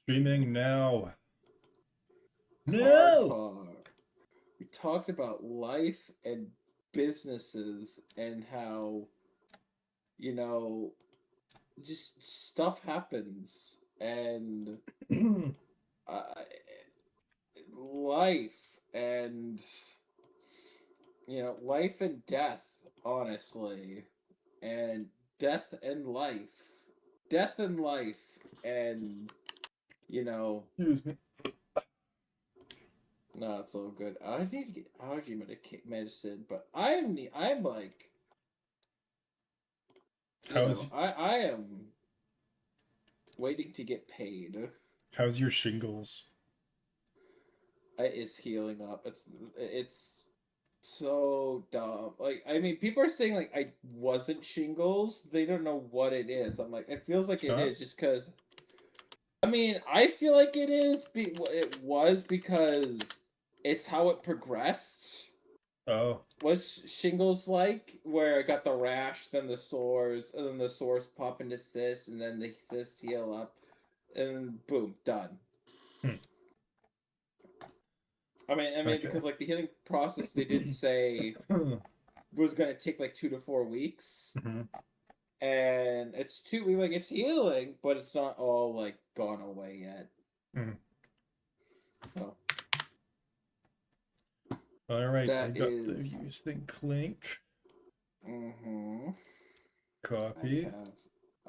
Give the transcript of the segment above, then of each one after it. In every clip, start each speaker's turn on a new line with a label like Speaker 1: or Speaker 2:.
Speaker 1: Streaming now.
Speaker 2: Car
Speaker 1: No!
Speaker 2: talk. We talked about life and businesses and how, you know, just stuff happens and uh, life and, life and death, honestly, and death and life. Death and life and, you know,
Speaker 1: Excuse me.
Speaker 2: no, it's all good. I need to get allergy medicine, but I'm like,
Speaker 1: How's
Speaker 2: I am waiting to get paid.
Speaker 1: how's your shingles?
Speaker 2: It is healing up. It's so dumb. Like, I mean, people are saying like I wasn't shingles. They don't know what it is. I'm like, it feels like
Speaker 1: It's
Speaker 2: it
Speaker 1: not?
Speaker 2: is just because. I mean, I feel like it is. It was because it's how it progressed.
Speaker 1: Oh.
Speaker 2: Was shingles like where I got the rash, then the sores, and then the sores pop into cysts, and then the cysts heal up, and boom, done.
Speaker 1: Hmm.
Speaker 2: I mean,
Speaker 1: Okay.
Speaker 2: because like the healing process, they did say was gonna take like 2 to 4 weeks, and it's like it's healing, but it's not all like gone away yet. So
Speaker 1: Alright, I
Speaker 2: that
Speaker 1: got the
Speaker 2: is.
Speaker 1: use thing clink.
Speaker 2: Mm-hmm.
Speaker 1: Copy.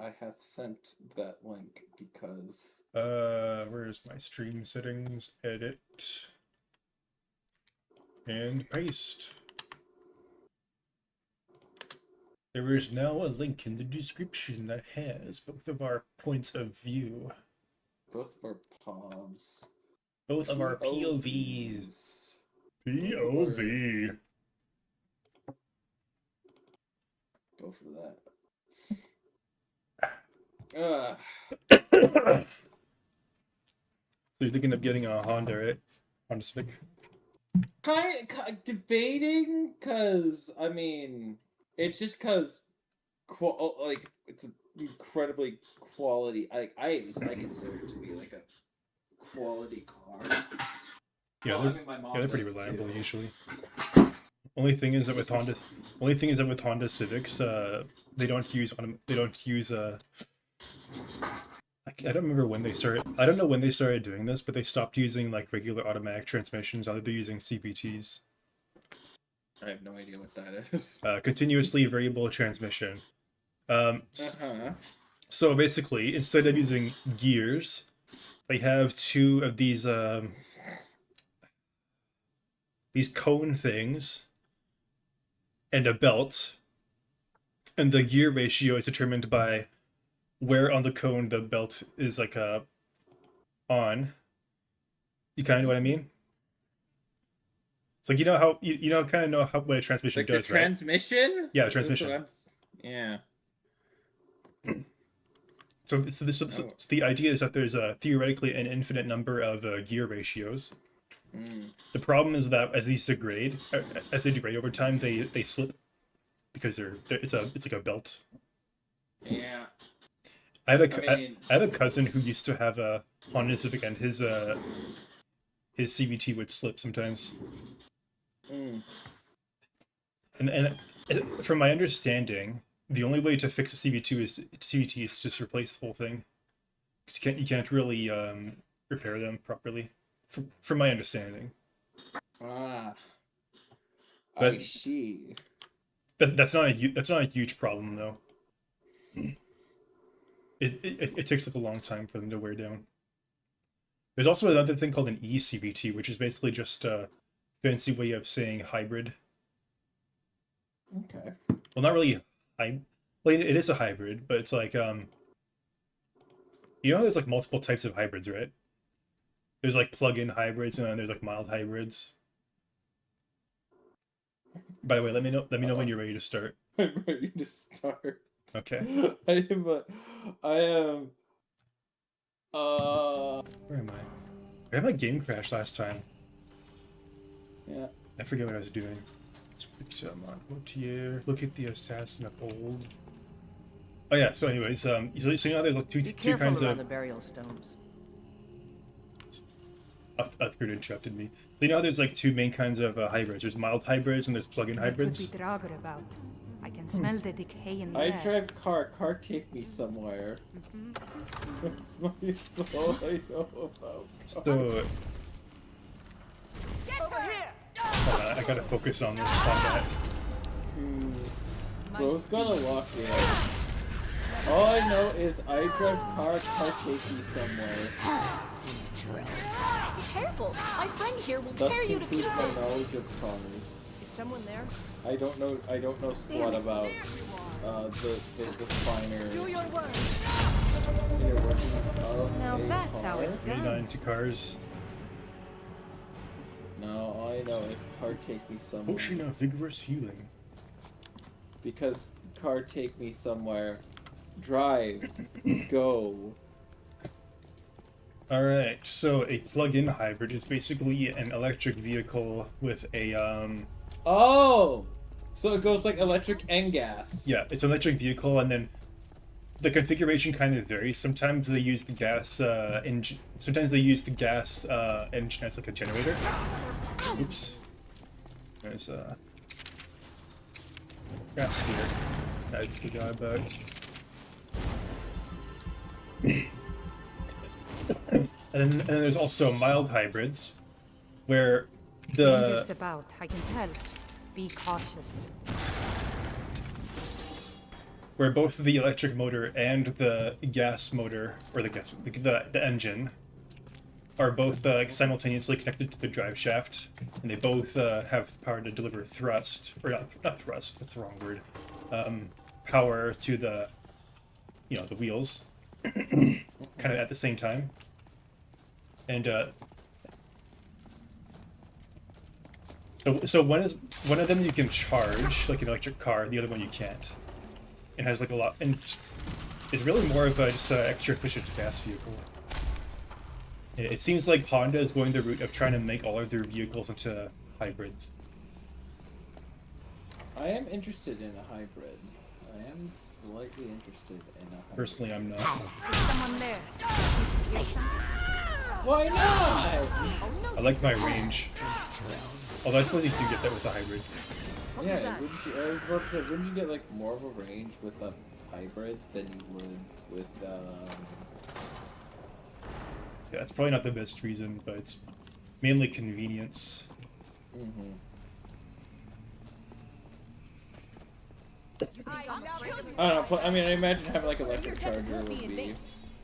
Speaker 2: I have sent that link because
Speaker 1: Where's my stream settings? Edit. And paste. There is now a link in the description that has both of our points of view.
Speaker 2: both of our POVs.
Speaker 1: Both of our POVs. POV.
Speaker 2: Both of that.
Speaker 1: So you're thinking of getting a Honda, right? Honda Civic?
Speaker 2: Kind of debating, cause I mean, it's just cause, like it's an incredibly quality. I consider it to be like a quality car.
Speaker 1: Yeah,
Speaker 2: Well, I mean, my mom
Speaker 1: they're pretty
Speaker 2: does
Speaker 1: reliable
Speaker 2: too.
Speaker 1: usually. Only thing is that with Honda Civics, they don't use I don't remember when they started. I don't know when they started doing this, but they stopped using like regular automatic transmissions. Now they're using CVTs.
Speaker 2: I have no idea what that is.
Speaker 1: Continuously variable transmission.
Speaker 2: Uh-huh.
Speaker 1: So basically, instead of using gears, they have two of these cone things and a belt, and the gear ratio is determined by where on the cone the belt is like on. You kind of know what I mean? It's like you know how you know kind of know how what a transmission
Speaker 2: Like the
Speaker 1: does, right?
Speaker 2: transmission?
Speaker 1: Yeah,
Speaker 2: That's what
Speaker 1: transmission.
Speaker 2: I'm. Yeah.
Speaker 1: So the idea is that there's theoretically an infinite number of gear ratios. The problem is that as they degrade over time, they slip because it's like a belt.
Speaker 2: Yeah.
Speaker 1: I have
Speaker 2: mean,
Speaker 1: I have a cousin who used to have a Honda Civic, and his CVT would slip sometimes. And from my understanding, the only way to fix a CVT is just replace the whole thing, because you can't really repair them properly, from my understanding.
Speaker 2: I
Speaker 1: But
Speaker 2: see.
Speaker 1: that's not a huge problem though. It takes like a long time for them to wear down. There's also another thing called an eCVT, which is basically just a fancy way of saying hybrid.
Speaker 2: Okay.
Speaker 1: Well, not really. Well, it is a hybrid, but it's like you know, there's like multiple types of hybrids, right? There's like plug-in hybrids, and then there's like mild hybrids. By the way, let me know when you're ready to start.
Speaker 2: I'm ready to start.
Speaker 1: Okay.
Speaker 2: I am.
Speaker 1: Where am I? I had my game crash last time.
Speaker 2: Yeah.
Speaker 1: I forget what I was doing. Look at the assassin of old. Oh yeah. So anyways, so you know there's like two kinds
Speaker 3: around
Speaker 1: of
Speaker 3: the burial stones.
Speaker 1: Uthgard interrupted me. So you know, there's like two main kinds of hybrids. There's mild hybrids and there's plug-in
Speaker 3: There could
Speaker 1: hybrids.
Speaker 3: be Draugr about. I can smell the decay in the
Speaker 2: I
Speaker 3: air.
Speaker 2: drive car. Car take me somewhere. That's all I know about.
Speaker 1: So
Speaker 4: Over here.
Speaker 1: I gotta focus on this combat.
Speaker 2: Bro's got a lock in. All I know is I drive car. Car take me somewhere.
Speaker 4: Be careful. My friend here will
Speaker 2: Thus
Speaker 4: tear you to
Speaker 2: concludes
Speaker 4: pieces.
Speaker 2: my knowledge of cars.
Speaker 4: Is someone there?
Speaker 2: I don't know squat about the finer
Speaker 4: Do your work.
Speaker 2: inner workings of
Speaker 3: Now
Speaker 2: a
Speaker 3: that's how
Speaker 2: car.
Speaker 3: it's
Speaker 1: Really not
Speaker 3: done.
Speaker 1: into cars.
Speaker 2: No, all I know is car take me somewhere.
Speaker 1: Potion of vigorous healing.
Speaker 2: Because car take me somewhere. Drive. Go.
Speaker 1: Alright, so a plug-in hybrid is basically an electric vehicle with a
Speaker 2: Oh! So it goes like electric and gas.
Speaker 1: yeah, it's an electric vehicle, and then the configuration kind of varies. Sometimes they use the gas engine. Sometimes they use the gas engine as like a generator. Oops. There's gas here. I forgot about. And then there's also mild hybrids, where
Speaker 3: Danger's
Speaker 1: the
Speaker 3: about, I can tell. Be cautious.
Speaker 1: where both the electric motor and the gas motor, or the engine, are both simultaneously connected to the drive shaft, and they both have power to deliver thrust, or not thrust, that's the wrong word, power to the, the wheels, kind of at the same time. And so one of them you can charge like an electric car, the other one you can't. It has like a lot, and it's really more of a just an extra efficient gas vehicle. It seems like Honda is going the route of trying to make all of their vehicles into hybrids.
Speaker 2: I am interested in a hybrid. I am slightly interested in a hybrid.
Speaker 1: Personally, I'm not.
Speaker 3: There's someone there.
Speaker 2: Why not?
Speaker 1: I like my range. Although I suppose you do get that with a hybrid.
Speaker 2: Yeah, wouldn't you? I was about to say, wouldn't you get like more of a range with a hybrid than you would with?
Speaker 1: Yeah, it's probably not the best reason, but it's mainly convenience.
Speaker 2: Mm-hmm. I don't know. I mean, I imagine having like an electric charger would be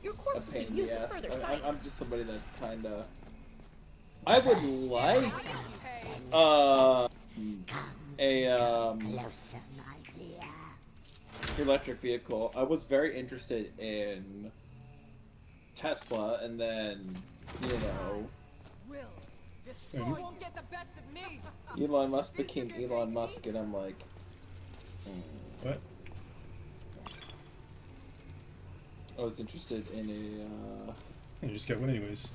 Speaker 4: Your
Speaker 2: a
Speaker 4: corpse will
Speaker 2: pain
Speaker 4: be
Speaker 2: in the
Speaker 4: used
Speaker 2: ass.
Speaker 4: for further
Speaker 2: I'm
Speaker 4: science.
Speaker 2: just somebody that's kind of. I would like a electric vehicle. I was very interested in Tesla, and then
Speaker 4: Won't get the best of me.
Speaker 2: Elon Musk became Elon Musk, and I'm like,
Speaker 1: What?
Speaker 2: I was interested in
Speaker 1: You just got one anyways.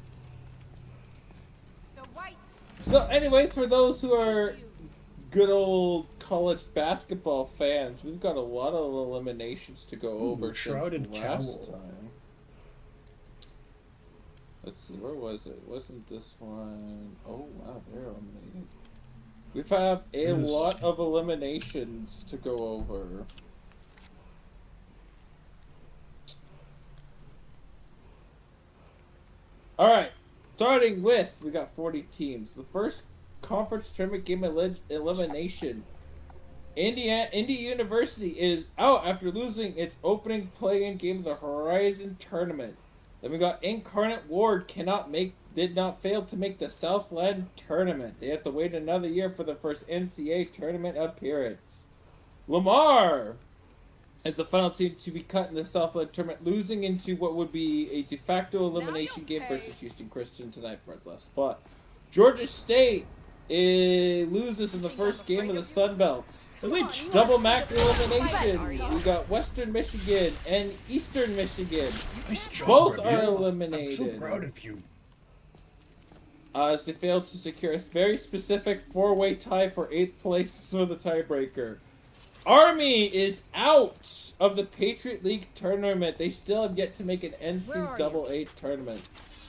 Speaker 4: The white.
Speaker 2: So, anyways, for those who are good old college basketball fans, we've got a lot of eliminations to go over since
Speaker 1: Shrouded
Speaker 2: last
Speaker 1: Cowl.
Speaker 2: time. Let's see, where was it? Wasn't this one? Oh wow, they're eliminated. We've had a lot of eliminations to go over. Alright, starting with, we got 40 teams. The first conference tournament game elimination. Indy University is out after losing its opening play-in game of the Horizon Tournament. Then we got Incarnate Ward did not fail to make the Southland Tournament. They have to wait another year for the first NCAA tournament appearance. Lamar is the final team to be cut in the Southland Tournament, losing into what would be a de facto elimination game versus Houston Christian tonight for its last spot. Georgia State loses in the first game of the Sun Belts. Double MAC elimination. We got Western Michigan and Eastern Michigan.
Speaker 1: Nice job,
Speaker 2: Both are
Speaker 1: Rabia.
Speaker 2: eliminated.
Speaker 1: I'm so proud of you.
Speaker 2: As they failed to secure a very specific four-way tie for 8th place for the tiebreaker. Army is out of the Patriot League tournament. They still have yet to make an NCAA tournament.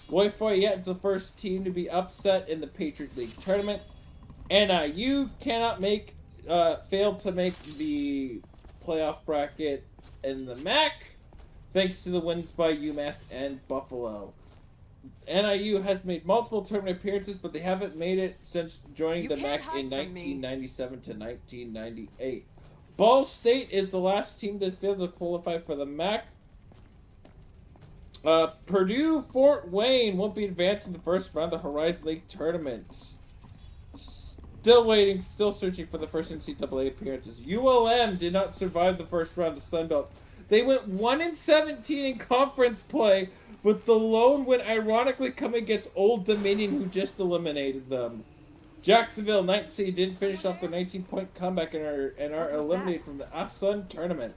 Speaker 2: Lafayette's the first team to be upset in the Patriot League tournament. NIU cannot failed to make the playoff bracket in the MAC, thanks to the wins by UMass and Buffalo. NIU has made multiple tournament appearances, but they haven't made it since joining the MAC in 1997 to 1998. Ball State is the last team that failed to qualify for the MAC. Purdue Fort Wayne won't be advancing the first round of the Horizon League tournament. Still waiting, still searching for the first NCAA appearances. ULM did not survive the first round of Sun Belt. They went 1-17 in conference play, with the lone win ironically coming against Old Dominion, who just eliminated them. Jacksonville, 9th seed, didn't finish off their 19-point comeback and are eliminated from the ASUN tournament.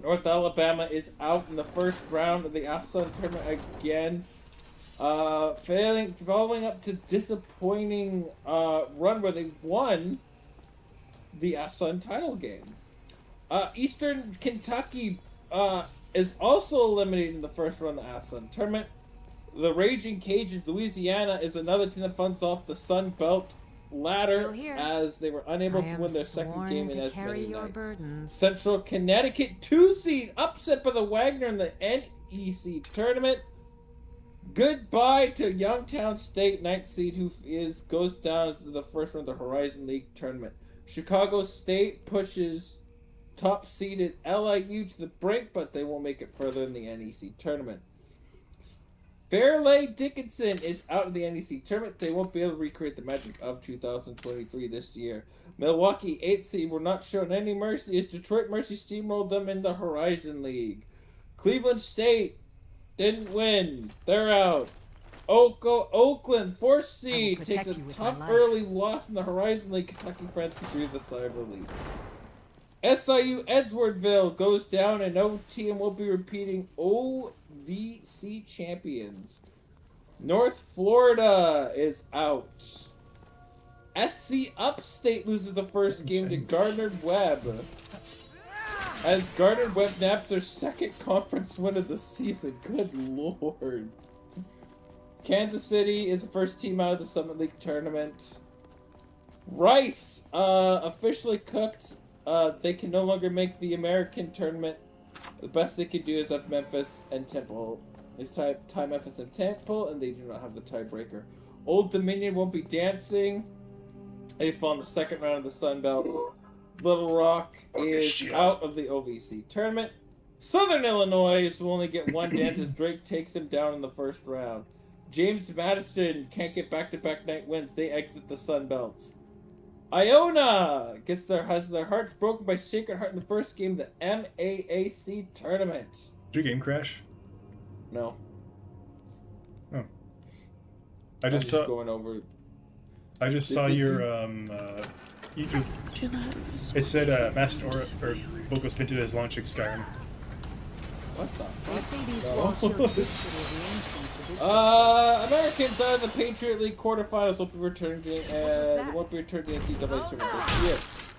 Speaker 2: North Alabama is out in the first round of the ASUN tournament again. Following up to disappointing run where they won the ASUN title game. Eastern Kentucky is also eliminated in the first round of the ASUN tournament. The Raging Cajuns, Louisiana, is another team that funds off the Sun Belt ladder as they were unable to win their second game in as many nights. Central Connecticut, 2 seed, upset by the Wagner in the NEC tournament. Goodbye to Youngstown State, 9th seed, who goes down as the first round of the Horizon League tournament. Chicago State pushes top seeded LIU to the brink, but they won't make it further in the NEC tournament. Fairleigh Dickinson is out of the NEC tournament. They won't be able to recreate the magic of 2023 this year. Milwaukee, 8th seed, were not shown any mercy as Detroit Mercy steamrolled them in the Horizon League. Cleveland State didn't win. They're out. Oakland, 4th seed, takes a tough early loss in the Horizon League. Kentucky fans can breathe a sigh of relief. SIU Edgeworthville goes down and OT and will be repeating OVC champions. North Florida is out. SC Upstate loses the first game to Gardner-Webb, as Gardner-Webb naps their second conference win of the season. Good lord. Kansas City is the first team out of the Summit League tournament. Rice officially cooked. They can no longer make the American tournament. The best they could do is have Memphis and Temple. It's tie Memphis and Temple, and they do not have the tiebreaker. Old Dominion won't be dancing. They fall in the second round of the Sun Belt. Little Rock is out of the OVC tournament. Southern Illinois will only get one dance as Drake takes him down in the first round. James Madison can't get back-to-back night wins. They exit the Sun Belts. Iona has their hearts broken by Sacred Heart in the first game of the MAAC tournament.
Speaker 1: Did your game crash?
Speaker 2: No.
Speaker 1: Oh.
Speaker 2: I just saw going over.
Speaker 1: I just saw your YouTube. It said Master or Bogo's Vintage is launching Skyrim.
Speaker 2: What the fuck?
Speaker 3: They say these walls show history of the ancients.
Speaker 2: Americans out of the Patriot League quarterfinals will be returning to the NCAA tournament this year.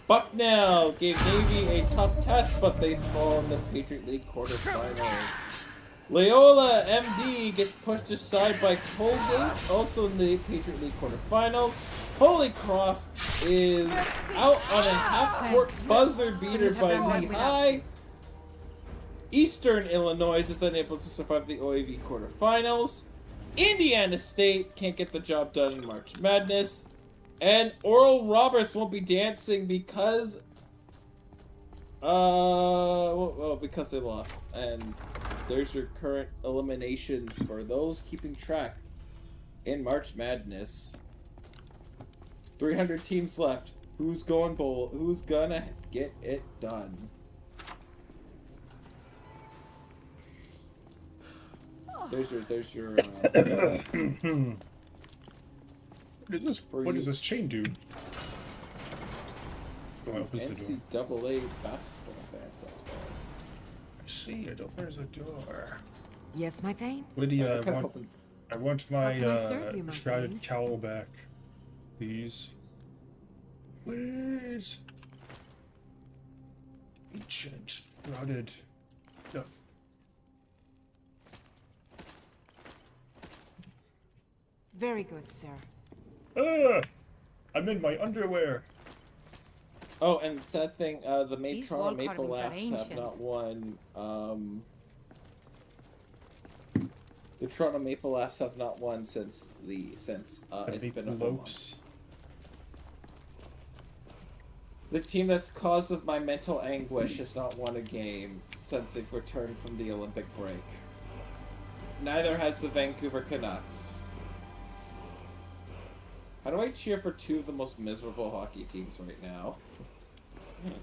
Speaker 2: Bucknell gave Navy a tough test, but they fall in the Patriot League quarterfinals. Loyola MD gets pushed aside by Colgate, also in the Patriot League quarterfinals. Holy Cross is out on a half-court buzzer beater by Lehigh. Eastern Illinois is unable to survive the OAV quarterfinals. Indiana State can't get the job done in March Madness. And Oral Roberts won't be dancing because because they lost. And there's your current eliminations for those keeping track in March Madness. 300 teams left. Who's going bowl? Who's gonna get it done? There's your
Speaker 1: What does this chain do?
Speaker 2: NCAA basketball fans out there.
Speaker 1: I see it. There's a door.
Speaker 3: Yes, my thane.
Speaker 1: Lydia, I want my
Speaker 3: can I serve you, my
Speaker 1: shrouded
Speaker 3: friend?
Speaker 1: cowl back, please. Please. Ancient shrouded stuff.
Speaker 3: Very good, sir.
Speaker 1: I'm in my underwear.
Speaker 2: Oh, and sad thing, the
Speaker 4: These
Speaker 2: Toronto
Speaker 4: wall
Speaker 2: Maple
Speaker 4: carvings are
Speaker 2: Laughs have
Speaker 4: ancient.
Speaker 2: not won. The Toronto Maple Laughs have not won since it's been a full month.
Speaker 1: Lopes.
Speaker 2: The team that's cause of my mental anguish has not won a game since they've returned from the Olympic break. Neither has the Vancouver Canucks. How do I cheer for two of the most miserable hockey teams right now?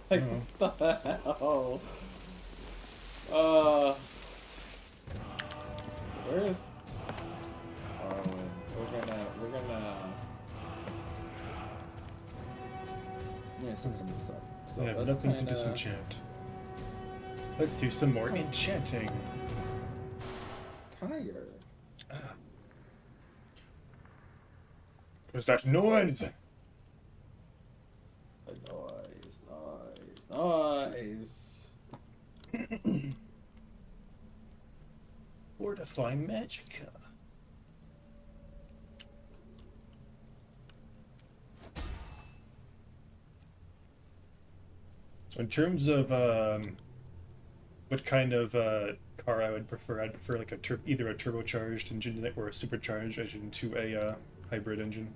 Speaker 2: Like, what the hell? Where is... Oh, we're gonna... Yeah, set some of this up. So
Speaker 1: I have
Speaker 2: let's
Speaker 1: nothing
Speaker 2: kinda...
Speaker 1: to disenchant. Let's do some more enchanting.
Speaker 2: Tired.
Speaker 1: What's that noise?
Speaker 2: Nice.
Speaker 1: Fortify Magica. So in terms of what kind of car I would prefer, I'd prefer like either a turbocharged engine or a supercharged engine to a hybrid engine.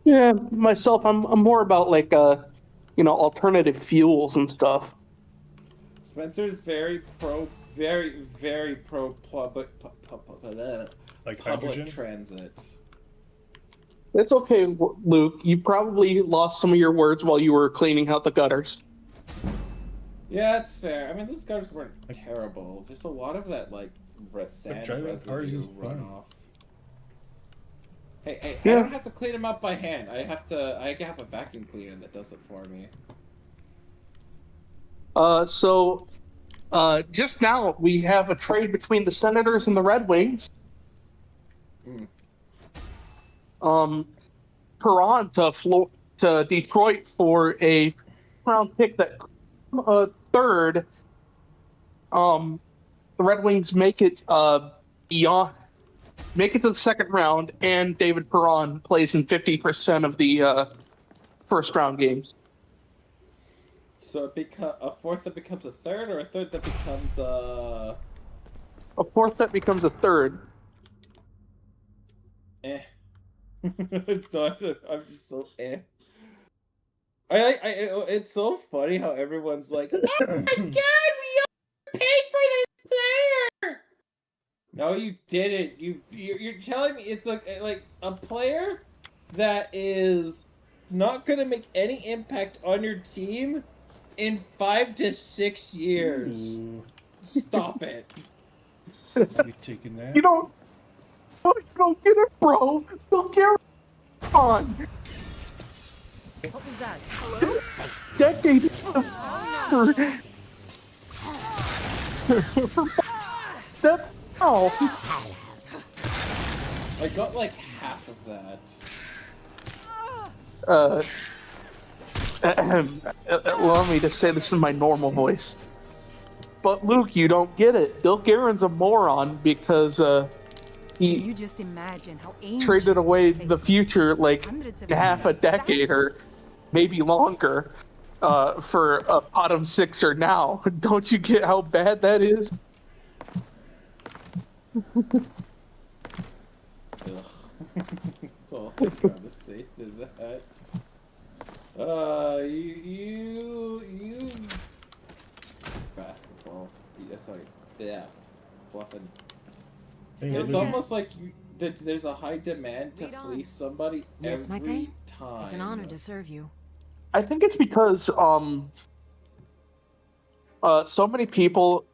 Speaker 5: Yeah, myself, I'm more about like alternative fuels and stuff.
Speaker 2: Spencer's very pro
Speaker 1: Like
Speaker 2: public
Speaker 1: hydrogen?
Speaker 2: transit.
Speaker 5: It's okay, Luke. You probably lost some of your words while you were cleaning out the gutters.
Speaker 2: Yeah, it's fair. I mean, those gutters weren't terrible. Just a lot of that, like, sand
Speaker 1: driving cars
Speaker 2: residue
Speaker 1: is fun.
Speaker 2: runoff. Hey,
Speaker 5: Yeah.
Speaker 2: I don't have to clean them up by hand. I have a vacuum cleaner that does it for me.
Speaker 5: Just now we have a trade between the Senators and the Red Wings. Perron to Detroit for a round pick that third. The Red Wings make it make it to the second round, and David Perron plays in 50% of the first round games.
Speaker 2: So a fourth that becomes a third, or a third that becomes
Speaker 5: A fourth that becomes a third.
Speaker 2: eh. I'm just so eh. It's so funny how everyone's like, "Oh my god, we paid for this player!" No, you didn't. You're telling me it's like a player that is not gonna make any impact on your team in 5 to 6 years.
Speaker 1: Ooh.
Speaker 2: Stop it.
Speaker 1: I'll be taking that.
Speaker 5: You don't get it, bro. Don't care. On
Speaker 4: What was that? Hello?
Speaker 5: decade. That's how.
Speaker 2: I got like half of that.
Speaker 5: Allow me to say this in my normal voice. But Luke, you don't get it. Bill Guerin's a moron because
Speaker 4: Can
Speaker 5: he
Speaker 4: you just imagine how ancient
Speaker 5: traded away
Speaker 4: this
Speaker 5: the
Speaker 4: place is?
Speaker 5: future like
Speaker 4: Hundreds of
Speaker 5: half a
Speaker 4: years.
Speaker 5: decade or maybe longer for a bottom sixer now. Don't you get how bad that is?
Speaker 2: Ugh. That's all I gotta say to that. You basketball. Yeah, sorry. Yeah, fluffing.
Speaker 3: Still
Speaker 2: It's
Speaker 3: here.
Speaker 2: almost like there's a high demand to
Speaker 3: Read on.
Speaker 2: fleece somebody
Speaker 3: Yes, my
Speaker 2: every
Speaker 3: thing?
Speaker 2: time.
Speaker 3: It's an honor to serve you.
Speaker 5: I think it's because so many people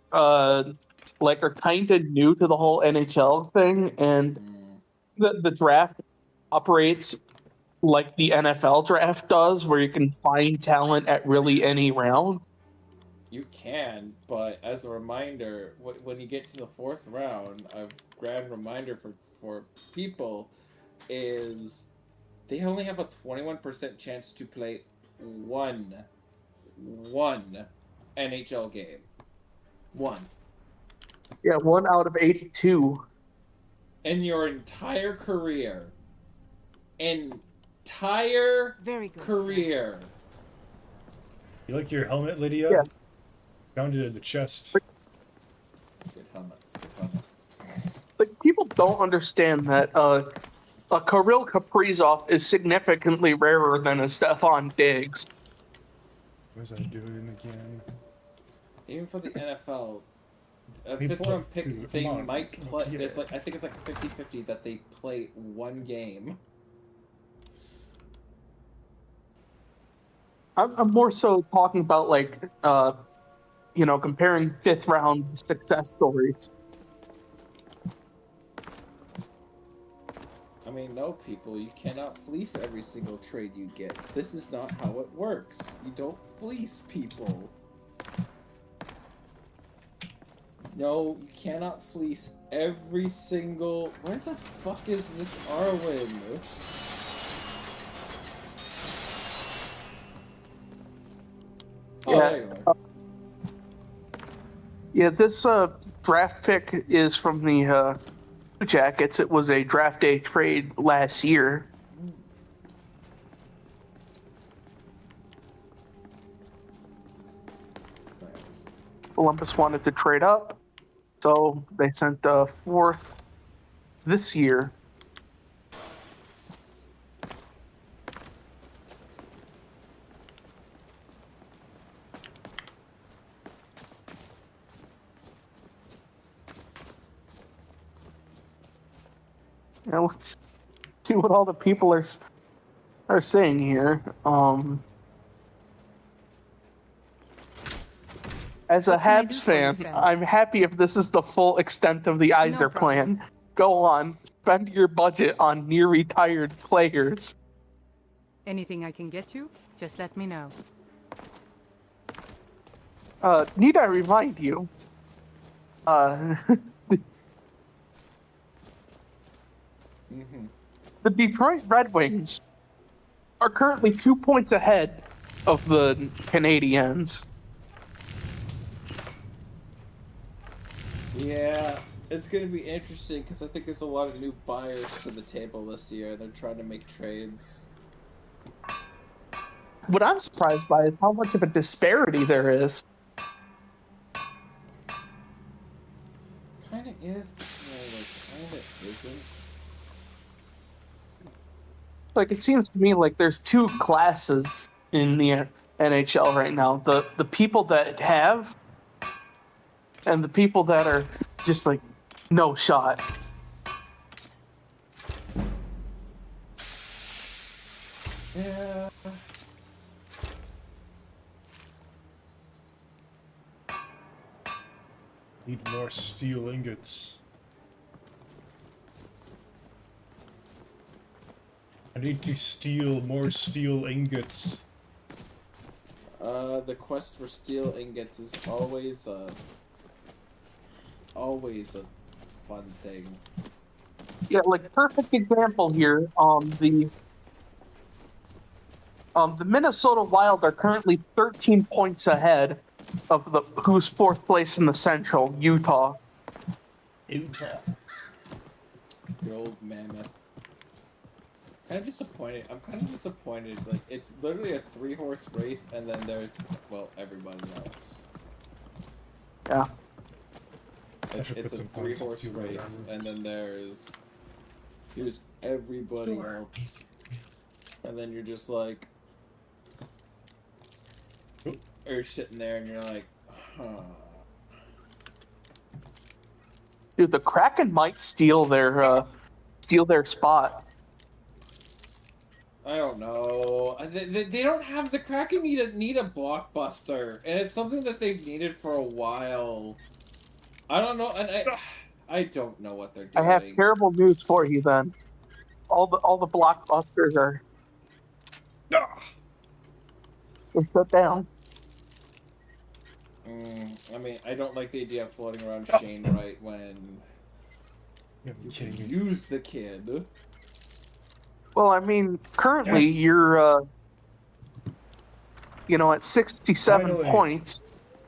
Speaker 5: like are kind of new to the whole NHL thing, and the draft operates like the NFL draft does, where you can find talent at really any round.
Speaker 2: You can, but as a reminder, when you get to the fourth round, a grand reminder for people is they only have a 21% chance to play one NHL game. One.
Speaker 5: Yeah, 1 out of 82.
Speaker 2: in your entire career. Entire
Speaker 3: Very good,
Speaker 2: career.
Speaker 1: You like your helmet, Lydia?
Speaker 5: Yeah.
Speaker 1: Found it in the chest.
Speaker 2: Good helmet. It's a good helmet.
Speaker 5: Like, people don't understand that a Kirill Kaprizov is significantly rarer than a Stefan Diggs.
Speaker 1: What was I doing again?
Speaker 2: Even for the NFL, a
Speaker 1: Hey,
Speaker 2: fifth
Speaker 1: boy,
Speaker 2: round pick,
Speaker 1: dude,
Speaker 2: they
Speaker 1: come on,
Speaker 2: might
Speaker 1: come on,
Speaker 2: play.
Speaker 1: get
Speaker 2: It's
Speaker 1: it.
Speaker 2: like I think it's like 50-50 that they play one game.
Speaker 5: I'm more so talking about, like, comparing fifth round success stories.
Speaker 2: I mean, no, people, you cannot fleece every single trade you get. This is not how it works. You don't fleece people. No, you cannot fleece every single... Where the fuck is this Arwen? Oh,
Speaker 5: Yeah.
Speaker 2: there you are.
Speaker 5: Yeah, this draft pick is from the Blue Jackets. It was a draft day trade last year.
Speaker 2: Nice.
Speaker 5: Columbus wanted to trade up, so they sent a fourth this year. Now let's see what all the people are saying here. As a
Speaker 4: What can I do
Speaker 5: Habs
Speaker 4: for you,
Speaker 5: fan,
Speaker 4: friend?
Speaker 5: I'm happy if this is the full extent of the Iser
Speaker 4: problem.
Speaker 5: plan. Go on, spend your budget on near-retired players.
Speaker 4: Anything I can get you? Just let me know.
Speaker 5: Need I remind you? The Detroit Red Wings are currently 2 points ahead of the Canadiens.
Speaker 2: Yeah, it's gonna be interesting because I think there's a lot of new buyers to the table this year. They're trying to make trades.
Speaker 5: What I'm surprised by is how much of a disparity there is.
Speaker 2: Kinda is, but kinda isn't.
Speaker 5: Like, it seems to me like there's two classes in the NHL right now. The people that have and the people that are just like, no shot.
Speaker 2: Yeah.
Speaker 1: Need more steel ingots. I need to steal more steel ingots.
Speaker 2: The quest for steel ingots is always a fun thing.
Speaker 5: Yeah, like, perfect example here. The Minnesota Wild are currently 13 points ahead of the who's fourth place in the Central, Utah.
Speaker 1: Utah.
Speaker 2: Good old Mammoth. I'm kind of disappointed. Like, it's literally a 3-horse race, and then there's, well, everybody else.
Speaker 5: Yeah.
Speaker 2: It's a 3-horse race, and then here's everybody else. And then you're just like, you're sitting there and you're like, huh.
Speaker 5: Dude, the Kraken might steal their spot.
Speaker 2: I don't know. They don't have the Kraken need a blockbuster, and it's something that they've needed for a while. I don't know, and I don't know what they're doing.
Speaker 5: I have terrible news for you then. All the blockbusters are they're shut down.
Speaker 2: I mean, I don't like the idea of floating around Shane Wright when
Speaker 1: You're
Speaker 2: you
Speaker 1: kidding
Speaker 2: can
Speaker 1: me.
Speaker 2: use the kid.
Speaker 5: Well, I mean, currently you're at 67
Speaker 1: Finally.
Speaker 5: points.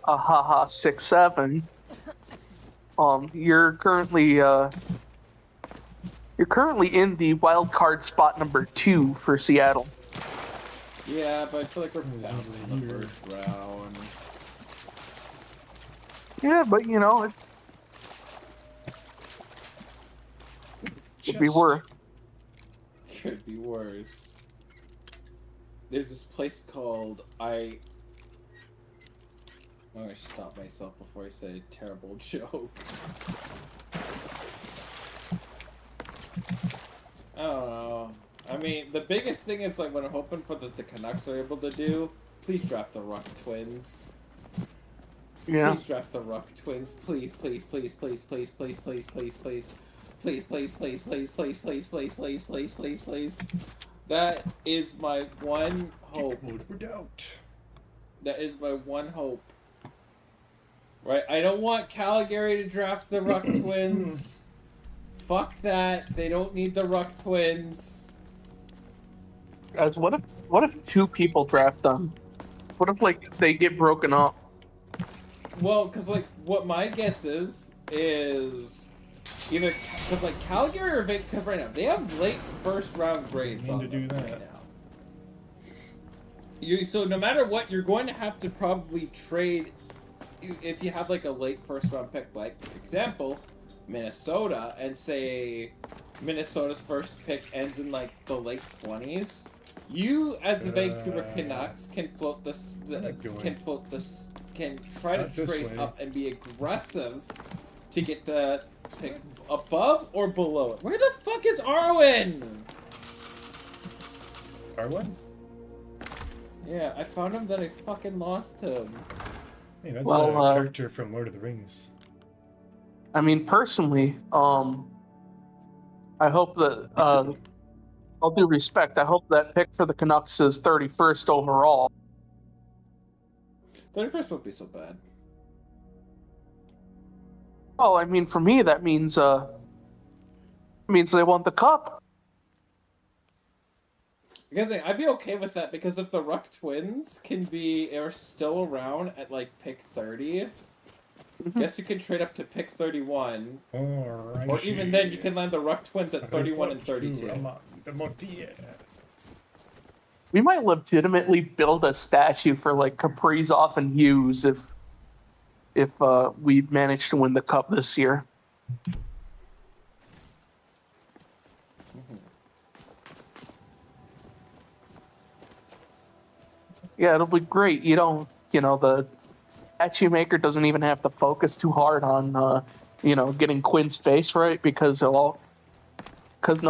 Speaker 5: 6-7. You're currently You're currently in the wild card spot number 2 for Seattle.
Speaker 2: Yeah, but I feel like we're bouncing the first round.
Speaker 5: Yeah, but you know, it's could be worse.
Speaker 2: Could be worse. There's this place called I'm gonna stop myself before I say a terrible joke. I don't know. I mean, the biggest thing is like what I'm hoping for that the Canucks are able to do. Please draft the Ruck Twins.
Speaker 5: Yeah.
Speaker 2: Please draft the Ruck Twins. Please, please, please, please, please, please, please, please, please. Please, please, please, please, please, please, please, please, please, please, please. That is my one hope. That is my one hope. Right? I don't want Calgary to draft the Ruck Twins. Fuck that. They don't need the Ruck Twins.
Speaker 5: Guys, what if 2 people draft them? What if like they get broken up?
Speaker 2: Well, because like what my guess is either because like Calgary or because right now they have late first round grades on them right now. So no matter what, you're going to have to probably trade if you have like a late first round pick, like for example, Minnesota, and say Minnesota's first pick ends in like the late 20s. You, as the Vancouver Canucks, can try to trade up and be aggressive to get the pick above or below it. Where the fuck is Arwen?
Speaker 1: Arwen?
Speaker 2: Yeah, I found him, then I fucking lost him.
Speaker 1: Hey, that's a character from Lord of the Rings.
Speaker 5: I mean, personally, I hope that, all due respect, I hope that pick for the Canucks is 31st overall.
Speaker 2: 31st won't be so bad.
Speaker 5: Well, I mean, for me, that means they won the cup.
Speaker 2: Because I'd be okay with that, because if the Ruck Twins are still around at like pick 30, guess you can trade up to pick 31. Or even then, you can land the Ruck Twins at 31 and 32.
Speaker 5: We might legitimately build a statue for like Kaprizov and Hughes if we manage to win the cup this year. Yeah, it'll be great. The statue maker doesn't even have to focus too hard on getting Quinn's face right because no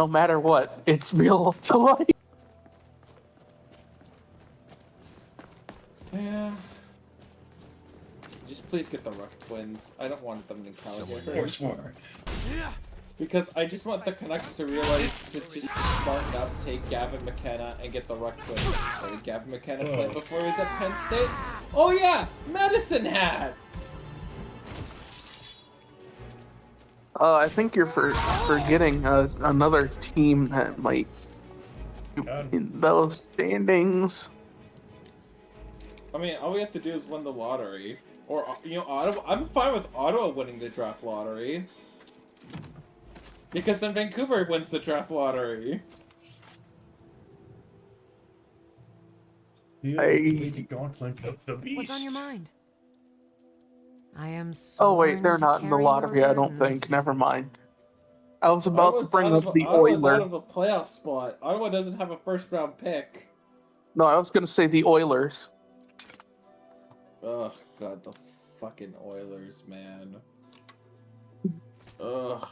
Speaker 5: matter what, it's real to life.
Speaker 2: Yeah. Just please get the Ruck Twins. I don't want them in Calgary.
Speaker 1: Or Sword.
Speaker 2: Because I just want the Canucks to realize to just smarten up, take Gavin McKenna, and get the Ruck Twins. What did Gavin McKenna play before he was at Penn State? Oh yeah! Medicine Hat!
Speaker 5: I think you're forgetting another team that might be in those standings.
Speaker 2: I mean, all we have to do is win the lottery. Or, Ottawa. I'm fine with Ottawa winning the draft lottery. Because then Vancouver wins the draft lottery.
Speaker 1: Gauntlet of the Beast.
Speaker 3: What's on your mind? I am
Speaker 5: Oh wait, they're
Speaker 3: sworn
Speaker 5: not
Speaker 3: to
Speaker 5: in the
Speaker 3: carry
Speaker 5: lottery,
Speaker 3: your
Speaker 5: I don't think.
Speaker 3: burdens.
Speaker 5: Never mind. I was about to bring up the
Speaker 2: Ottawa's out
Speaker 5: Oilers.
Speaker 2: of a playoff spot. Ottawa doesn't have a first round pick.
Speaker 5: No, I was going to say the Oilers.
Speaker 2: Ugh, God, the fucking Oilers, man. Ugh.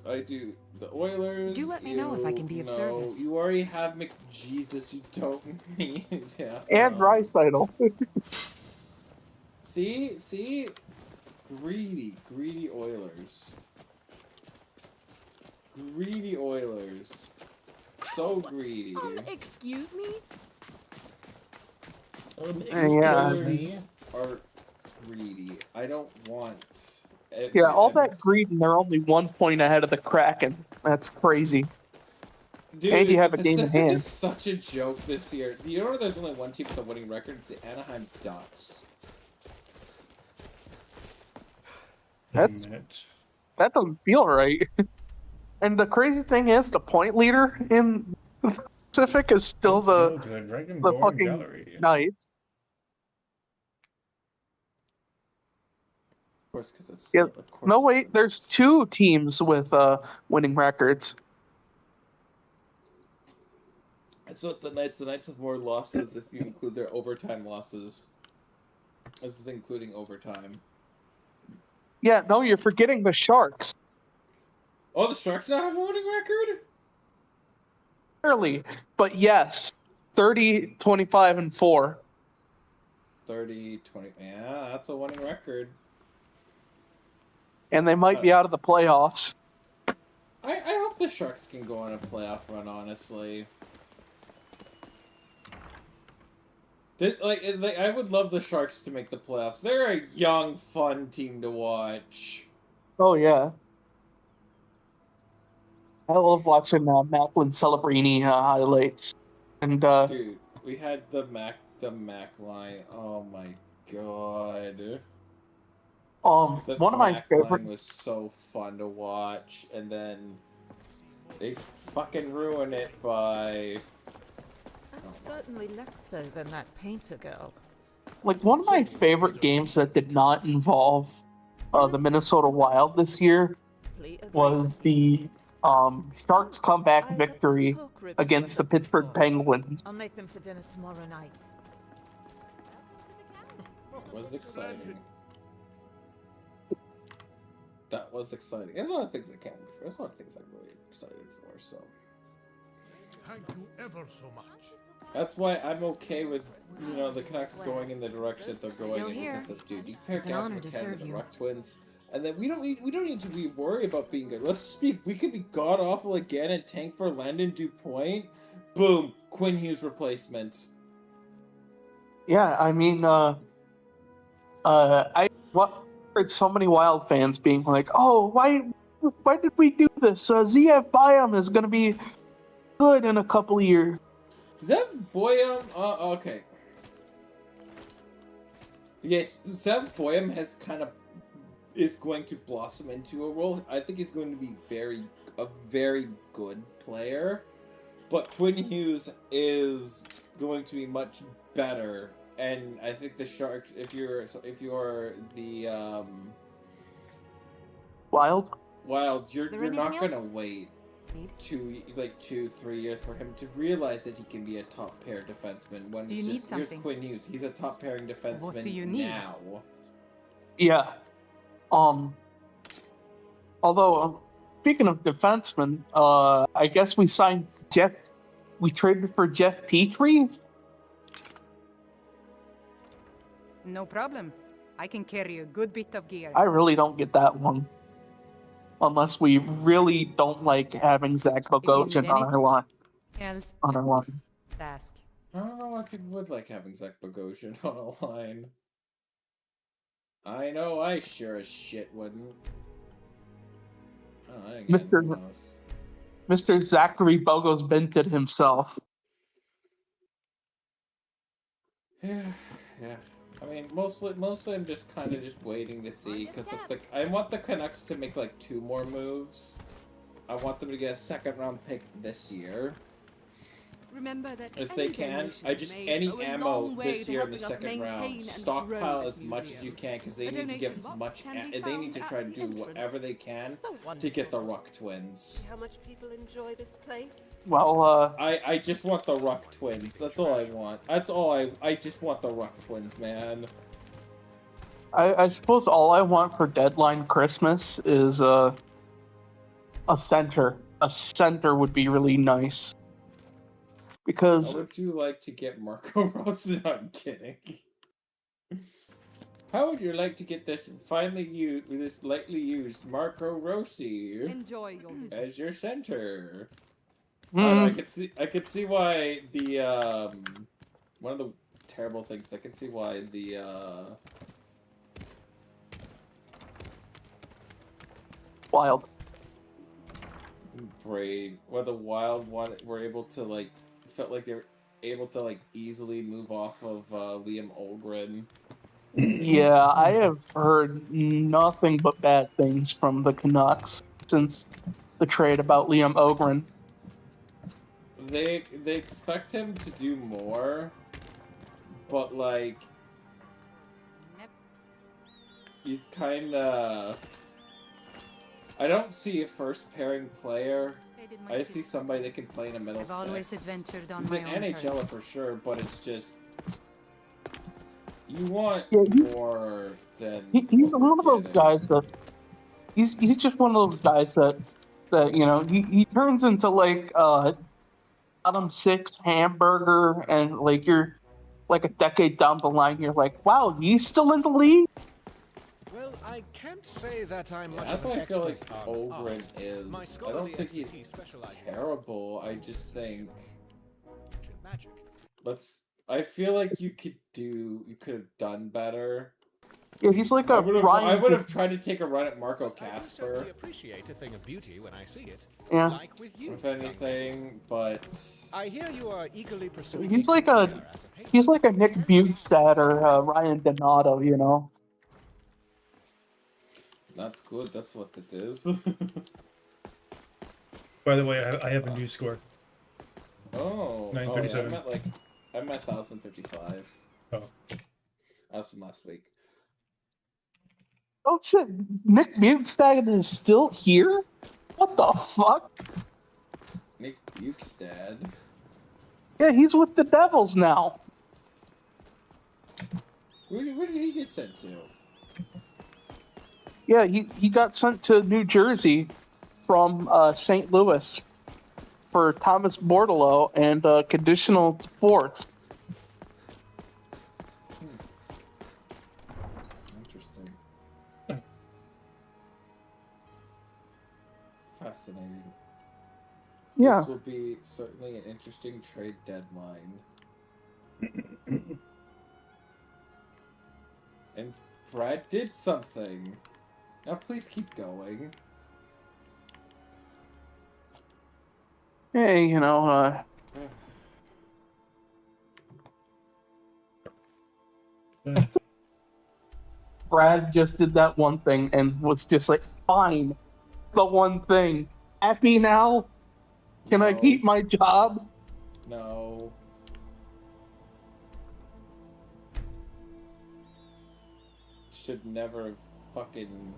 Speaker 2: I do. The Oilers.
Speaker 3: Do let me know if I can be of service.
Speaker 2: You already have McJesus. You don't need him.
Speaker 5: And Rysaitel.
Speaker 2: See? Greedy Oilers. Greedy Oilers. So greedy.
Speaker 3: Excuse me?
Speaker 5: Yeah.
Speaker 2: Oilers are greedy. I don't want...
Speaker 5: Yeah, all that greed and they're only 1 point ahead of the Kraken. That's crazy.
Speaker 2: Dude,
Speaker 5: and you have a
Speaker 2: the
Speaker 5: game in
Speaker 2: Pacific
Speaker 5: hand.
Speaker 2: is such a joke this year. You know there's only one team with a winning record? It's the Anaheim Ducks.
Speaker 5: That doesn't feel right. And the crazy thing is, the point leader in the Pacific is still
Speaker 1: Let's go to a
Speaker 5: the
Speaker 1: Dragonborn
Speaker 5: fucking
Speaker 1: gallery.
Speaker 5: Knights.
Speaker 2: Of course, because it's
Speaker 5: Yeah.
Speaker 2: of course
Speaker 5: No,
Speaker 2: it's
Speaker 5: wait.
Speaker 2: the
Speaker 5: There's
Speaker 2: Knights.
Speaker 5: 2 teams with winning records.
Speaker 2: It's not the Knights. The Knights have more losses if you include their overtime losses. This is including overtime.
Speaker 5: Yeah, no, you're forgetting the Sharks.
Speaker 2: Oh, the Sharks now have a winning record?
Speaker 5: Barely, but yes, 30, 25, and 4.
Speaker 2: 30, 20. Yeah, that's a winning record.
Speaker 5: And they might be out of the playoffs.
Speaker 2: I hope the Sharks can go on a playoff run, honestly. I would love the Sharks to make the playoffs. They're a young, fun team to watch.
Speaker 5: Oh, yeah. I love watching Macklin Celebrini highlights. And
Speaker 2: Dude, we had the Mac line. Oh my god. The
Speaker 5: one of my
Speaker 2: Mac
Speaker 5: favorite.
Speaker 2: line was so fun to watch, and then they fucking ruin it by.
Speaker 6: Certainly less so than that painter girl.
Speaker 5: Like, one of my favorite games that did not involve the Minnesota Wild this year was the Sharks comeback victory against the Pittsburgh Penguins.
Speaker 6: I'll make them for dinner tomorrow night.
Speaker 2: That was exciting. That was exciting. There's a lot of things I can't wait for. There's a lot of things I'm really excited for, so.
Speaker 7: Thank you ever so much.
Speaker 2: That's why I'm okay with, the Canucks going in the direction they're going
Speaker 3: Still
Speaker 2: in
Speaker 3: here.
Speaker 2: because of, dude, you pair
Speaker 3: It's an honor to
Speaker 2: McKenna
Speaker 3: serve
Speaker 2: with the
Speaker 3: you.
Speaker 2: Ruck Twins, and then we don't need to be worried about being good. Let's just be, we could be god awful again and tank for Landon DuPoint. Boom, Quinn Hughes replacement.
Speaker 5: Yeah, I mean, heard so many Wild fans being like, "Oh, why did we do this? ZF Biome is gonna be good in a couple of years."
Speaker 2: Zev Boyum, okay. Yes, Zev Boyum is going to blossom into a role. I think he's going to be a very good player, but Quinn Hughes is going to be much better. And I think the Sharks, if you're the
Speaker 5: Wild,
Speaker 2: you're not gonna wait 2-3 years for him to realize that he can be a top pair defenseman. When
Speaker 4: Do you
Speaker 2: it's
Speaker 4: need
Speaker 2: just, here's
Speaker 4: something?
Speaker 2: Quinn Hughes, he's a top pairing defenseman
Speaker 4: What do you need?
Speaker 2: now.
Speaker 5: yeah. Although, speaking of defensemen, I guess we signed Jeff. We traded for Jeff Petrie.
Speaker 4: No problem. I can carry a good bit of gear.
Speaker 5: I really don't get that one. Unless we really don't like having Zach Bogosian on our line.
Speaker 4: Else,
Speaker 5: On our line.
Speaker 4: ask.
Speaker 2: I don't know if people would like having Zach Bogosian on a line. I know I sure as shit wouldn't. Oh, I didn't get anything else.
Speaker 5: Mr. Zachary Bogos Benton himself.
Speaker 2: Yeah. I mean, mostly I'm just kind of just waiting to see, because I want the Canucks to make like 2 more moves. I want them to get a 2nd round pick this year.
Speaker 8: Remember that
Speaker 2: If they can, any ammo this year in the 2nd round, stockpile as much as you can, because they need to give as much. They need to try to do whatever they can to get the Ruck Twins.
Speaker 6: How much people enjoy this place?
Speaker 5: Well,
Speaker 2: I just want the Ruck Twins. That's all I want. That's all I just want the Ruck Twins, man.
Speaker 5: I suppose all I want for deadline Christmas is a center. A center would be really nice. Because
Speaker 2: How would you like to get Marco Rossi? No, I'm kidding. How would you like to get this this lightly used Marco Rossi
Speaker 8: Enjoy your
Speaker 2: as your center?
Speaker 5: Hmm.
Speaker 2: I could see why the one of the terrible things. I could see why the
Speaker 5: Wild.
Speaker 2: Braid, where the Wild were able to felt like they were able to easily move off of Liam Olgren.
Speaker 5: Yeah, I have heard nothing but bad things from the Canucks since the trade about Liam Ogren.
Speaker 2: They expect him to do more, but like he's kind of. I don't see a first pairing player. I see somebody that can play in a middle
Speaker 4: I've always
Speaker 2: six.
Speaker 4: adventured on
Speaker 2: He's
Speaker 4: my
Speaker 2: an
Speaker 4: own
Speaker 2: NHLer
Speaker 4: terms.
Speaker 2: for sure, but it's just you want
Speaker 5: Yeah,
Speaker 2: more than
Speaker 5: he's
Speaker 2: what
Speaker 5: one of
Speaker 2: we're
Speaker 5: those
Speaker 2: getting.
Speaker 5: guys that he's just one of those guys that you know he turns into like bottom six hamburger, and like you're like a decade down the line, you're like, wow, he's still in the league.
Speaker 9: Well, I can't say that I'm
Speaker 2: Yeah,
Speaker 9: much
Speaker 2: that's
Speaker 9: of
Speaker 2: why
Speaker 9: an
Speaker 2: I feel like
Speaker 9: expert on
Speaker 2: Ogren
Speaker 9: art.
Speaker 2: is.
Speaker 9: My
Speaker 2: I
Speaker 9: scholarly
Speaker 2: don't think he's
Speaker 9: expertise specializes in
Speaker 2: terrible. I just think
Speaker 9: ancient magic.
Speaker 2: I feel like you could have done better.
Speaker 5: Yeah, he's like a
Speaker 2: I
Speaker 5: Ryan.
Speaker 2: would have tried to take a run at Marco
Speaker 9: I do
Speaker 2: Casper,
Speaker 9: certainly appreciate a thing of beauty when I see it.
Speaker 5: Yeah.
Speaker 9: Like with you,
Speaker 2: if anything, but
Speaker 9: I hear you are eagerly pursuing
Speaker 5: He's
Speaker 9: a
Speaker 5: like
Speaker 9: career as a painter.
Speaker 5: he's like a Nick Bugstad or Ryan Donato, you know.
Speaker 2: not good. That's what it is.
Speaker 1: By the way, I have a new score.
Speaker 2: Oh,
Speaker 1: 937.
Speaker 2: I'm at 1055.
Speaker 1: Oh.
Speaker 2: That's from last week.
Speaker 5: Oh shit, Nick Bugstad is still here? What the fuck?
Speaker 2: Nick Bukestad.
Speaker 5: Yeah, he's with the Devils now.
Speaker 2: Where did he get sent to?
Speaker 5: Yeah, he got sent to New Jersey from St. Louis for Thomas Bordelot and conditional support.
Speaker 2: Interesting. Fascinating.
Speaker 5: Yeah.
Speaker 2: This will be certainly an interesting trade deadline. And Brad did something. Now please keep going.
Speaker 5: Hey, you know, Brad just did that one thing and was just like, fine, the one thing. Happy now? Can I
Speaker 2: No.
Speaker 5: keep my job?
Speaker 2: No. Should never have fucking.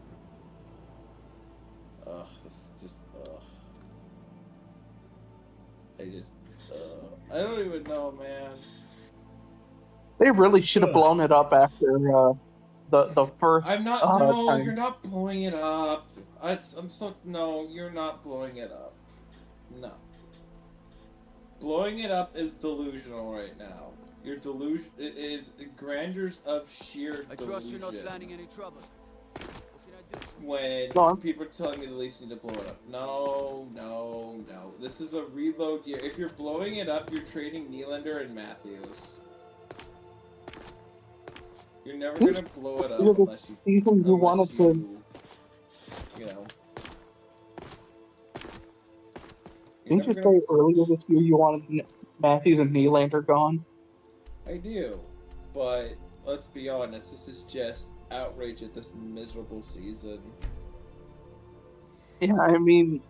Speaker 2: Ugh, this is just. Ugh. I don't even know, man.
Speaker 5: They really should have blown it up after the first.
Speaker 2: I'm not. No,
Speaker 5: time.
Speaker 2: you're not blowing it up. No, you're not blowing it up. No. Blowing it up is delusional right now. Your delusion. It is grandeurs of sheer delusion.
Speaker 10: I trust you're not planning any trouble. What can I do?
Speaker 2: When
Speaker 5: Go on.
Speaker 2: people are telling me the Leafs need to blow it up. No, no, no. This is a reload year. If you're blowing it up, you're trading Nylander and Matthews. You're never gonna blow it up
Speaker 5: You know,
Speaker 2: unless
Speaker 5: this
Speaker 2: you.
Speaker 5: season you wanted to.
Speaker 2: You know.
Speaker 5: Didn't you say earlier this year you wanted Matthews and Nylander gone?
Speaker 2: I do, but let's be honest. This is just outrage at this miserable season.
Speaker 5: Yeah, I mean,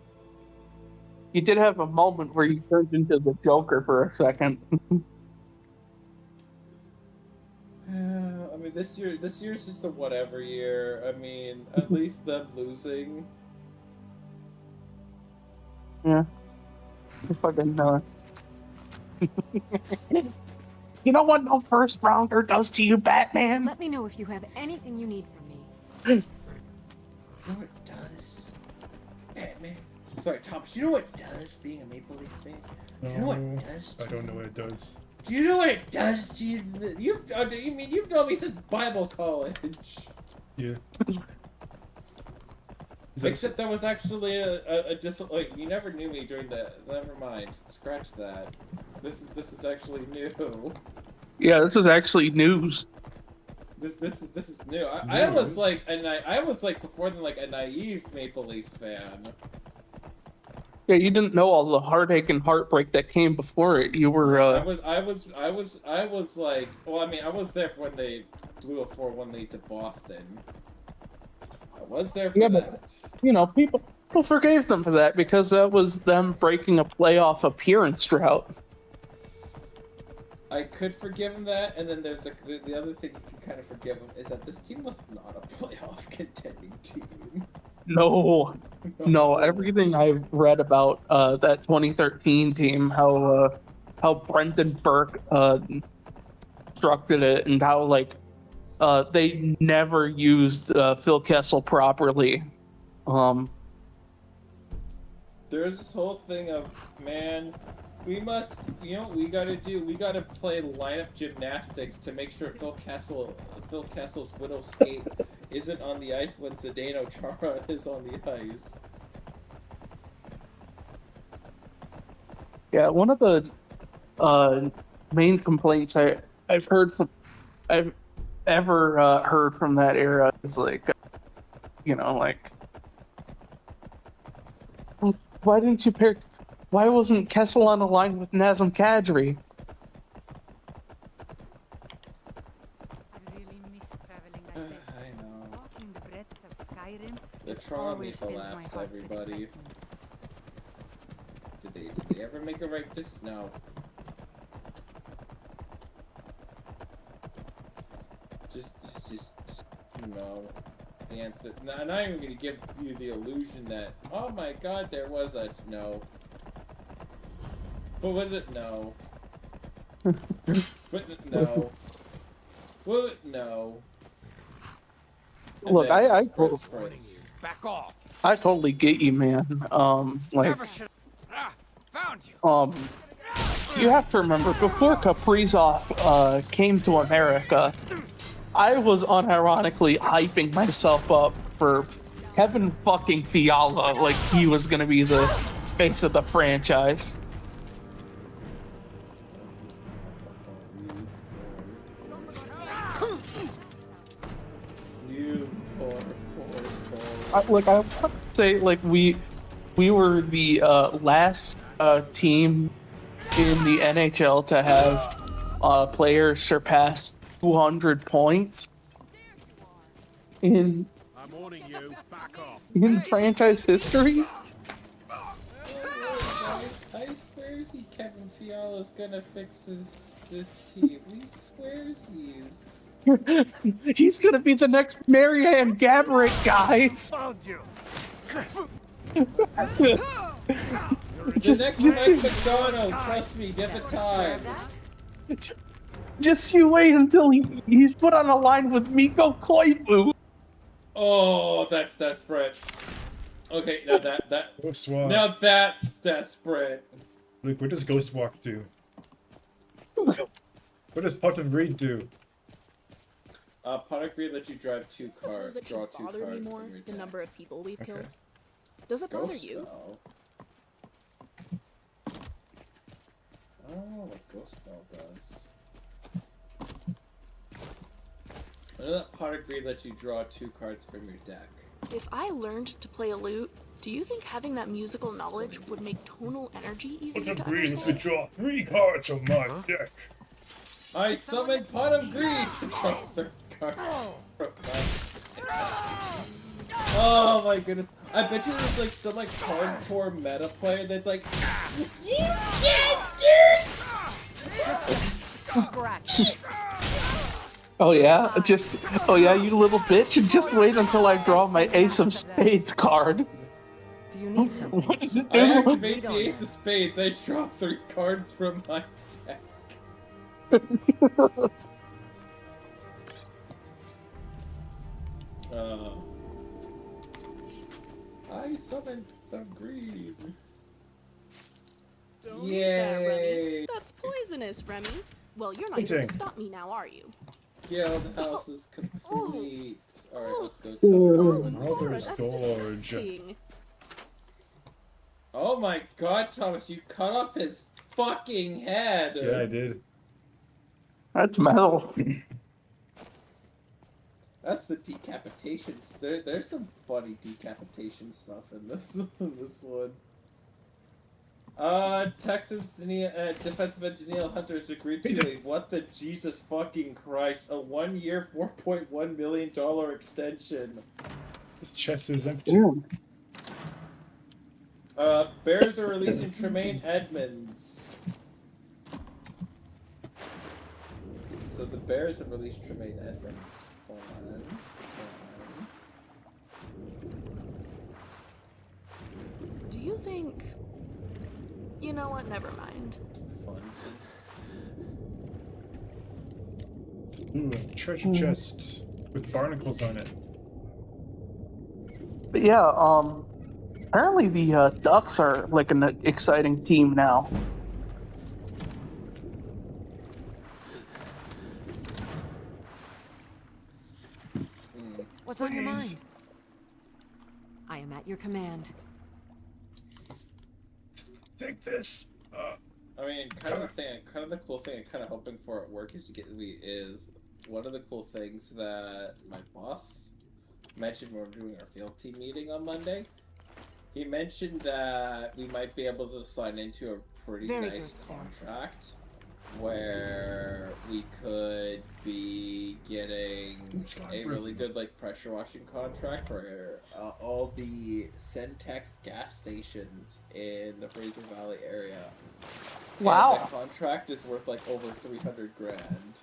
Speaker 5: you did have a moment where you turned into the Joker for a second.
Speaker 2: I mean, this year's just a whatever year. I mean, at least them losing.
Speaker 5: Yeah. It's fucking, You know what no first rounder does to you, Batman?
Speaker 3: Let me know if you have anything you need from me.
Speaker 2: You know what it does? Batman. Sorry, Thomas. You know what it does being a Maple Leafs fan? Do you know what it does?
Speaker 1: I don't know what it does.
Speaker 2: Do you know what it does to you? You've known me since Bible college.
Speaker 1: Yeah.
Speaker 2: Except that was actually like you never knew me during the. Never mind. Scratch that. This is actually new.
Speaker 5: Yeah, this is actually news.
Speaker 2: This is new. I was like I was like before then like a naive Maple Leafs fan.
Speaker 5: Yeah, you didn't know all the heartache and heartbreak that came before it. You were.
Speaker 2: I was like, well, I mean, I was there when they blew a 4-1 lead to Boston. I was there for
Speaker 5: Yeah,
Speaker 2: that.
Speaker 5: but you know, People forgave them for that because that was them breaking a playoff appearance drought.
Speaker 2: I could forgive him that, and then there's the other thing you can kind of forgive him is that this team was not a playoff contending team.
Speaker 5: No, everything I've read about that 2013 team, how Brendan Burke constructed it, and how like they never used Phil Kessel properly.
Speaker 2: There's this whole thing of, man, we must, you know what we gotta do? We gotta play lineup gymnastics to make sure Phil Kessel's Widow Skate isn't on the ice when Zdeno Chara is on the ice.
Speaker 5: Yeah, one of the main complaints I've ever heard from that era is like, you know, like, why didn't you pair? Why wasn't Kessel on the line with Nazem Kadri?
Speaker 4: I really miss traveling like this.
Speaker 2: I know.
Speaker 4: Walking the breadth of Skyrim
Speaker 2: The
Speaker 4: has
Speaker 2: trauma
Speaker 4: always
Speaker 2: for
Speaker 4: filled my
Speaker 2: laughs,
Speaker 4: heart with
Speaker 2: everybody.
Speaker 4: excitement.
Speaker 2: Did they ever make a right No. Just no. The answer. No, I'm not even gonna give you the illusion that, oh my god, there was a no. But was it no? But no. Well, no. And
Speaker 5: Look,
Speaker 2: then
Speaker 5: I
Speaker 2: sprints.
Speaker 9: Back off.
Speaker 5: I totally get you, man. Like,
Speaker 9: Never should. Found you.
Speaker 5: you have to remember, before Kaprizov came to America, I was unironically hyping myself up for Kevin fucking Fiala, like he was gonna be the face of the franchise.
Speaker 2: You poor soul.
Speaker 5: Like, I want to say, like, we were the last team in the NHL to have players surpass 200 points in
Speaker 7: I'm warning you, back off.
Speaker 5: in franchise history.
Speaker 2: I swears Kevin Fiala's gonna fix this team. He swears
Speaker 5: He's gonna be the next Marianne Gaborik, guys.
Speaker 7: Found you.
Speaker 2: The next Mike McDonald, trust me, give it time.
Speaker 5: Just you wait until he's put on a line with Mikko Koivu.
Speaker 2: Oh, that's desperate. Okay, now
Speaker 1: Ghost Walk.
Speaker 2: now that's desperate.
Speaker 1: Luke, what does Ghost Walk do? What does Pot of Greed do?
Speaker 2: Pot agree that you drive two cars,
Speaker 8: Suppose it
Speaker 2: draw
Speaker 8: should
Speaker 2: two
Speaker 8: bother me
Speaker 2: cards
Speaker 8: more
Speaker 2: from your
Speaker 8: the
Speaker 2: deck.
Speaker 8: number of people we've
Speaker 1: Okay.
Speaker 8: killed. Does it bother
Speaker 2: Ghost
Speaker 8: you?
Speaker 2: spell. I don't know what Ghost Spell does. I know that Pot agree that you draw two cards from your deck.
Speaker 11: If I learned to play a lute, do you think having that musical knowledge would make tonal energy easier to understand?
Speaker 1: draw 3 cards from my deck.
Speaker 2: I summon Pot of Greed to draw 3 cards from my deck. Oh my goodness. I bet you there's like some like hardcore meta player that's like, you can't
Speaker 4: Scratch.
Speaker 5: Oh yeah, you little bitch! Just wait until I draw my Ace of Spades card.
Speaker 4: Do you need something?
Speaker 5: What does it
Speaker 2: I
Speaker 5: do?
Speaker 2: activate the Ace of Spades, I draw 3 cards from my deck. I summoned the greed.
Speaker 8: Don't eat that, Remy.
Speaker 2: Yay!
Speaker 8: That's poisonous, Remy. Well, you're not
Speaker 1: Eating.
Speaker 8: going to stop me now, are you?
Speaker 2: Guild house is complete. Alright, let's go.
Speaker 8: Oh,
Speaker 1: Mother's
Speaker 8: Laura, that's
Speaker 1: gorge.
Speaker 8: disgusting.
Speaker 2: Oh my god, Thomas, you cut off his fucking head!
Speaker 1: Yeah, I did.
Speaker 5: That's metal.
Speaker 2: That's the decapitations. There's some funny decapitation stuff in this one. Texans defensive engineer Hunters agreed to a what the Jesus fucking Christ, a 1-year $4.1 million extension.
Speaker 1: This chest is empty.
Speaker 5: Damn.
Speaker 2: Bears are releasing Tremaine Edmonds. So the Bears have released Tremaine Edmonds. Hold on.
Speaker 11: Do you think... You know what? Never mind.
Speaker 2: Fun.
Speaker 1: Ooh, a treasure chest with barnacles on it.
Speaker 5: But yeah, apparently the Ducks are like an exciting team now.
Speaker 3: What's on your mind? I am at your command.
Speaker 1: Take this.
Speaker 2: I mean, kind of the cool thing I'm kind of hoping for at work is is one of the cool things that my boss mentioned when we were doing our field team meeting on Monday. He mentioned that we might be able to sign into a pretty nice contract where we could be getting a really good pressure washing contract for all the Centex gas stations in the Fraser Valley area.
Speaker 5: Wow.
Speaker 2: And that contract is worth over 300 grand.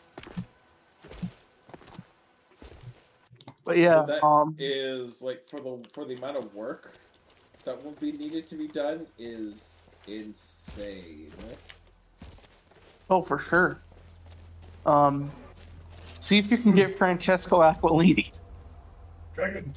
Speaker 5: But yeah,
Speaker 2: so that is for the amount of work that will be needed to be done is insane.
Speaker 5: oh, for sure. See if you can get Francesco Aquilini.
Speaker 1: Dragon.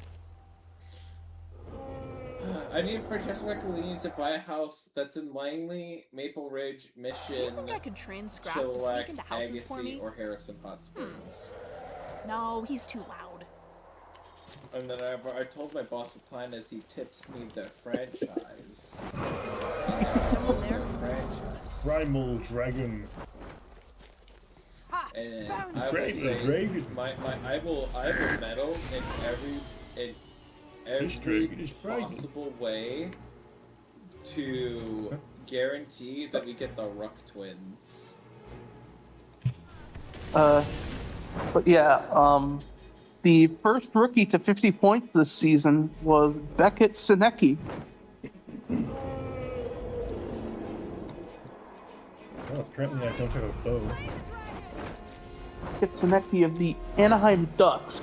Speaker 2: I need Francesco Aquilini to buy a house that's in Langley, Maple Ridge, Mission,
Speaker 8: Do you think I could train Scrap to sneak
Speaker 2: Chilliwack,
Speaker 8: into houses for
Speaker 2: Agassiz,
Speaker 8: me?
Speaker 2: or Harrison Hot Springs.
Speaker 8: No, he's too loud.
Speaker 2: And then I told my boss the plan is he tips me the franchise.
Speaker 8: Someone there?
Speaker 1: Primal Dragon.
Speaker 2: And I will say, I will meddle in every possible way to guarantee that we get the Ruck twins.
Speaker 5: But yeah, the first rookie to 50 points this season was Beckett Sinecki.
Speaker 1: Oh, apparently I don't have a bow.
Speaker 5: Beckett Sinecki of the Anaheim Ducks.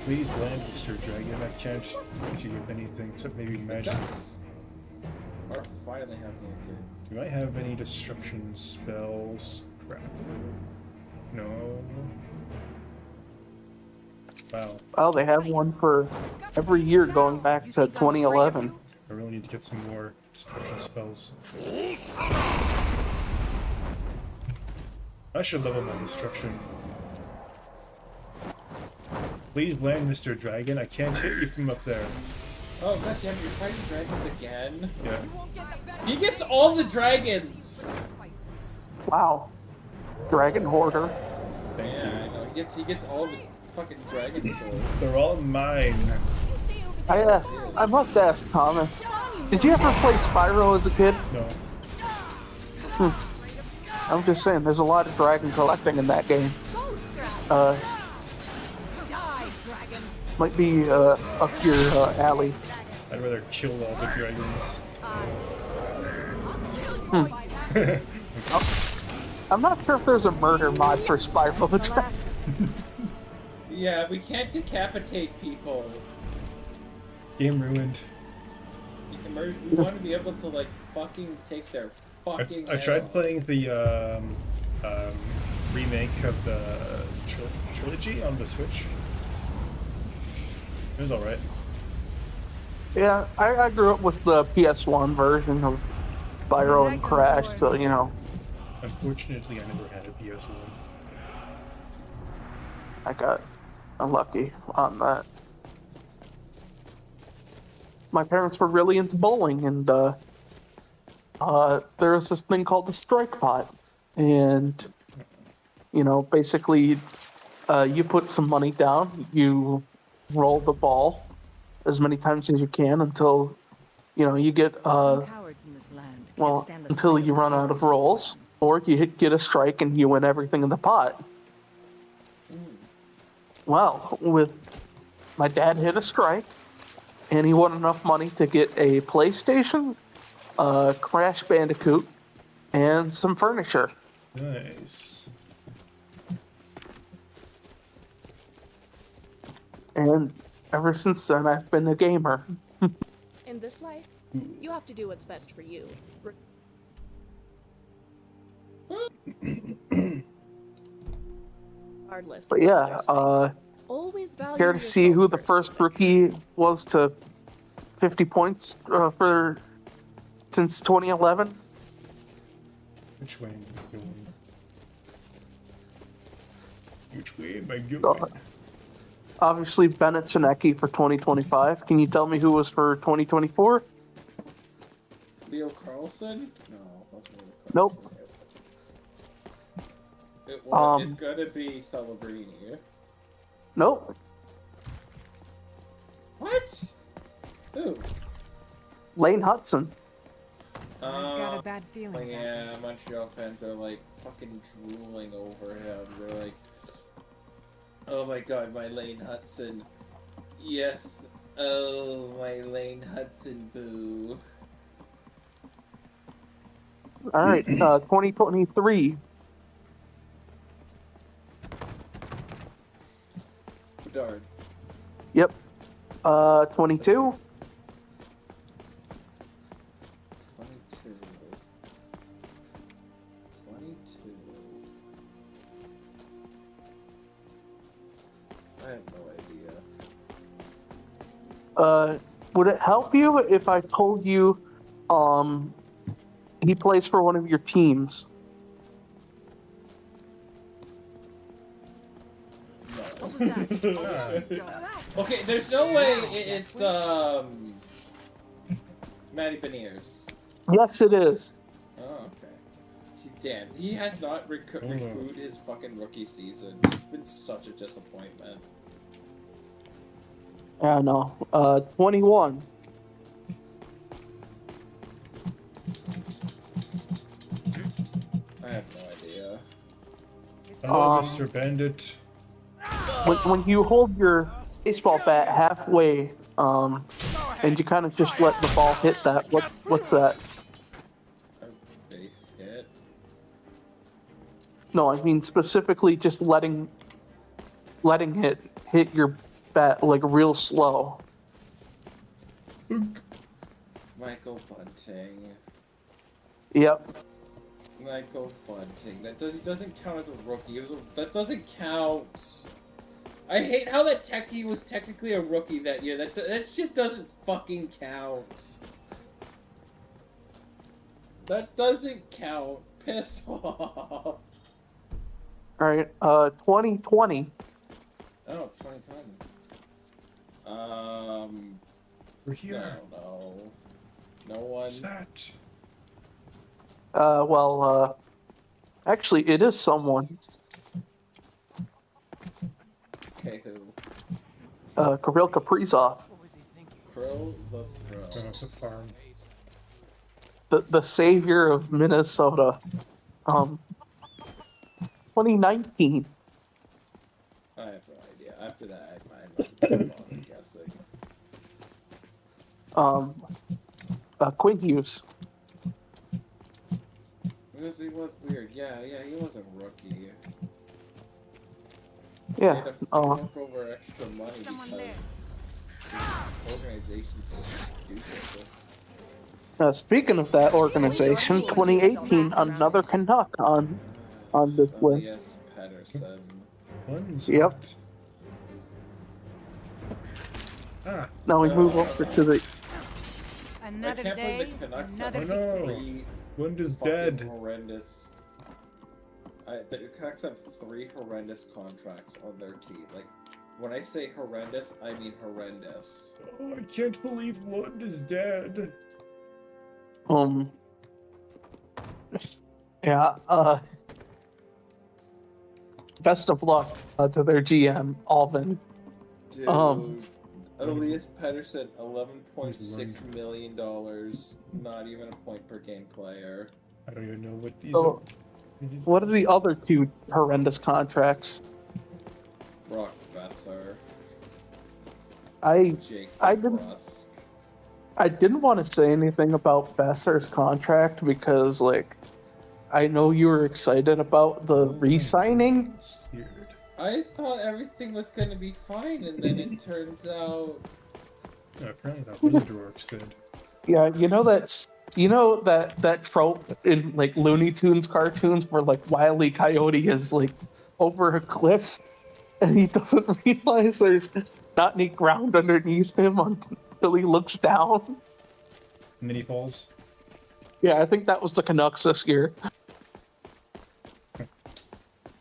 Speaker 1: Please land, Mr. Dragon. I can't get you with anything except maybe magic.
Speaker 2: Are finally having a good.
Speaker 1: Do I have any destruction spells? Crap. No. Wow.
Speaker 5: Well, they have one for every year going back to 2011.
Speaker 1: I really need to get some more destruction spells. I should level my destruction. Please land, Mr. Dragon. I can't hit you from up there.
Speaker 2: Oh goddamn! You're fighting dragons again.
Speaker 1: Yeah.
Speaker 2: He gets all the dragons.
Speaker 5: Wow. Dragon Hoarder.
Speaker 1: Thank you.
Speaker 2: I know. He gets all the fucking dragon souls.
Speaker 1: They're all mine.
Speaker 5: I must ask Thomas, did you ever play Spyro as a kid?
Speaker 1: No.
Speaker 5: I'm just saying, there's a lot of dragon collecting in that game. Might be up your alley.
Speaker 1: I'd rather kill all the dragons.
Speaker 5: I'm not sure if there's a murder mod for Spyro the Dragon.
Speaker 2: Yeah, we can't decapitate people.
Speaker 1: Game ruined.
Speaker 2: We want to be able to fucking take their fucking.
Speaker 1: I tried playing the remake of the trilogy on the Switch. It was alright.
Speaker 5: Yeah, I grew up with the PS1 version of Spyro and Crash, so you know.
Speaker 1: Unfortunately, I never had a PS1.
Speaker 5: I got unlucky on that. My parents were really into bowling, and there was this thing called the strike pot, and you know, basically, you put some money down, you roll the ball as many times as you can until you know you get until you run out of rolls, or you get a strike and you win everything in the pot. Well, with my dad hit a strike, and he won enough money to get a PlayStation, a Crash Bandicoot, and some furniture.
Speaker 1: Nice.
Speaker 5: And ever since then, I've been a gamer.
Speaker 11: In this life, you have to do what's best for you. Regardless.
Speaker 5: But yeah,
Speaker 11: Always value
Speaker 5: care to see who
Speaker 11: yourself
Speaker 5: the
Speaker 11: first.
Speaker 5: first rookie was to 50 points for since 2011?
Speaker 1: Which way am I going? Which way am I going?
Speaker 5: Obviously, Bennett Sinecki for 2025. Can you tell me who was for 2024?
Speaker 2: Leo Carlson? No, wasn't Leo Carlson.
Speaker 5: Nope.
Speaker 2: It's gonna be Celebrini.
Speaker 5: Nope.
Speaker 2: What? Who?
Speaker 5: Lane Hudson.
Speaker 4: I've got a bad feeling about
Speaker 2: Yeah,
Speaker 4: this.
Speaker 2: Montreal fans are like fucking drooling over him. They're like, oh my god, my Lane Hudson. Yes. Oh, my Lane Hudson, boo.
Speaker 5: All right, 2023.
Speaker 2: Bedard.
Speaker 5: Yep. 22.
Speaker 2: 22. 22. I have no idea.
Speaker 5: Would it help you if I told you, he plays for one of your teams?
Speaker 4: What was that?
Speaker 2: Okay, there's no way it's Matty Beniers.
Speaker 5: Yes, it is.
Speaker 2: Oh, okay. Damn, he has not recruited his fucking rookie season. It's been such a disappointment.
Speaker 5: I know. 21.
Speaker 2: I have no idea.
Speaker 1: Hello, Mr. Bandit.
Speaker 5: When you hold your baseball bat halfway, and you kind of just let the ball hit that, what's that?
Speaker 2: A base hit?
Speaker 5: No, I mean specifically just letting it hit your bat like real slow.
Speaker 2: Michael Bunting.
Speaker 5: Yep.
Speaker 2: Michael Bunting. He doesn't count as a rookie. That doesn't count. I hate how he was technically a rookie that year. That shit doesn't fucking count. That doesn't count. Piss off.
Speaker 5: Alright, 2020.
Speaker 2: Oh, it's 2020.
Speaker 1: We're here.
Speaker 2: I don't know. No one.
Speaker 1: What's that?
Speaker 5: Actually, it is someone.
Speaker 2: Okay, who?
Speaker 5: Kirill Kaprizov.
Speaker 2: Krill the
Speaker 1: Oh,
Speaker 2: Thrill.
Speaker 1: it's a farm.
Speaker 5: The savior of Minnesota. 2019.
Speaker 2: I have no idea. After that, I'm guessing.
Speaker 5: Quinn Hughes.
Speaker 2: Because he was weird. Yeah, he was a rookie. He
Speaker 5: Yeah.
Speaker 2: had to fork over extra money
Speaker 4: Someone
Speaker 2: because the organization's stupid.
Speaker 5: Speaking of that organization, 2018, another Canuck on this list.
Speaker 2: Pedersen.
Speaker 1: One's
Speaker 5: Yep.
Speaker 1: hooked. Ah,
Speaker 5: Now we move over to the.
Speaker 4: Another
Speaker 2: I can't
Speaker 4: day,
Speaker 2: believe the Canucks
Speaker 4: another
Speaker 2: have
Speaker 1: no.
Speaker 2: three
Speaker 1: one is
Speaker 2: fucking
Speaker 1: dead.
Speaker 2: horrendous. The Canucks have 3 horrendous contracts on their team. Like, when I say horrendous, I mean horrendous.
Speaker 1: Oh, I can't believe one is dead.
Speaker 5: Yeah. Best of luck to their GM, Alvin.
Speaker 2: Dude, Elias Pettersson, $11.6 million. Not even a point per game player.
Speaker 1: I don't even know what these
Speaker 5: So,
Speaker 1: are.
Speaker 5: what are the other 2 horrendous contracts?
Speaker 2: Brock Besser. Jake
Speaker 5: I didn't
Speaker 2: DeBrusque.
Speaker 5: I didn't want to say anything about Besser's contract because like I know you were excited about the re-signing.
Speaker 1: Scared.
Speaker 2: I thought everything was going to be fine, and then it turns out.
Speaker 1: Yeah, apparently that lizard works did.
Speaker 5: Yeah, that trope in like Looney Tunes cartoons where like Wile E. Coyote is like over a cliff and he doesn't realize there's not any ground underneath him until he looks down.
Speaker 1: Mini falls.
Speaker 5: Yeah, I think that was the Canucks this year.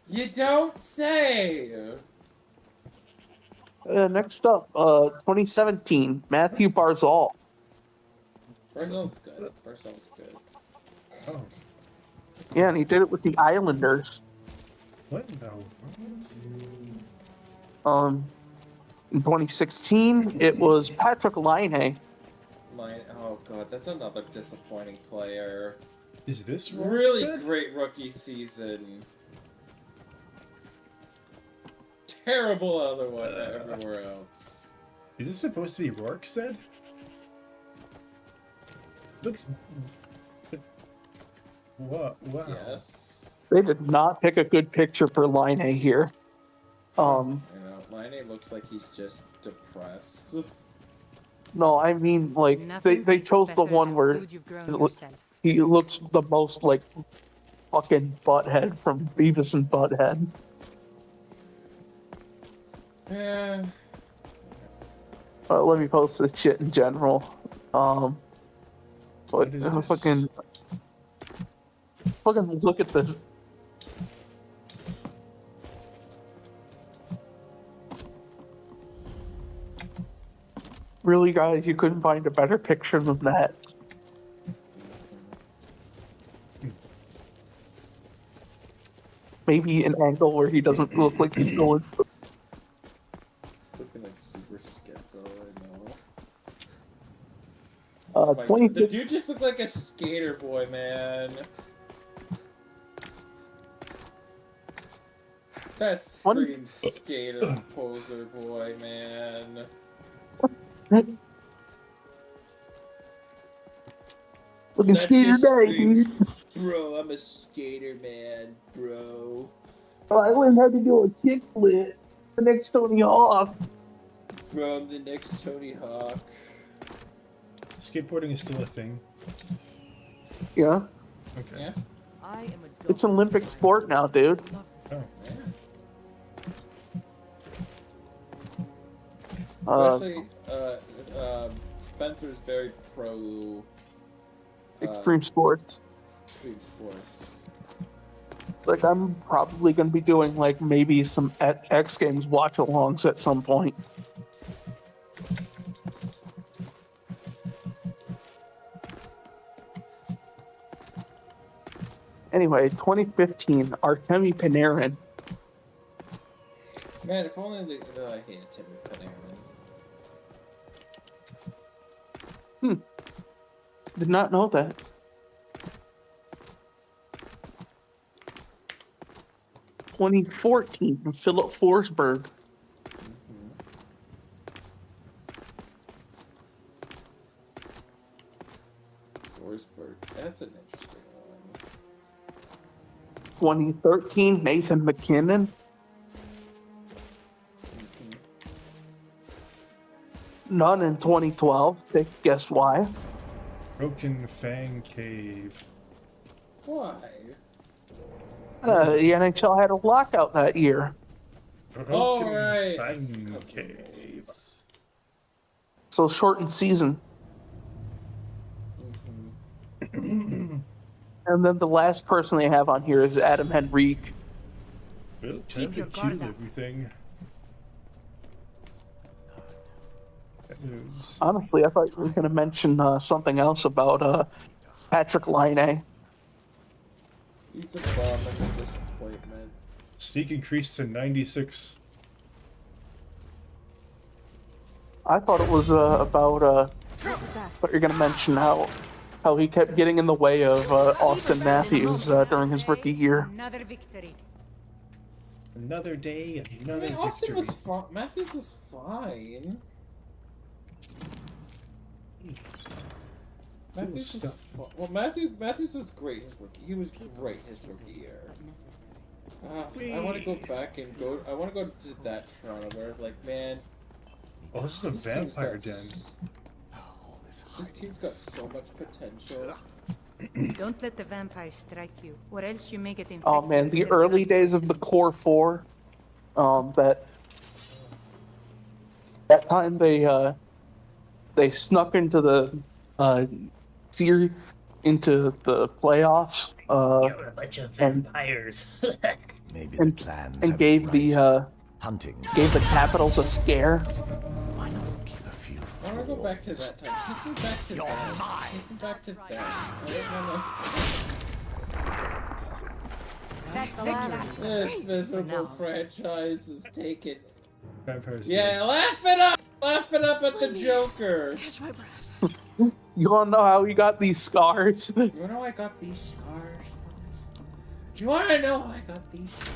Speaker 2: You don't say!
Speaker 5: Next up, 2017, Matthew Barzal.
Speaker 2: Barzal's good. Barzal's good.
Speaker 1: Oh,
Speaker 5: Yeah, and he did it with the Islanders.
Speaker 1: what the?
Speaker 5: In 2016, it was Patrick Laine.
Speaker 2: Oh god, that's another disappointing player.
Speaker 1: Is this
Speaker 2: Really
Speaker 1: Rorschach?
Speaker 2: great rookie season. Terrible other one everywhere else.
Speaker 1: Is this supposed to be Rorschach? Looks. What? Wow.
Speaker 2: Yes.
Speaker 5: They did not pick a good picture for Laine here.
Speaker 2: You know, Laine looks like he's just depressed.
Speaker 5: No, I mean like they chose the one where he looks the most like fucking Butthead from Beavis and Butthead.
Speaker 2: Yeah.
Speaker 5: Let me post this shit in general.
Speaker 1: What is this?
Speaker 5: Fucking look at this. Really, guys, you couldn't find a better picture than that. Maybe an angle where he doesn't look like he's going.
Speaker 2: Looking like super schizo, I know.
Speaker 5: 20.
Speaker 2: The dude just looked like a skater boy, man. That screams skater poser boy, man.
Speaker 5: Looking skater day, dude.
Speaker 2: Bro, I'm a skater man, bro.
Speaker 5: I learned how to do a kickflip. The next Tony Hawk.
Speaker 2: Bro, I'm the next Tony Hawk.
Speaker 1: Skateboarding is still a thing.
Speaker 5: Yeah,
Speaker 1: Okay.
Speaker 2: Yeah.
Speaker 6: I am a
Speaker 5: it's an Olympic sport now, dude.
Speaker 1: Oh.
Speaker 2: Especially, Spencer's very pro
Speaker 5: Extreme sports.
Speaker 2: extreme sports.
Speaker 5: Like, I'm probably gonna be doing like maybe some X Games watch-alongs at some point. Anyway, 2015, Artemi Panarin.
Speaker 2: Man, if only I hated Timmy Panarin.
Speaker 5: Did not know that. (2014) Philip Forsberg.
Speaker 2: Forsberg. That's an interesting one.
Speaker 5: 2013, Nathan McKinnon. None in 2012. Guess why?
Speaker 1: Broken Fang Cave.
Speaker 2: Why?
Speaker 5: The NHL had a lockout that year.
Speaker 2: Oh,
Speaker 1: Broken
Speaker 2: right.
Speaker 1: Fang
Speaker 2: That's
Speaker 1: Cave.
Speaker 5: So shortened season. And then the last person they have on here is Adam Henrique.
Speaker 1: Well, time to
Speaker 4: your
Speaker 1: kill
Speaker 4: guard up.
Speaker 1: everything. That is-
Speaker 5: Honestly, I thought you were going to mention something else about Patrick Laine.
Speaker 2: He's a bum and a disappointment.
Speaker 1: Sneak increased to 96.
Speaker 5: I thought it was about what you're going to mention how he kept getting in the way of Austin Matthews during his rookie year.
Speaker 4: Another victory.
Speaker 1: Another day,
Speaker 2: I
Speaker 1: another
Speaker 2: mean, Austin
Speaker 1: victory.
Speaker 2: was fine. Matthews was fine. Matthews was, well, Matthews was great his rookie. He was great his rookie year. I want to go back and go. I want to go to that Toronto where it's like, man.
Speaker 1: Oh, this is a vampire den.
Speaker 2: This team's got so much potential.
Speaker 4: Don't let the vampire strike you, or else you may get infected.
Speaker 5: Oh man, the early days of the Core 4, that time they snuck into the into the playoffs.
Speaker 12: You're a bunch of vampires.
Speaker 13: Maybe the clans
Speaker 5: and gave the
Speaker 13: hunting
Speaker 5: gave the Capitals a scare.
Speaker 13: Why not give a few
Speaker 2: I want to go back to that time. Take me back to that. Take me back to that. This miserable franchise is taken.
Speaker 1: Vampires.
Speaker 2: Yeah, laugh it up! Laugh it up at the Joker!
Speaker 11: Catch my breath.
Speaker 5: You wanna know how he got these scars?
Speaker 2: You wanna know how I got these scars? Do you wanna know how I got these scars?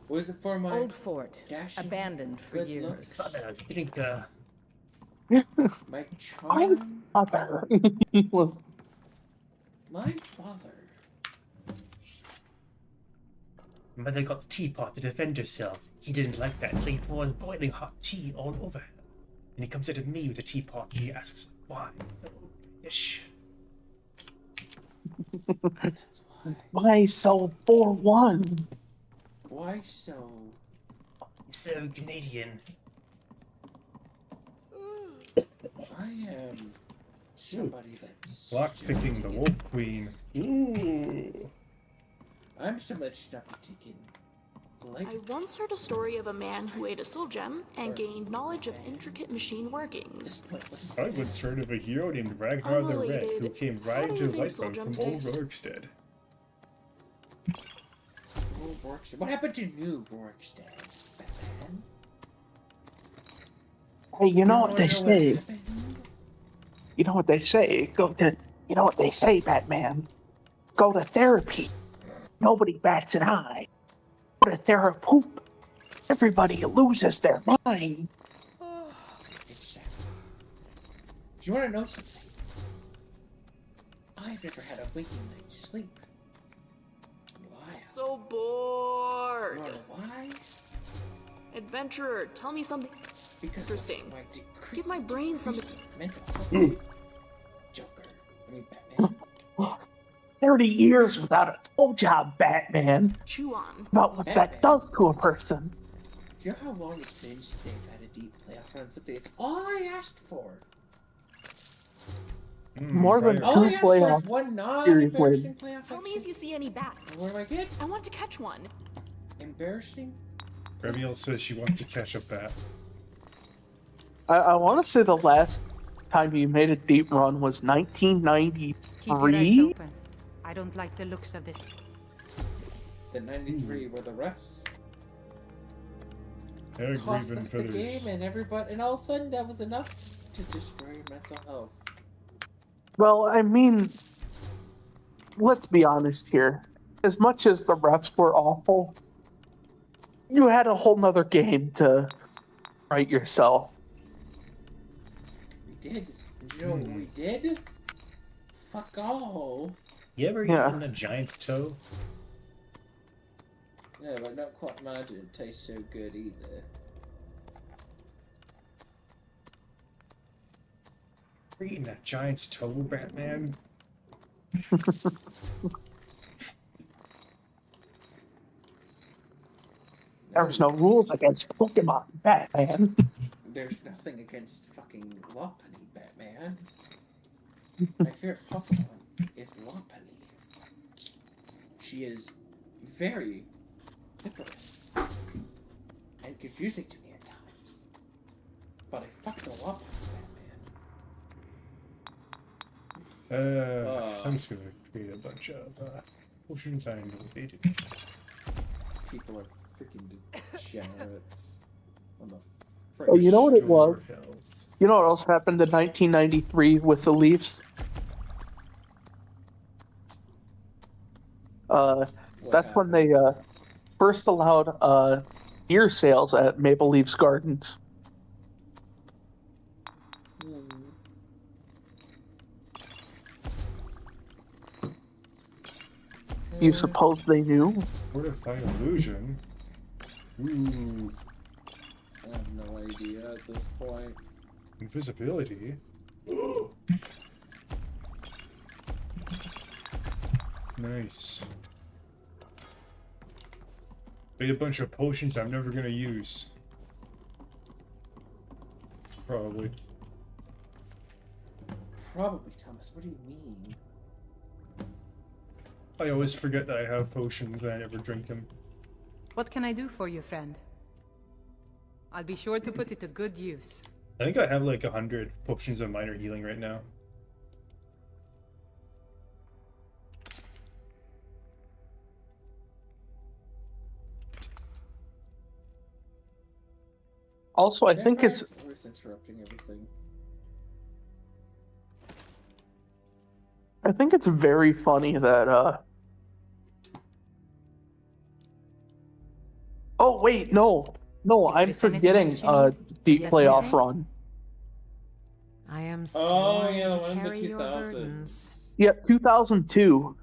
Speaker 2: Was it for my
Speaker 6: Old fort, abandoned for
Speaker 2: good
Speaker 6: years.
Speaker 2: looks?
Speaker 12: I think,
Speaker 2: My charm?
Speaker 5: Father. He was.
Speaker 2: My father.
Speaker 12: Mother got the teapot to defend herself. He didn't like that, so he pours boiling hot tea all over her. And he comes out of me with a teapot. He asks, why so British?
Speaker 2: That's why.
Speaker 5: Why so 4-1?
Speaker 2: Why so?
Speaker 12: He's so Canadian.
Speaker 2: I am somebody that's
Speaker 1: Lockpicking the Wolf Queen. Ooh.
Speaker 2: I'm so much not taken. Like
Speaker 11: I once heard a story of a man who ate a soul gem and gained knowledge of intricate machine workings.
Speaker 1: I once heard of a hero named Ragnar the Red who
Speaker 11: Unrelated.
Speaker 1: came
Speaker 11: How
Speaker 1: riding
Speaker 11: do
Speaker 1: to
Speaker 11: you think
Speaker 1: Lightboat
Speaker 11: soul
Speaker 1: from
Speaker 11: gems
Speaker 1: Old
Speaker 11: taste?
Speaker 1: Rorikstead.
Speaker 2: Old Rorikstead. What happened to New Rorikstead, Batman?
Speaker 5: Hey, you know what they
Speaker 2: What
Speaker 5: say?
Speaker 2: happened?
Speaker 5: You know what they say? You know what they say, Batman? Go to therapy. Nobody bats an eye. Go to therapy. Everybody loses their mind.
Speaker 2: Exactly. Do you want to know something? I've never had a waking night's sleep. Why?
Speaker 11: So bored.
Speaker 2: You wanna know why?
Speaker 11: Adventurer, tell me something
Speaker 2: Because
Speaker 11: interesting.
Speaker 2: of my
Speaker 11: Give my brain something.
Speaker 2: mental health. Joker. I mean Batman.
Speaker 5: 30 years without a full job, Batman.
Speaker 11: Chew on.
Speaker 5: About what that does to a person.
Speaker 2: Do you know how long it's been since they've had a deep playoff run? Something it's all I asked for.
Speaker 5: More than
Speaker 2: All
Speaker 5: two
Speaker 2: I asked for is
Speaker 5: playoff
Speaker 2: one
Speaker 5: series
Speaker 2: non-embarrassing playoff.
Speaker 8: Tell me if you see any bats.
Speaker 2: What do I get?
Speaker 8: I want to catch one.
Speaker 2: Embarrassing?
Speaker 1: Remiel says she wants to catch a bat.
Speaker 5: I want to say the last time you made a deep run was
Speaker 4: Keep your eyes
Speaker 5: 1993.
Speaker 4: open. I don't like the looks of this.
Speaker 2: The 93 were the refs.
Speaker 1: Hair
Speaker 2: Cost
Speaker 1: grieving
Speaker 2: us the
Speaker 1: feathers.
Speaker 2: game and everybody, and all of a sudden that was enough to destroy your mental health.
Speaker 5: Well, I mean, let's be honest here. As much as the refs were awful, you had a whole nother game to write yourself.
Speaker 2: We did. And you know what we did? Fuck all.
Speaker 12: You ever
Speaker 5: Yeah.
Speaker 12: eaten a giant's toe?
Speaker 2: Yeah, but not quite imagine it tastes so good either.
Speaker 1: We're eating a giant's toe, Batman.
Speaker 5: There's no rules against Pokemon, Batman.
Speaker 2: There's nothing against fucking Lopunny, Batman. My favorite Pokemon is Lopunny. She is very vicious and confusing to me at times. But I fucking love Batman.
Speaker 1: I'm just gonna create a bunch of potions I know they do.
Speaker 2: People are freaking degenerates. On the
Speaker 5: Oh, you know what it
Speaker 1: Store
Speaker 5: was?
Speaker 1: health.
Speaker 5: You know what else happened in 1993 with the Leafs? That's when they first allowed beer sales at Maple Leafs Gardens. You suppose they knew?
Speaker 1: Fortified illusion. Ooh.
Speaker 2: I have no idea at this point.
Speaker 1: Invisibility. Nice. Made a bunch of potions I'm never gonna use. Probably.
Speaker 2: Probably, Thomas. What do you mean?
Speaker 1: I always forget that I have potions and I never drink them.
Speaker 4: What can I do for you, friend? I'll be sure to put it to good use.
Speaker 1: I think I have like 100 potions of minor healing right now.
Speaker 5: Also, I think it's
Speaker 2: always interrupting everything.
Speaker 5: very funny that Oh wait, no. No, I'm
Speaker 4: there's anything
Speaker 5: forgetting
Speaker 4: else you need,
Speaker 5: deep
Speaker 3: yes,
Speaker 5: playoff
Speaker 3: ma'am.
Speaker 5: run.
Speaker 3: I am
Speaker 2: Oh,
Speaker 3: sworn
Speaker 2: yeah,
Speaker 3: to
Speaker 2: one of the
Speaker 3: carry your
Speaker 2: 2000s.
Speaker 3: burdens.
Speaker 5: Yeah, 2002.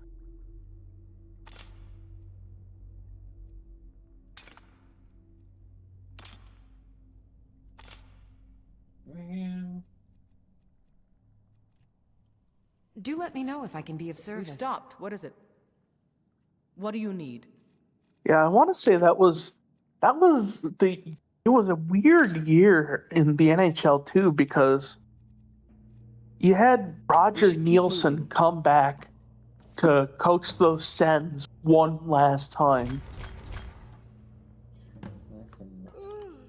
Speaker 2: Man.
Speaker 3: Do let me know if I can be of
Speaker 4: We've
Speaker 3: service.
Speaker 4: stopped. What is it? What do you need?
Speaker 5: Yeah, I want to say it was a weird year in the NHL too, because you had Roger
Speaker 2: should keep
Speaker 5: Nielsen
Speaker 2: moving.
Speaker 5: come back to coach those Sens one last time.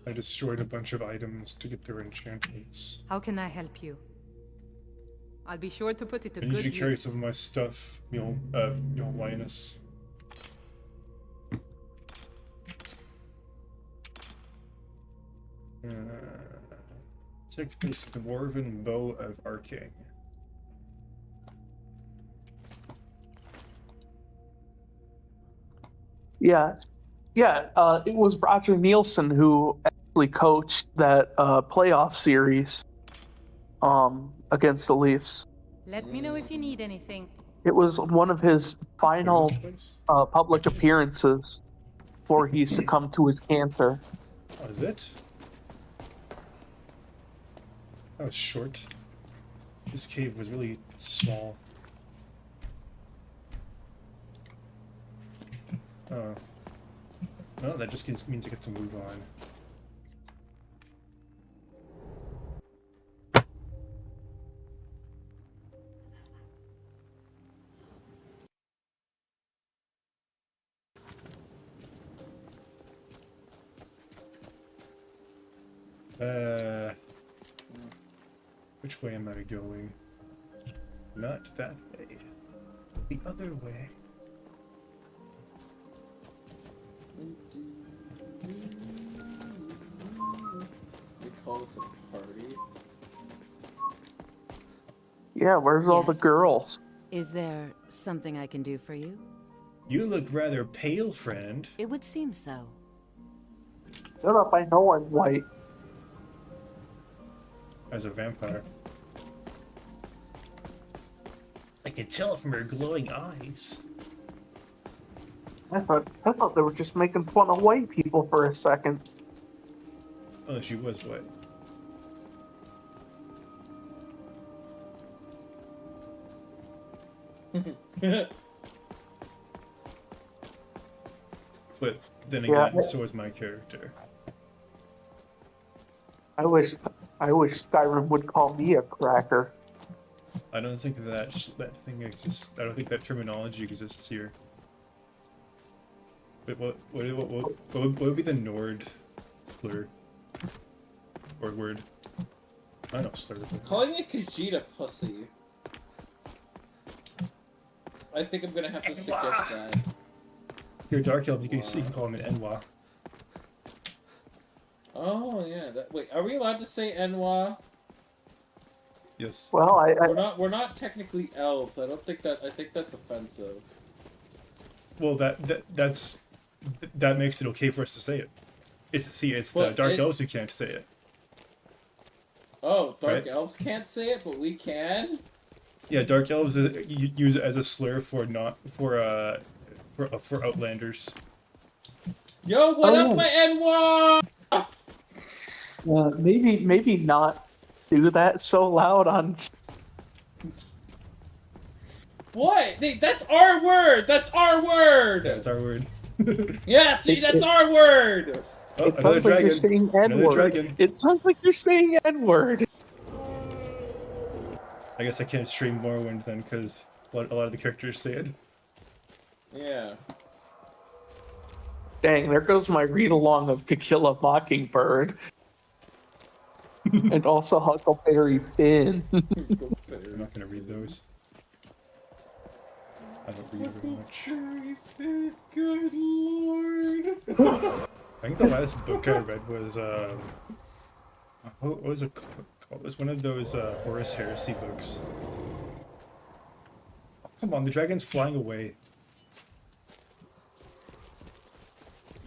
Speaker 1: I destroyed a bunch of items to get their enchantments.
Speaker 4: How can I help you? I'll be sure to put it to
Speaker 1: I need
Speaker 4: good
Speaker 1: you to carry
Speaker 4: use.
Speaker 1: some of my stuff, Linus. Take this Dwarven Bow of Arcing.
Speaker 5: Yeah, it was Roger Nielsen who actually coached that playoff series against the Leafs.
Speaker 4: Let me know if you need anything.
Speaker 5: It was one of his final public appearances before he succumbed to his cancer.
Speaker 1: Oh, is it? That was short. This cave was really small. Oh. No, that just means I get to move on. Which way am I going? Not that way. The other way.
Speaker 2: They call this a party.
Speaker 5: Yeah, where's all the
Speaker 3: Yes.
Speaker 5: girls?
Speaker 3: Is there something I can do for you?
Speaker 1: You look rather pale, friend.
Speaker 3: It would seem so.
Speaker 5: Shut up, I know I'm white.
Speaker 1: As a vampire.
Speaker 12: I can tell from her glowing eyes.
Speaker 5: I thought they were just making fun of white people for a second.
Speaker 1: Oh, she was white. But then again,
Speaker 5: Yeah.
Speaker 1: so is my character.
Speaker 5: I wish Skyrim would call me a cracker.
Speaker 1: I don't think that thing exists. I don't think that terminology exists here. Wait, what would be the Nord slur? Or word? I don't know, slur.
Speaker 2: Calling it Khajiit pussy. I think I'm gonna have to suggest that.
Speaker 1: If you're a Dark Elf, you can call him an Enwa.
Speaker 2: Oh yeah. Wait, are we allowed to say Enwa?
Speaker 1: Yes.
Speaker 5: Well,
Speaker 2: We're not technically elves. I think that's offensive.
Speaker 1: Well, that makes it okay for us to say it. It's the
Speaker 2: But
Speaker 1: Dark Elves who can't say it.
Speaker 2: Oh, Dark
Speaker 1: Right?
Speaker 2: Elves can't say it, but we can?
Speaker 1: Yeah, Dark Elves use it as a slur for for Outlanders.
Speaker 2: Yo, what
Speaker 5: Oh,
Speaker 2: up,
Speaker 5: yeah.
Speaker 2: my N1?
Speaker 5: Maybe not do that so loud on.
Speaker 2: What? That's our word. That's our word.
Speaker 1: That's our word.
Speaker 2: Yeah, see, that's our word.
Speaker 1: Oh,
Speaker 5: It
Speaker 1: another
Speaker 5: sounds like you're
Speaker 1: dragon.
Speaker 5: saying
Speaker 1: Another
Speaker 5: N-word.
Speaker 1: dragon.
Speaker 5: It sounds like you're saying N-word.
Speaker 1: I guess I can't stream Morrowind then, because a lot of the characters say it.
Speaker 2: Yeah.
Speaker 5: Dang, there goes my read-along of To Kill a Mockingbird. And also Huckleberry Finn.
Speaker 1: I'm not gonna read those. I don't read very much.
Speaker 2: Good lord.
Speaker 1: I think the last book I read was what was it called? It was one of those Horus Heresy books. Come on, the dragon's flying away.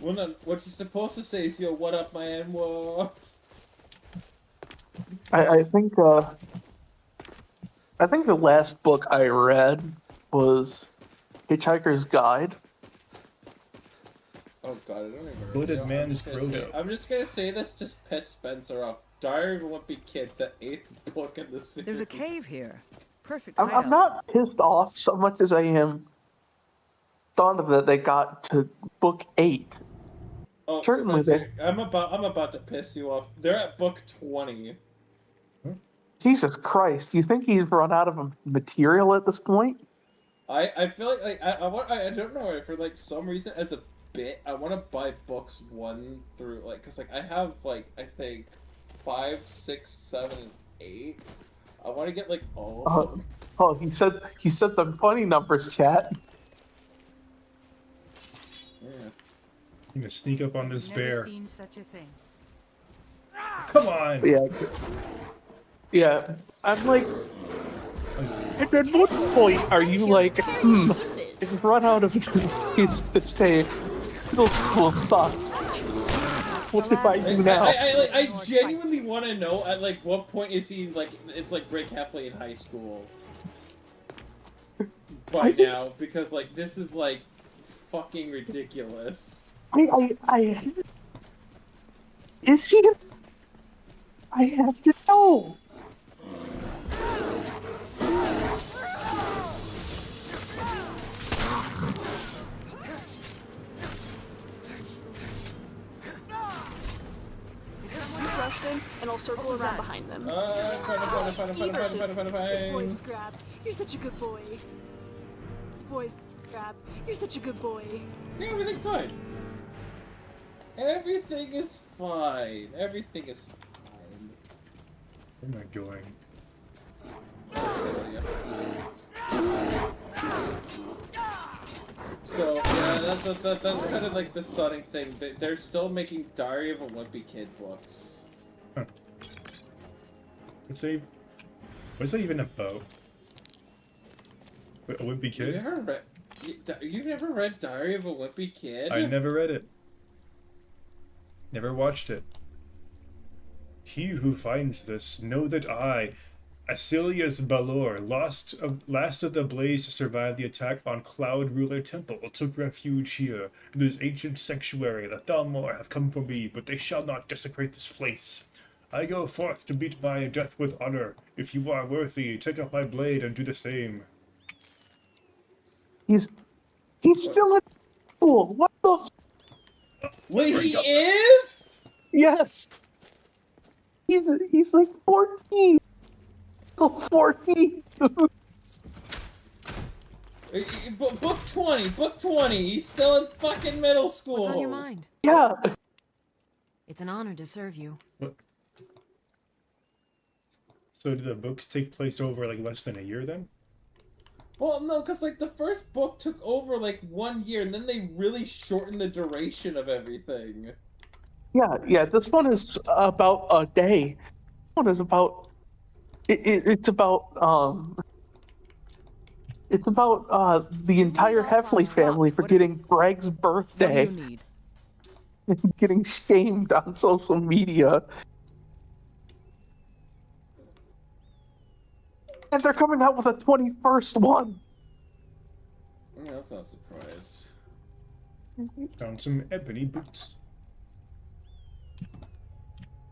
Speaker 2: Well, no, what you're supposed to say is, yo, what up, my N1?
Speaker 5: I think the last book I read was Hitchhiker's Guide.
Speaker 2: Oh god, I don't even remember.
Speaker 1: Bloated Man's
Speaker 2: I'm just gonna say this, just piss Spencer off. Diary of a Wimpy Kid, the 8th book in the series.
Speaker 6: There's a cave here. Perfect.
Speaker 5: I'm not pissed off so much as I am stunned that they got to book 8.
Speaker 2: Oh,
Speaker 5: Certainly
Speaker 2: Spencer, I'm about to piss you off. They're at book 20.
Speaker 5: Jesus Christ, you think he's run out of material at this point?
Speaker 2: I feel like I don't know, for like some reason as a bit I want to buy books 1 through cause I have I think 5, 6, 7, and 8. I want to get all of them.
Speaker 5: Oh, he said the funny numbers, chat.
Speaker 2: Yeah.
Speaker 1: I'm gonna sneak up on this
Speaker 4: Never
Speaker 1: bear.
Speaker 4: seen such a thing.
Speaker 1: Come on!
Speaker 5: Yeah. I'm like, and at what point are you like, I've run out of ways to say middle school sucks. What if I do now?
Speaker 2: I genuinely want to know at what point is he it's Greg Heffley in high school by now, because this is fucking ridiculous.
Speaker 5: Is he? I have to know.
Speaker 11: Rush them, and I'll circle around behind them.
Speaker 2: Fine.
Speaker 11: Boy, Scrap, you're such a good boy. Boy, Scrap, you're such a good boy.
Speaker 2: Yeah, everything's fine. Everything is fine. Everything is fine.
Speaker 1: Where am I going?
Speaker 2: So yeah, that's kind of the stunning thing. They're still making Diary of a Wimpy Kid books.
Speaker 1: Huh. What's that even about? A Wimpy Kid?
Speaker 2: You've never read Diary of a Wimpy Kid?
Speaker 1: I never read it. Never watched it. He who finds this, know that I, Asilius Balor, last of the Blaze to survive the attack on Cloud Ruler Temple, took refuge here. In this ancient sanctuary, the Thalmor have come for me, but they shall not desecrate this place. I go forth to meet my death with honor. If you are worthy, take up my blade and do the same.
Speaker 5: He's still in school. What the?
Speaker 2: Wait, he is?
Speaker 5: Yes. He's like 14. 14.
Speaker 2: Book 20. Book 20. He's still in fucking middle school.
Speaker 3: What's on your mind?
Speaker 5: Yeah.
Speaker 3: It's an honor to serve you.
Speaker 1: What? So do the books take place over less than a year then?
Speaker 2: Well, no, because the first book took over 1 year, and then they really shortened the duration of everything.
Speaker 5: Yeah. This one is about a day. This one is about. It's about the entire Heffley family forgetting Greg's birthday and getting shamed on social media. And they're coming out with a 21st one.
Speaker 2: Yeah, that's not a surprise.
Speaker 1: Found some ebony boots.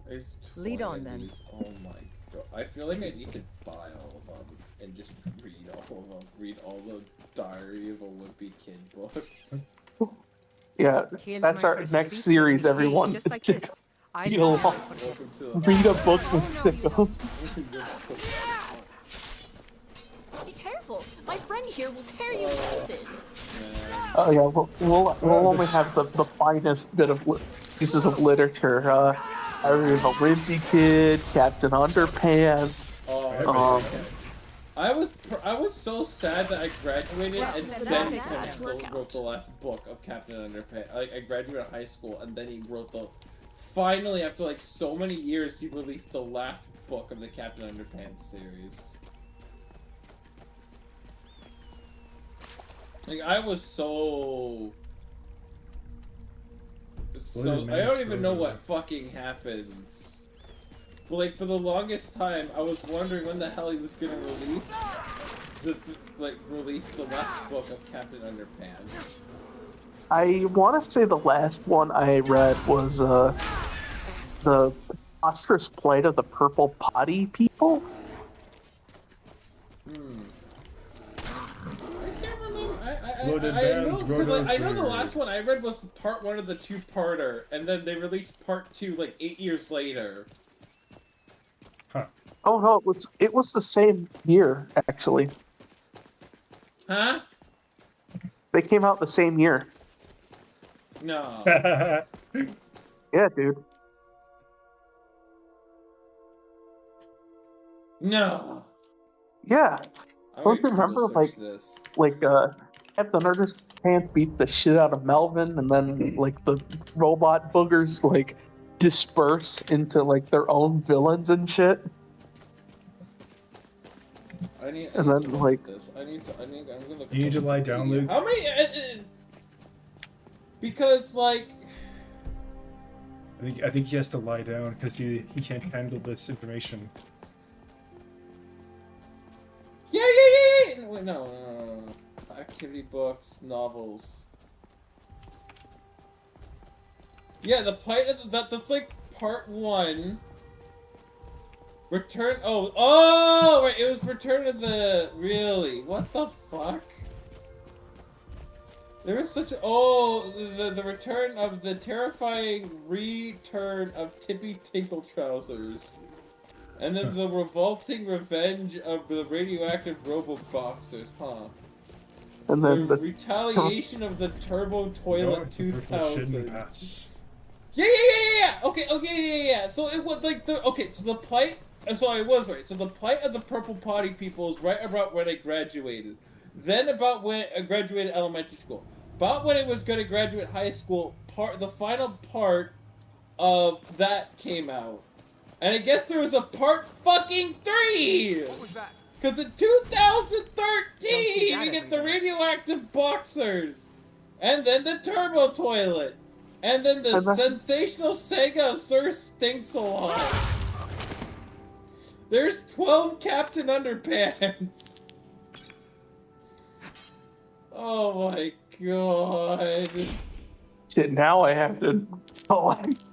Speaker 2: There's
Speaker 4: Lead
Speaker 2: 20
Speaker 4: on,
Speaker 2: of
Speaker 4: then.
Speaker 2: these. Oh my god. I feel like I need to buy all of them and just read all of them. Read all the Diary of a Wimpy Kid books.
Speaker 5: Yeah,
Speaker 4: Killed
Speaker 5: that's
Speaker 4: my
Speaker 5: our
Speaker 4: first
Speaker 5: next
Speaker 4: speech
Speaker 5: series,
Speaker 4: in
Speaker 5: everyone.
Speaker 4: just like
Speaker 5: To
Speaker 4: this. I
Speaker 5: feel
Speaker 4: never
Speaker 5: long.
Speaker 4: forget.
Speaker 2: Welcome to the
Speaker 5: Read a book with sickos.
Speaker 11: Be careful. My friend here will tear you to pieces.
Speaker 5: Oh yeah, we'll only have the finest bit of pieces of literature. Diary of a Wimpy Kid, Captain Underpants.
Speaker 2: I was so sad that I graduated and
Speaker 11: that's
Speaker 2: then
Speaker 11: not
Speaker 2: Ken
Speaker 11: bad. Workout.
Speaker 2: wrote the last book of Captain Underpants. Like I graduated high school and then he wrote the. Finally, after like so many years, he released the last book of the Captain Underpants series. Like I was so I don't even know what fucking happens. But like for the longest time, I was wondering when the hell he was gonna release the last book of Captain Underpants.
Speaker 5: I want to say the last one I read was the Oscar's Plight of the Purple Potty People.
Speaker 2: I can't remember.
Speaker 1: Loaded
Speaker 2: I know
Speaker 1: bands,
Speaker 2: because like, I know the
Speaker 1: roto
Speaker 2: last one I read was part 1 of the 2-parter, and then they released part 2 like 8 years later.
Speaker 5: Oh no, it was the same year actually.
Speaker 2: Huh?
Speaker 5: They came out the same year.
Speaker 2: No.
Speaker 5: Yeah, dude.
Speaker 2: No.
Speaker 5: Yeah.
Speaker 2: I'm
Speaker 5: Don't you
Speaker 2: gonna
Speaker 5: remember
Speaker 2: Google
Speaker 5: like
Speaker 2: search this.
Speaker 5: Captain Underpants beats the shit out of Melvin, and then like the robot boogers like disperse into like their own villains and shit.
Speaker 2: I need
Speaker 5: And
Speaker 2: to
Speaker 5: then,
Speaker 2: look
Speaker 5: like-
Speaker 2: at this. I'm gonna look
Speaker 1: You need to lie down, Luke.
Speaker 2: How many? Because like.
Speaker 1: I think he has to lie down because he can't handle this information.
Speaker 2: Yeah. Wait, no. Activity books, novels. Yeah, the plight of that's like part 1. Return. Oh, right. It was Return of the. Really? What the fuck? There was such. The return of the terrifying return of Tippy Tinkle Trousers. And then the revolting revenge of the radioactive robo-boxers, huh?
Speaker 5: And then
Speaker 2: the
Speaker 5: the
Speaker 2: retaliation of the Turbo Toilet
Speaker 1: The purple shin
Speaker 2: 2000.
Speaker 1: pass.
Speaker 2: Yeah. Okay, yeah. So it was like so the plight. So I was right. So the plight of the Purple Potty People is right about when I graduated. Then about when I graduated elementary school. About when I was going to graduate high school, the final part of that came out. And I guess there was a part fucking 3!
Speaker 10: What was that?
Speaker 2: Because in 2013,
Speaker 4: that
Speaker 2: we get the
Speaker 4: every day.
Speaker 2: radioactive boxers. And then the turbo toilet. And then the sensational Sega of Sir Stinks-a-Lot. There's 12 Captain Underpants. Oh my god.
Speaker 5: shit, now I have to collect.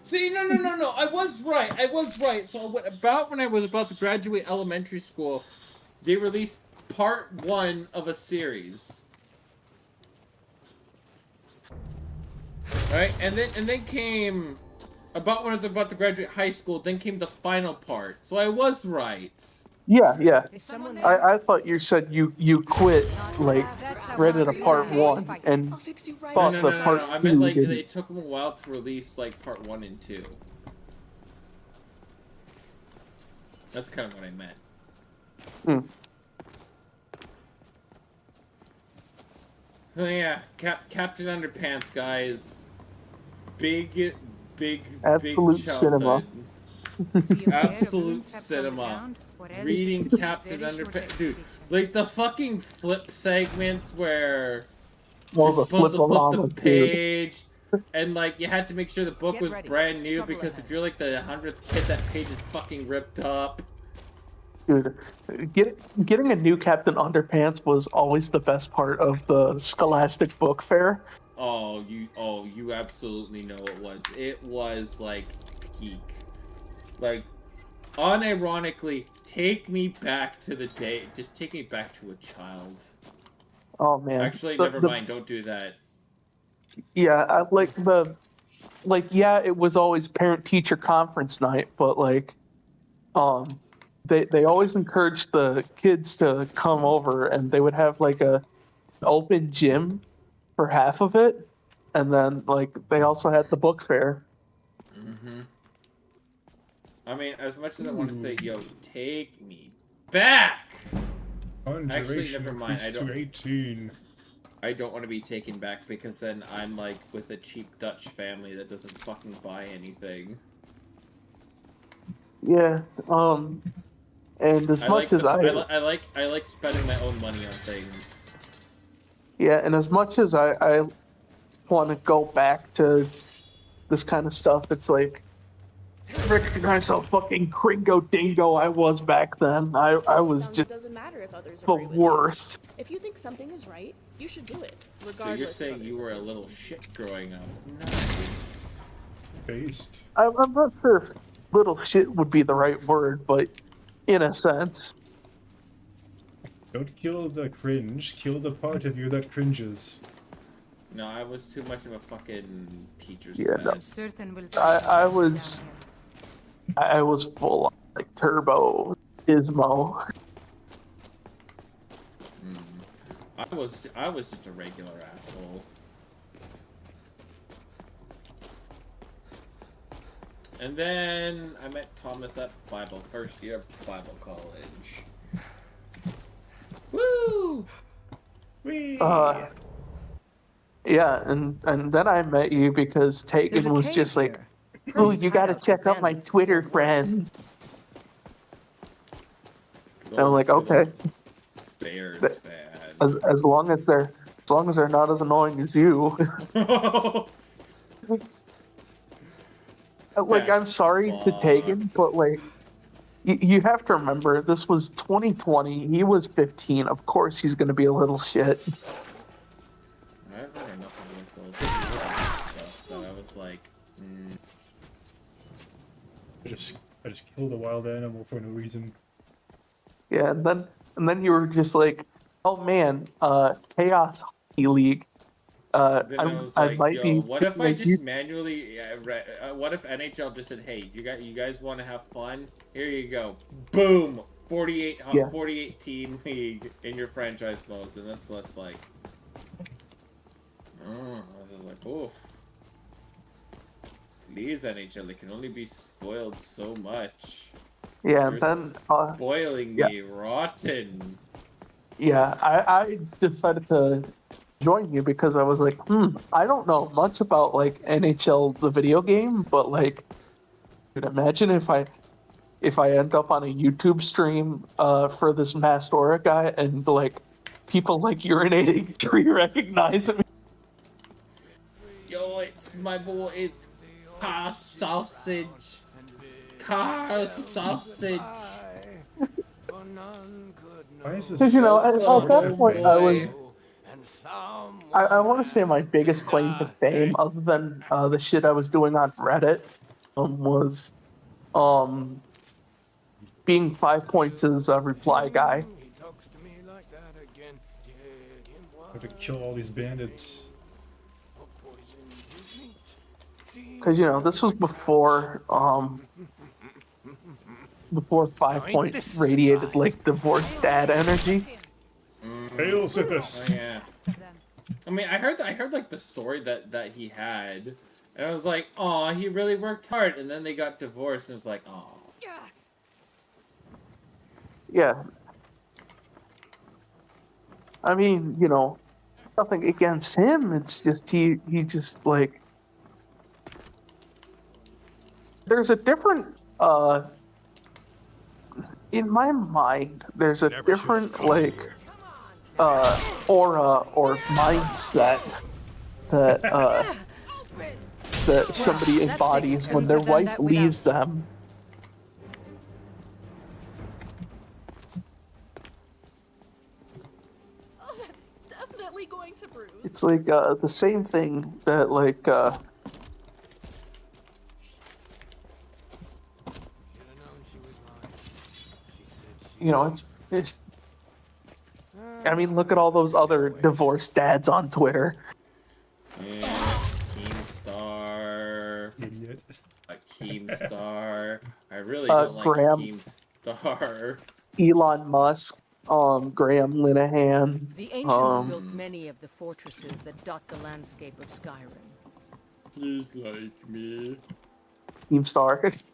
Speaker 2: See, no. I was right. So about when I was about to graduate elementary school, they released part 1 of a series. Right? And then came about when I was about to graduate high school, then came the final part. So I was right.
Speaker 5: Yeah.
Speaker 4: Is someone there?
Speaker 5: I thought you said you quit like read it a part 1 and
Speaker 11: I'll fix you right
Speaker 5: thought
Speaker 11: up.
Speaker 5: the
Speaker 2: No.
Speaker 5: part
Speaker 2: I
Speaker 5: 2
Speaker 2: meant like
Speaker 5: didn't.
Speaker 2: it took them a while to release like part 1 and 2. That's kind of what I meant. So yeah, Captain Underpants, guys. Big
Speaker 5: Absolute cinema.
Speaker 2: childhood. Absolute cinema. Reading Captain Underpants, dude. Like the fucking flip segments where
Speaker 5: All
Speaker 2: you're
Speaker 5: the
Speaker 2: supposed to flip
Speaker 5: flip-a-lamas,
Speaker 2: the
Speaker 5: dude.
Speaker 2: and like you had to make sure the book
Speaker 4: Get
Speaker 2: was
Speaker 4: ready.
Speaker 2: brand new
Speaker 4: Trouble
Speaker 2: because
Speaker 4: ahead.
Speaker 2: if you're like the 100th kid, that page is fucking ripped up.
Speaker 5: Dude, getting a new Captain Underpants was always the best part of the Scholastic Book Fair.
Speaker 2: Oh, you absolutely know it was. It was like peak. Like, unironically, take me back to the day. Just take me back to a child.
Speaker 5: Oh man.
Speaker 2: Actually, never mind. Don't do that.
Speaker 5: Yeah, yeah, it was always parent teacher conference night, but like, they always encouraged the kids to come over, and they would have like a open gym for half of it, and then like they also had the book fair.
Speaker 2: Mm-hmm. I mean, as much as I want to say, yo, take me back. Actually, never mind. I don't.
Speaker 1: 18.
Speaker 2: I don't want to be taken back because then I'm like with a cheap Dutch family that doesn't fucking buy anything.
Speaker 5: Yeah. And as much as
Speaker 2: I like spending my own money on things.
Speaker 5: Yeah, and as much as I want to go back to this kind of stuff, it's like, recognize how fucking gringo dingo I was back then. I was just
Speaker 11: doesn't matter if others
Speaker 5: the
Speaker 11: agree with
Speaker 5: worst.
Speaker 11: you. If you think something is right, you should do it,
Speaker 2: So
Speaker 11: regardless.
Speaker 2: you're saying you were a little shit growing up? Nice.
Speaker 1: Based.
Speaker 5: I'm not sure if little shit would be the right word, but in a sense.
Speaker 1: Don't kill the cringe, kill the part of you that cringes.
Speaker 2: No, I was too much of a fucking teacher's
Speaker 5: Yeah, no.
Speaker 2: pet.
Speaker 4: Certain will
Speaker 5: I was full on like turbo ismo.
Speaker 2: I was just a regular asshole. And then I met Thomas at first year of Bible college. Woo!
Speaker 1: Whee!
Speaker 5: Yeah, and then I met you because Tegan was just like, "Oh, you gotta check out my Twitter friends." And I'm like, okay.
Speaker 2: Bears fan.
Speaker 5: As long as they're not as annoying as you. Like, I'm sorry to Tegan, but like, you have to remember this was 2020. He was 15. Of course, he's gonna be a little shit.
Speaker 2: I've heard enough of like stuff that I was like,
Speaker 1: I just killed a wild animal for no reason.
Speaker 5: Yeah, and then you were just like, "Oh man, Chaos Hockey League."
Speaker 2: Then I was like,
Speaker 5: might
Speaker 2: yo,
Speaker 5: be
Speaker 2: what if I
Speaker 5: like
Speaker 2: just
Speaker 5: you.
Speaker 2: manually, what if NHL just said, hey, you guys want to have fun? Here you go. Boom! 48 team league in your franchise modes, and that's less like, I was like, oof. Please, NHL, it can only be spoiled so much.
Speaker 5: Yeah,
Speaker 2: You're
Speaker 5: then
Speaker 2: spoiling me rotten.
Speaker 5: Yeah, I decided to join you because I was like, I don't know much about like NHL the video game, but like, dude, imagine if I end up on a YouTube stream for this Mastora guy and like people like urinating to recognize me.
Speaker 2: Yo, it's my boy, it's car sausage. Car sausage.
Speaker 1: Why is this?
Speaker 5: Because you know, at that point,
Speaker 1: boy.
Speaker 5: I want to say my biggest claim to fame, other than the shit I was doing on Reddit, was being 5 points as a reply guy.
Speaker 1: Have to kill all these bandits.
Speaker 5: Because, you know, this was before 5 points radiated like divorced dad energy.
Speaker 1: Hail Sickness!
Speaker 2: Oh, yeah. I mean, I heard like the story that he had, and I was like, "Aw, he really worked hard." And then they got divorced, and it was like, "Aw."
Speaker 5: Yeah. I mean, you know, nothing against him. It's just he just like there's a different in my mind there's a different like aura or mindset that that somebody embodies when their wife leaves them.
Speaker 11: probably going to bruise.
Speaker 5: It's like the same thing that like
Speaker 10: Should've known she was lying. She said she
Speaker 5: you know it's. I mean, look at all those other divorced dads on Twitter.
Speaker 2: Yeah, Keemstar.
Speaker 1: Idiot.
Speaker 2: A Keemstar. I really don't like
Speaker 5: Graham.
Speaker 2: Keemstar.
Speaker 5: Elon Musk, Graham Linehan.
Speaker 4: The ancients built many of the fortresses that dot the landscape of Skyrim.
Speaker 2: Please like me.
Speaker 5: Keemstar.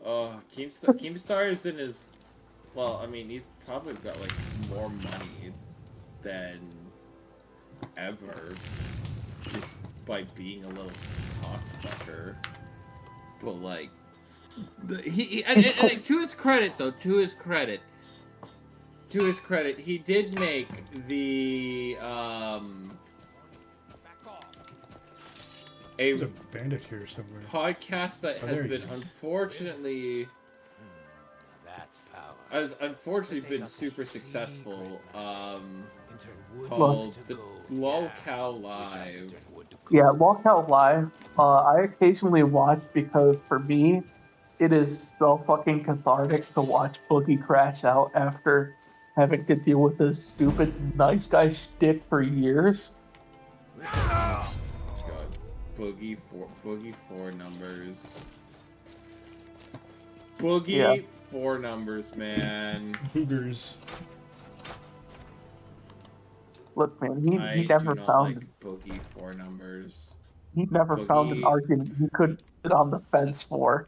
Speaker 2: Oh, Keemstar is in his... Well, I mean, he's probably got, like, more money than ever. Just by being a little cocksucker. But, like... And to his credit, though, to his credit, he did make the,
Speaker 1: There's a bandit here somewhere.
Speaker 2: podcast that has been unfortunately...
Speaker 10: That's power.
Speaker 2: Has unfortunately been super successful, called the Lolcow Live.
Speaker 5: Yeah, Walkout Live. I occasionally watch because for me, it is so fucking cathartic to watch Boogie crash out after having to deal with his stupid nice guy shtick for years.
Speaker 2: God, Boogie four numbers. Boogie 4 numbers, man.
Speaker 1: Boogers.
Speaker 5: Look, man, he
Speaker 2: I
Speaker 5: never
Speaker 2: do not
Speaker 5: found
Speaker 2: like Boogie 4 numbers.
Speaker 5: he never found an
Speaker 2: Boogie.
Speaker 5: argument he couldn't sit on the fence for.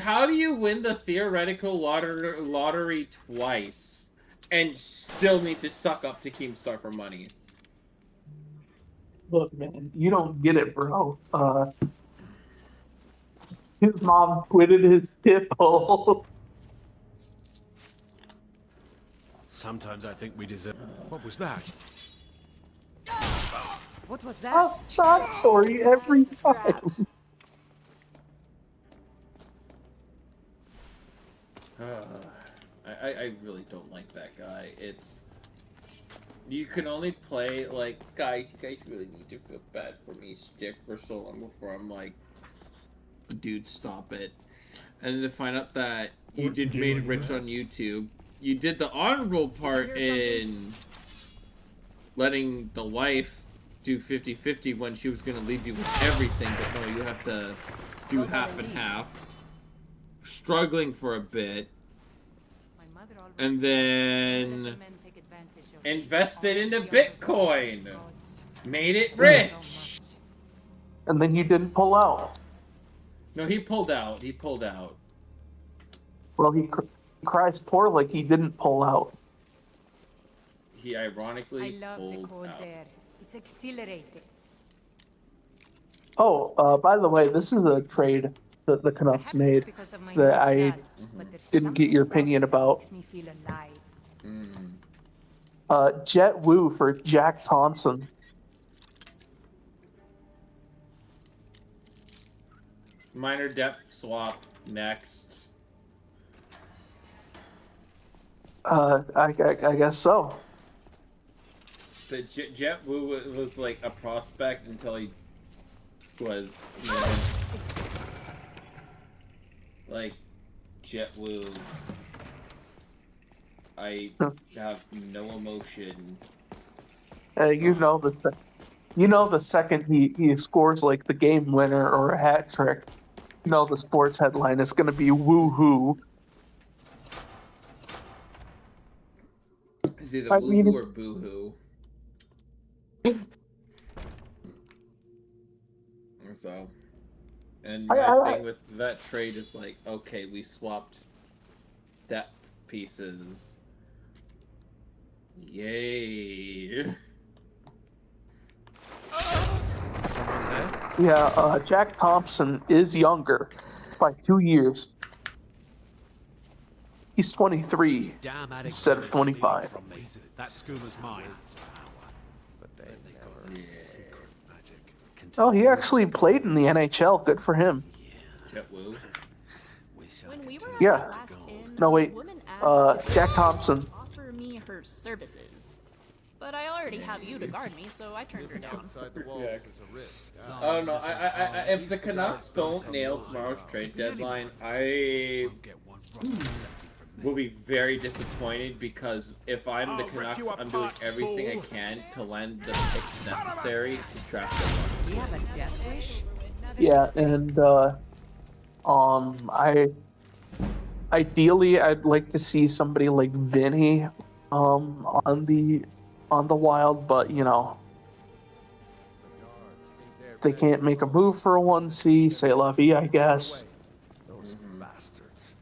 Speaker 2: How do you win the theoretical lottery twice and still need to suck up to Keemstar for money?
Speaker 5: Look, man, you don't get it, bro. His mom quitted his tip hole.
Speaker 7: Sometimes I think we deserve. What was that?
Speaker 4: What was that?
Speaker 5: A shot story every time.
Speaker 2: I really don't like that guy. It's... You can only play, like, guys, you guys really need to feel bad for me stick for so long before I'm like, dude, stop it. And then to find out that you did made it rich on YouTube. You did the honorable part in letting the wife do 50-50 when she was going to leave you with everything, but no, you have to do half and half. Struggling for a bit. And then invested into Bitcoin. Made it rich.
Speaker 5: And then you didn't pull out.
Speaker 2: No, he pulled out. He pulled out.
Speaker 5: Well, he cries poor like he didn't pull out.
Speaker 2: He ironically
Speaker 4: I love the
Speaker 2: pulled
Speaker 4: cold
Speaker 2: out.
Speaker 4: air. It's exhilarating.
Speaker 5: Oh, by the way, this is a trade that the Canucks made that I didn't get your opinion about.
Speaker 4: Makes me feel alive.
Speaker 5: Jet Woo for Jack Thompson.
Speaker 2: Minor depth swap next.
Speaker 5: I guess so.
Speaker 2: The Jet Woo was like a prospect until he was, you know, like Jet Woo. I have no emotion.
Speaker 5: You know the second he scores like the game winner or a hat trick, you know the sports headline is going to be woo-hoo.
Speaker 2: Is either woo-hoo or boo-hoo. So, and my thing with that trade is like, okay, we swapped depth pieces. Yay.
Speaker 7: Someone there?
Speaker 5: Yeah, Jack Thompson is younger by 2 years. He's 23
Speaker 7: Damn
Speaker 5: instead of 25.
Speaker 7: from me. That schooner's mine.
Speaker 10: But they
Speaker 7: got secret magic.
Speaker 5: Oh, he actually played in the NHL. Good for him.
Speaker 2: Jet Woo.
Speaker 11: When we were at
Speaker 5: Yeah.
Speaker 11: the last inn,
Speaker 5: No, wait.
Speaker 11: a woman asked if
Speaker 5: Jack
Speaker 11: she
Speaker 5: Thompson.
Speaker 11: could offer me her services.
Speaker 8: But I already have you to guard me, so I turned her down.
Speaker 10: Outside the walls is a risk.
Speaker 2: Oh no, if the Canucks don't nail tomorrow's trade deadline, I will be very disappointed because if I'm the Canucks, I'm doing everything I can to lend the picks necessary to draft the
Speaker 3: Do you have a death wish?
Speaker 5: Yeah, and ideally I'd like to see somebody like Vinny on the Wild, but you know they can't make a move for a 1C, say la vie, I guess.
Speaker 10: Those bastards.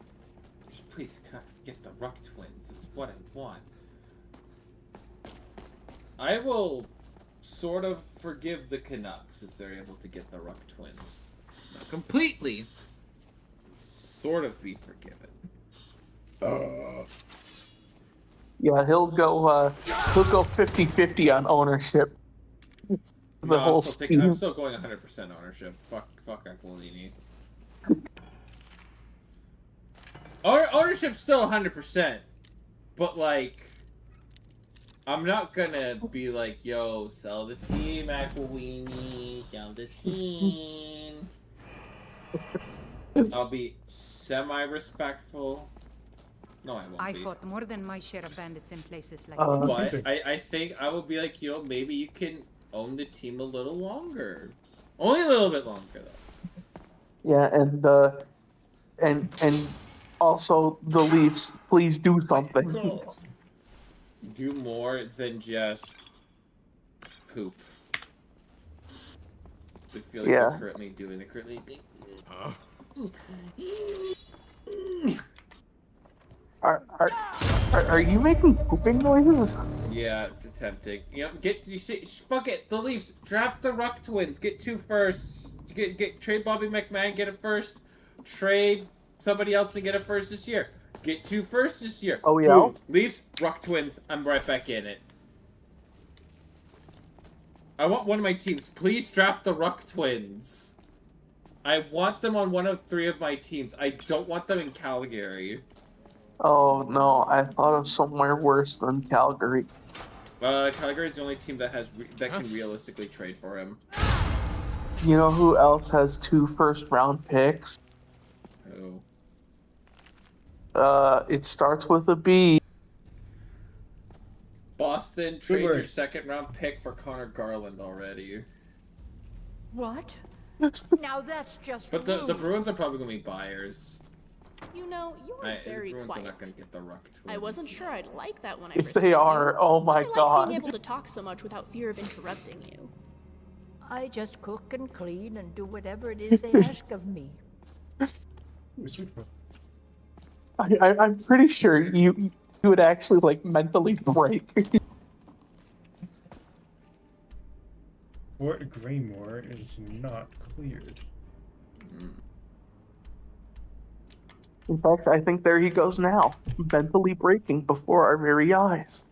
Speaker 2: Just please, Canucks, get the Ruck Twins. It's what I want. I will sort of forgive the Canucks if they're able to get the Ruck Twins. Not completely. Sort of be forgiven.
Speaker 5: Yeah, he'll go 50-50 on ownership. The whole
Speaker 2: I'm still going 100% ownership. Fuck Aquilini. Ownership's still 100%, but like, I'm not gonna be like, yo, sell the team, Aquilini, sell the team. I'll be semi-respectful. No, I won't
Speaker 4: I
Speaker 2: be.
Speaker 4: fought more than my share of bandits in places like
Speaker 2: But I think I will be like, yo, maybe you can own the team a little longer. Only a little bit longer, though.
Speaker 5: Yeah, and also the Leafs, please do something.
Speaker 2: Do more than just poop. I feel like they're currently doing. They're currently.
Speaker 5: Are you making pooping noises?
Speaker 2: Yeah, attempting. You know, fuck it. The Leafs draft the Ruck Twins. Get 2 firsts. Trade Bobby McMahon. Get a first. Trade somebody else and get a first this year. Get 2 firsts this year.
Speaker 5: Oh yeah.
Speaker 2: Boom. Leafs Ruck Twins. I'm right back in it. I want one of my teams. Please draft the Ruck Twins. I want them on one of 3 of my teams. I don't want them in Calgary.
Speaker 5: Oh no, I thought of somewhere worse than Calgary.
Speaker 2: Calgary is the only team that can realistically trade for him.
Speaker 5: You know who else has 2 first-round picks?
Speaker 2: Who?
Speaker 5: It starts with a B.
Speaker 2: Boston, trade your 2nd-round pick for Connor Garland already.
Speaker 3: What? Now that's just
Speaker 2: But the Bruins are probably going to be buyers.
Speaker 8: You know, you are very
Speaker 2: the Bruins
Speaker 8: quiet.
Speaker 2: are not going to get the Ruck Twins.
Speaker 8: I wasn't sure I'd like that when I
Speaker 5: If
Speaker 8: first
Speaker 5: they
Speaker 8: met
Speaker 5: are,
Speaker 8: you.
Speaker 5: oh my
Speaker 8: I like
Speaker 5: god.
Speaker 8: being able to talk so much without fear of interrupting you.
Speaker 3: I just cook and clean and do whatever it is they ask of me.
Speaker 5: I'm pretty sure you would actually like mentally break.
Speaker 1: Fort Greymore is not cleared.
Speaker 5: In fact, I think there he goes now, mentally breaking before our very eyes.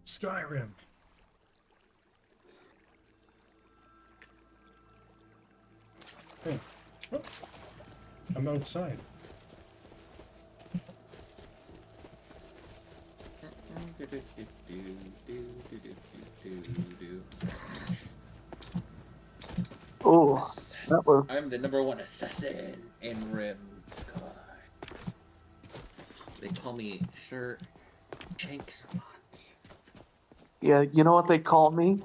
Speaker 1: Skyrim. Hey. Oh. I'm outside.
Speaker 5: Oh, that was.
Speaker 2: I'm the #1 assassin in Rim. They call me Sir Shanksmont.
Speaker 5: Yeah, you know what they call me?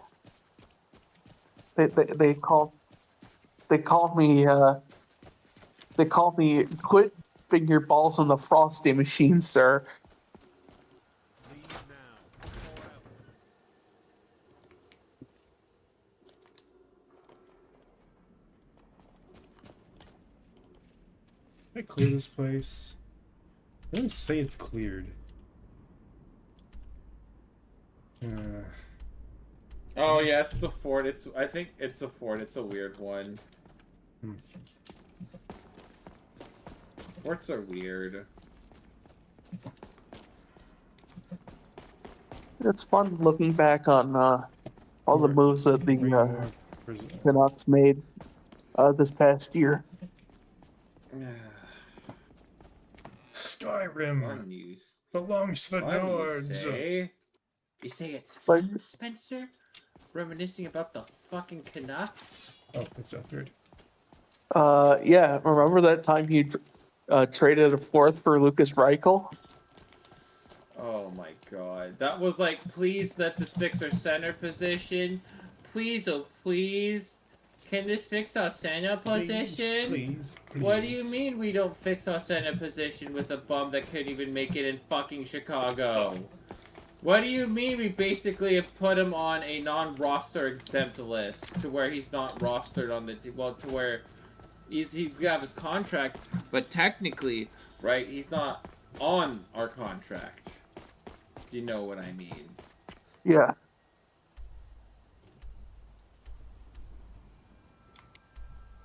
Speaker 5: They call me quit putting your balls in the frosty machine, sir.
Speaker 1: Can I clear this place? It doesn't say it's cleared.
Speaker 2: Oh yeah, it's the fort. I think it's a fort. It's a weird one. Sports are weird.
Speaker 5: It's fun looking back on all the moves that the Canucks made this past year.
Speaker 1: Skyrim
Speaker 2: Fun news.
Speaker 1: belongs to the
Speaker 2: Fun,
Speaker 1: Nords.
Speaker 2: You say it's
Speaker 5: Like-
Speaker 2: fun, Spencer? Reminiscing about the fucking Canucks?
Speaker 1: Oh, that's so weird.
Speaker 5: Yeah, remember that time you traded a fourth for Lucas Reichel?
Speaker 2: Oh my god. That was like, please let this fix our center position. Please, oh please. Can this fix our center position?
Speaker 1: Please.
Speaker 2: What do you mean we don't fix our center position with a bum that couldn't even make it in fucking Chicago? What do you mean we basically have put him on a non-roster exempt list to where he's not rostered on the to where he got his contract, but technically, right, he's not on our contract. Do you know what I mean?
Speaker 5: Yeah.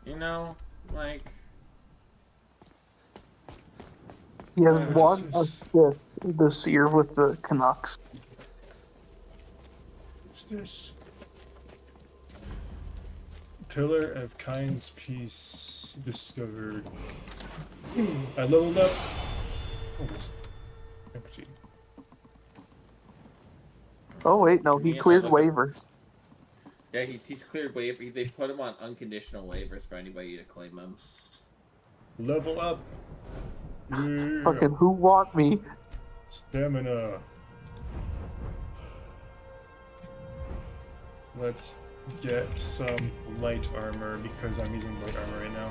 Speaker 2: You know, like...
Speaker 5: He has one assist this year with the Canucks.
Speaker 1: What's this? Pillar of Kind's Peace discovered. I leveled up. Oh, this empty.
Speaker 5: Oh wait, no, he cleared waivers.
Speaker 2: Yeah, he's cleared waiver. They put him on unconditional waivers for anybody to claim him.
Speaker 1: Level up. Yeah.
Speaker 5: Fucking who want me?
Speaker 1: Stamina. Let's get some light armor because I'm using light armor right now.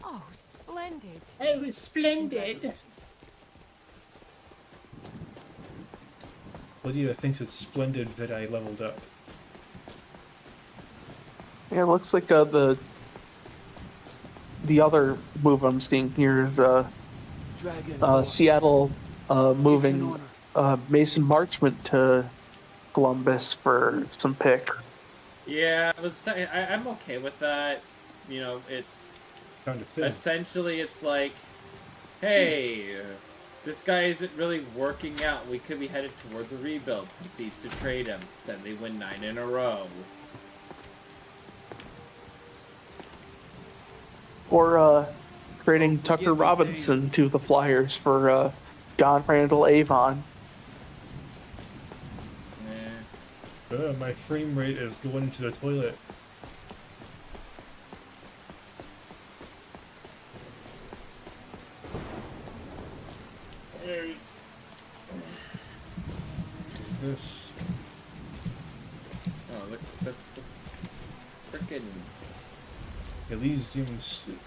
Speaker 3: Oh, splendid.
Speaker 12: Oh, splendid.
Speaker 1: Lydia thinks it's splendid that I leveled up.
Speaker 5: Yeah, it looks like the other move I'm seeing here is Seattle moving Mason Marchment to Columbus for some pick.
Speaker 2: Yeah, I'm okay with that. You know, it's
Speaker 1: kind of thin.
Speaker 2: Essentially it's like, hey, this guy isn't really working out. We could be headed towards a rebuild. Proceeds to trade him. Then they win 9 in a row.
Speaker 5: Or trading Tucker Robinson to the Flyers for John Randall Avon.
Speaker 1: My frame rate is going to the toilet.
Speaker 2: There's
Speaker 1: this.
Speaker 2: Oh, look, the frickin'
Speaker 1: Elysium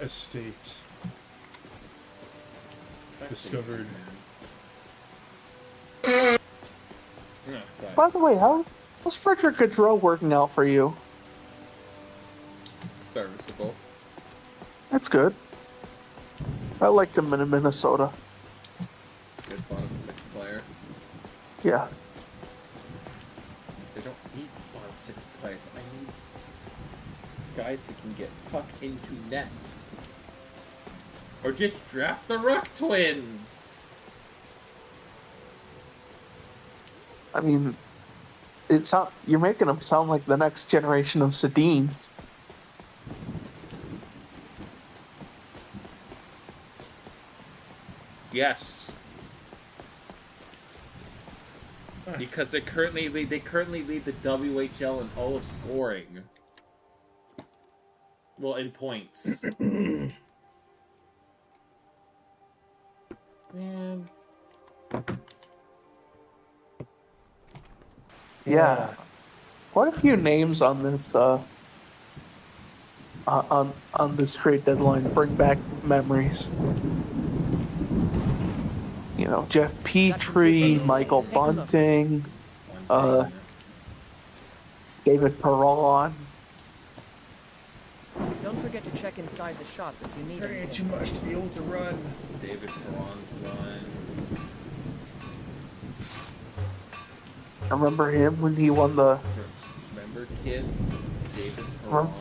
Speaker 1: Estate discovered.
Speaker 5: By the way, how's Frederick Gaudreau working out for you?
Speaker 2: Serviceable.
Speaker 5: That's good. I liked him in Minnesota.
Speaker 2: Good bottom 6 player.
Speaker 5: Yeah.
Speaker 2: They don't need bottom 6 players. I need guys that can get puck into net. Or just draft the Ruck Twins.
Speaker 5: I mean, you're making them sound like the next generation of Sedins.
Speaker 2: Yes. Because they currently lead the WHL in all of scoring. Well, in points. Man.
Speaker 5: Yeah. Quite a few names on this on this trade deadline bring back memories. You know, Jeff Petrie, Michael Bunting, David Perron.
Speaker 14: Don't forget to check inside the shop if you need
Speaker 1: There ain't
Speaker 14: anything.
Speaker 1: too much to be able to run.
Speaker 2: David Perron's one.
Speaker 5: I remember him when he won the.
Speaker 2: Remember, kids? David Perron.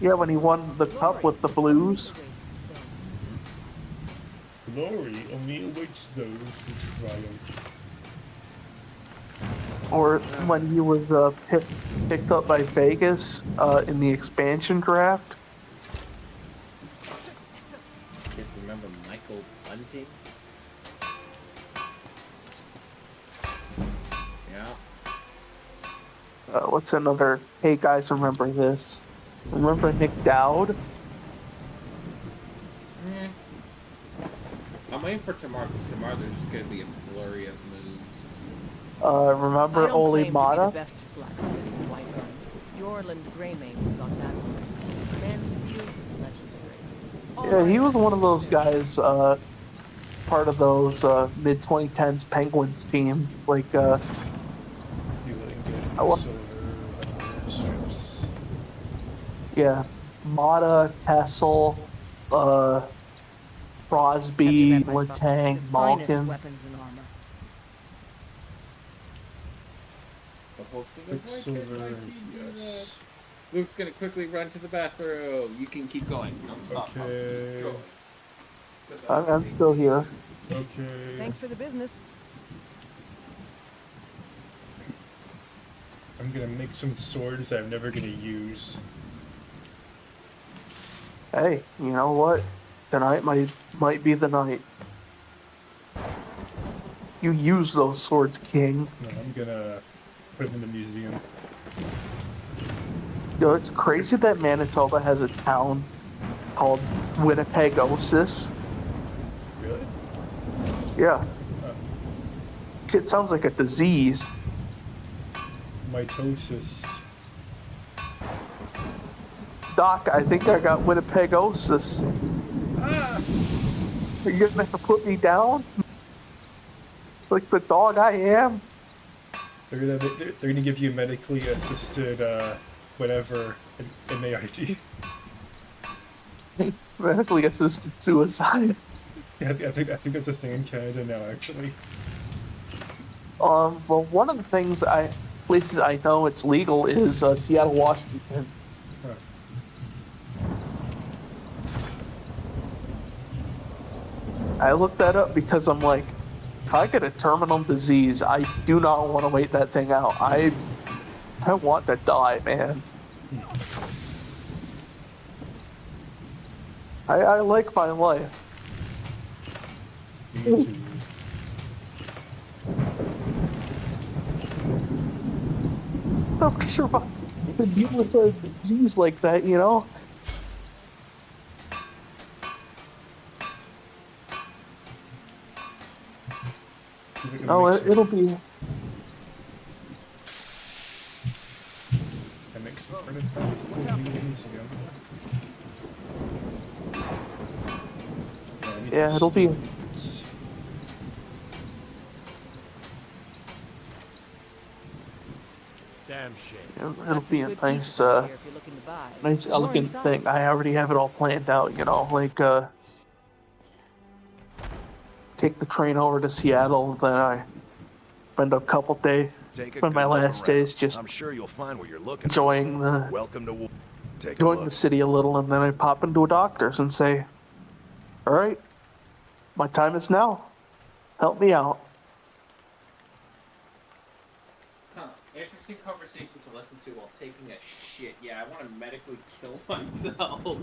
Speaker 5: Yeah, when he won the cup with the Blues.
Speaker 1: Glory only awaits those who triumph.
Speaker 5: Or when he was picked up by Vegas in the expansion draft.
Speaker 2: If you remember Michael Bunting? Yeah.
Speaker 5: What's another? Hey guys, remember this? Remember Nick Dowd?
Speaker 2: I'm waiting for tomorrow because tomorrow there's just gonna be a flurry of moves.
Speaker 5: Remember
Speaker 14: I don't
Speaker 5: Oli
Speaker 14: claim to be the
Speaker 5: Mata?
Speaker 14: best blacksmith in Whiterun. Yorland Greymane's got that one. Man's skill is legendary.
Speaker 5: Yeah, he was one of those guys, part of those mid 2010s Penguins team. Like,
Speaker 1: You wouldn't get
Speaker 5: wa-
Speaker 1: silver strips.
Speaker 5: yeah, Mata, Kessel, Crosby,
Speaker 14: Have you met my
Speaker 5: Letang,
Speaker 14: the finest
Speaker 5: Malkin.
Speaker 14: weapons and armor.
Speaker 2: The whole thing
Speaker 1: Quick
Speaker 2: of why
Speaker 1: silver,
Speaker 2: can't my team do that?
Speaker 1: yes.
Speaker 2: Luke's gonna quickly run to the bathroom. You can keep going. Don't stop.
Speaker 1: Okay.
Speaker 5: I'm still here.
Speaker 1: Okay.
Speaker 14: Thanks for the business.
Speaker 1: I'm gonna make some swords that I'm never gonna use.
Speaker 5: Hey, you know what? Tonight might be the night. You use those swords, King.
Speaker 1: No, I'm gonna put them in the museum.
Speaker 5: Yo, it's crazy that Manitoba has a town called Winnipegosis.
Speaker 1: Really?
Speaker 5: Yeah.
Speaker 1: Oh.
Speaker 5: It sounds like a disease.
Speaker 1: Mitosis.
Speaker 5: Doc, I think I got Winnipegosis.
Speaker 1: Ah!
Speaker 5: Are you gonna have to put me down? Like the dog I am?
Speaker 1: They're gonna give you medically assisted whatever MAID.
Speaker 5: Medically assisted suicide.
Speaker 1: Yeah, I think that's a thing in Canada now, actually.
Speaker 5: Well, one of the places I know it's legal is Seattle, Washington.
Speaker 1: Huh.
Speaker 5: I looked that up because I'm like, if I get a terminal disease, I do not want to wait that thing out. I want to die, man. I like my life.
Speaker 1: Me too.
Speaker 5: Don't survive to deal with a disease like that, you know? No, it'll be.
Speaker 1: That makes some museum.
Speaker 5: Yeah, it'll be.
Speaker 7: Damn shame.
Speaker 5: It'll be a nice, nice elegant thing. I already have it all planned out, you know, like, take the train over to Seattle, then I spend a couple days, spend my last days just
Speaker 13: I'm sure you'll find what you're looking
Speaker 5: enjoying
Speaker 13: for. Welcome to
Speaker 5: enjoying the city a little, and then I pop into a doctor's and say, all right, my time is now. Help me out.
Speaker 2: Huh. Interesting conversation to listen to while taking a shit. Yeah, I want to medically kill myself.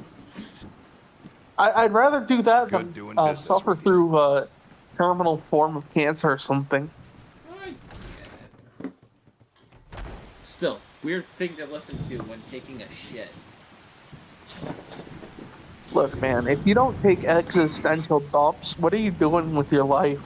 Speaker 5: I'd rather do that than suffer through a terminal form of cancer or something.
Speaker 2: I get it. Still, weird thing to listen to when taking a shit.
Speaker 5: Look, man, if you don't take existential dumps, what are you doing with your life?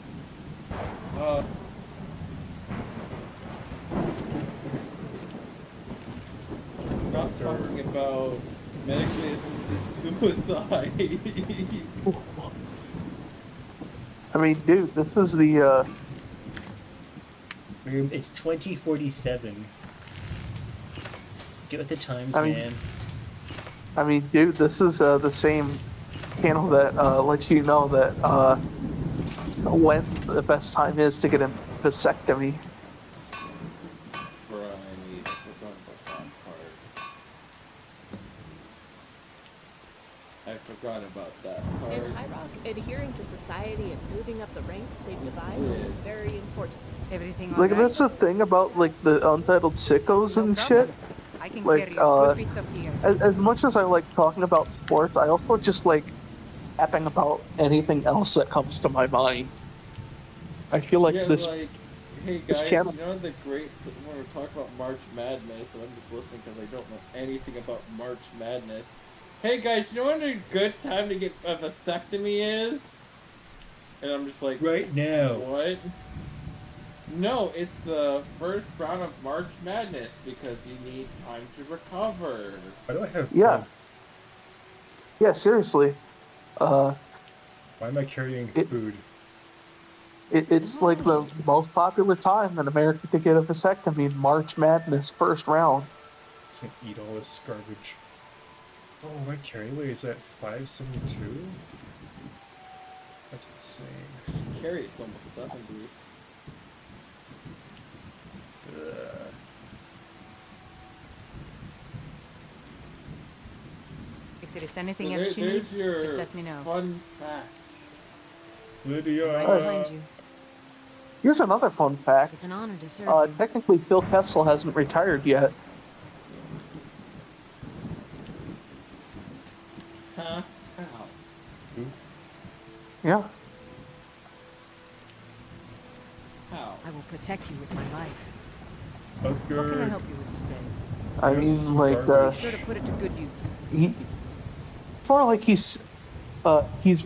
Speaker 2: Not talking about medically assisted suicide.
Speaker 5: I mean, dude, this is the,
Speaker 12: It's 2047. Get with the times,
Speaker 5: I mean-
Speaker 12: man.
Speaker 5: I mean, dude, this is the same channel that lets you know that when the best time is to get a vasectomy.
Speaker 2: I forgot about that
Speaker 8: In
Speaker 2: part.
Speaker 8: High Rock, adhering to society and moving up the ranks they've devised is very important.
Speaker 4: Everything
Speaker 5: Like,
Speaker 4: alright?
Speaker 5: that's the thing about, like, the Untitled Sickos
Speaker 4: No
Speaker 5: and
Speaker 4: problem.
Speaker 5: shit.
Speaker 4: I can
Speaker 5: Like,
Speaker 4: carry a good bit of gear.
Speaker 5: as much as I like talking about sports, I also just like tapping about anything else that comes to my mind. I feel like
Speaker 2: Yeah,
Speaker 5: this
Speaker 2: like, hey
Speaker 5: this
Speaker 2: guys,
Speaker 5: channel.
Speaker 2: you know the great when we talk about March Madness, and I'm just listening because I don't know anything about March Madness. Hey guys, you know when a good time to get a vasectomy is? And I'm just like,
Speaker 1: Right now.
Speaker 2: what? No, it's the first round of March Madness because you need time to recover.
Speaker 1: Why do I have
Speaker 5: Yeah.
Speaker 1: blood?
Speaker 5: Yeah, seriously.
Speaker 1: Why am I carrying food?
Speaker 5: It's like the most popular time in America to get a vasectomy. March Madness first round.
Speaker 1: Just gonna eat all this garbage. Oh, my carry weight is at 572? That's insane.
Speaker 2: Carry it's almost 70.
Speaker 4: If there is anything
Speaker 2: So
Speaker 4: else you need,
Speaker 2: there's your
Speaker 4: just let me know.
Speaker 2: fun fact.
Speaker 1: Lydia!
Speaker 4: Right behind you.
Speaker 5: Here's another fun fact.
Speaker 14: It's an honor to serve you.
Speaker 5: Technically, Phil Kessel hasn't retired yet.
Speaker 2: Huh? How?
Speaker 5: Yeah.
Speaker 2: How?
Speaker 14: I will protect you with my life.
Speaker 4: What can I help you with today?
Speaker 5: I mean, like,
Speaker 4: Be sure to put it to good use.
Speaker 5: it's more like he's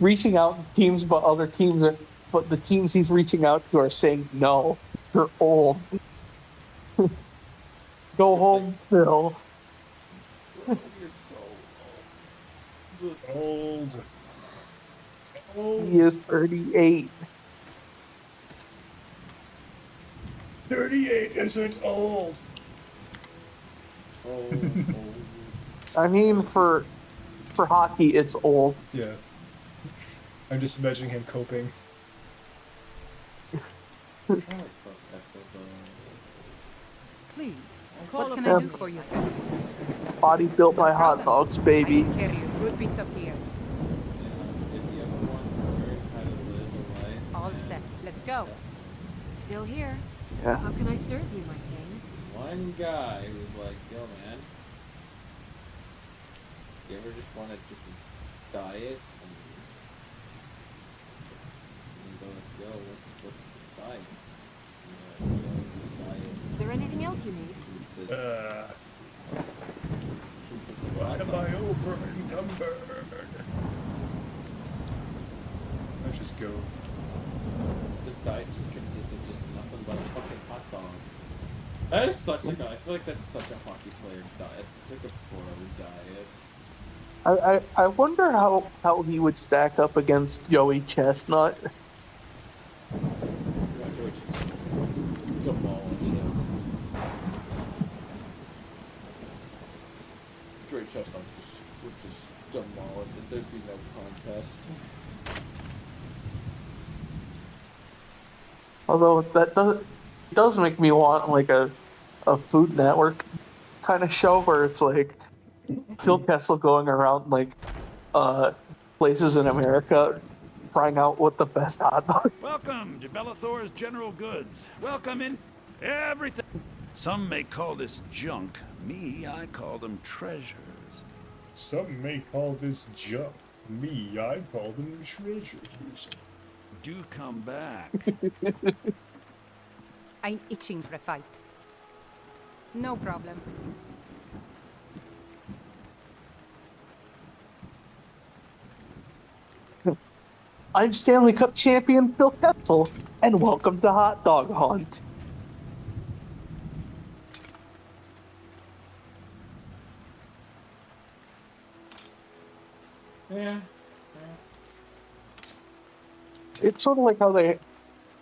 Speaker 5: reaching out to teams, but but the teams he's reaching out to are saying, no, you're old. Go home, Phil.
Speaker 2: You're so
Speaker 1: old.
Speaker 5: He is 38.
Speaker 1: 38 isn't old.
Speaker 5: I mean, for hockey, it's old.
Speaker 1: Yeah. I'm just imagining him coping.
Speaker 4: Please, what can I do for you?
Speaker 5: Body built by hot dogs, baby.
Speaker 4: Carry a good bit of gear. All set. Let's go.
Speaker 14: Still here.
Speaker 5: Yeah.
Speaker 14: How can I serve you, my king?
Speaker 2: One guy who's like, yo man, you ever just want to just diet and go like, yo, what's this diet? And you're like, yo, this diet
Speaker 14: Is there anything else you need?
Speaker 2: consists of
Speaker 1: Why
Speaker 2: hot
Speaker 1: am I
Speaker 2: dogs.
Speaker 1: over encumbered? Let's just go.
Speaker 2: This diet just consists of just nothing but fucking hot dogs. That is such like I feel like that's such a hockey player diet. It's like a pro diet.
Speaker 5: I wonder how he would stack up against Joey Chestnut.
Speaker 2: Joey Chestnut's demolish him. Joey Chestnut would just demolish it. There'd be no contest.
Speaker 5: Although that does make me want like a Food Network kind of show where it's like Phil Kessel going around like places in America trying out what the best hot dog.
Speaker 15: Welcome to Bellathor's General Goods. Welcome in everything. Some may call this junk. Me, I call them treasures.
Speaker 1: Some may call this junk. Me, I call them treasures.
Speaker 15: Do come back.
Speaker 4: I'm itching for a fight. No problem.
Speaker 5: I'm Stanley Cup champion Phil Kessel, and welcome to Hot Dog Hunt.
Speaker 2: Yeah.
Speaker 5: It's sort of like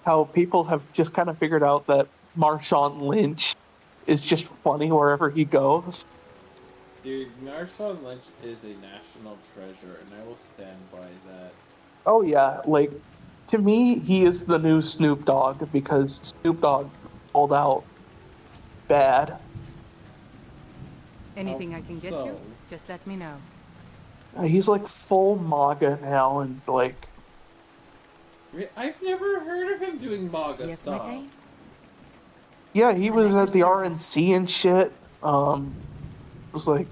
Speaker 5: how people have just kind of figured out that Marshawn Lynch is just funny wherever he goes.
Speaker 2: Dude, Marshawn Lynch is a national treasure, and I will stand by that.
Speaker 5: Oh yeah, like to me, he is the new Snoop Dogg because Snoop Dogg pulled out bad.
Speaker 4: Anything I can get
Speaker 2: so?
Speaker 4: you, just let me know.
Speaker 5: He's like full MAGA now, and like,
Speaker 2: I've never heard of him doing MAGA
Speaker 14: Yes,
Speaker 2: stuff.
Speaker 14: Matei?
Speaker 5: yeah, he was
Speaker 14: your
Speaker 5: at the
Speaker 14: service.
Speaker 5: RNC and shit. Was like,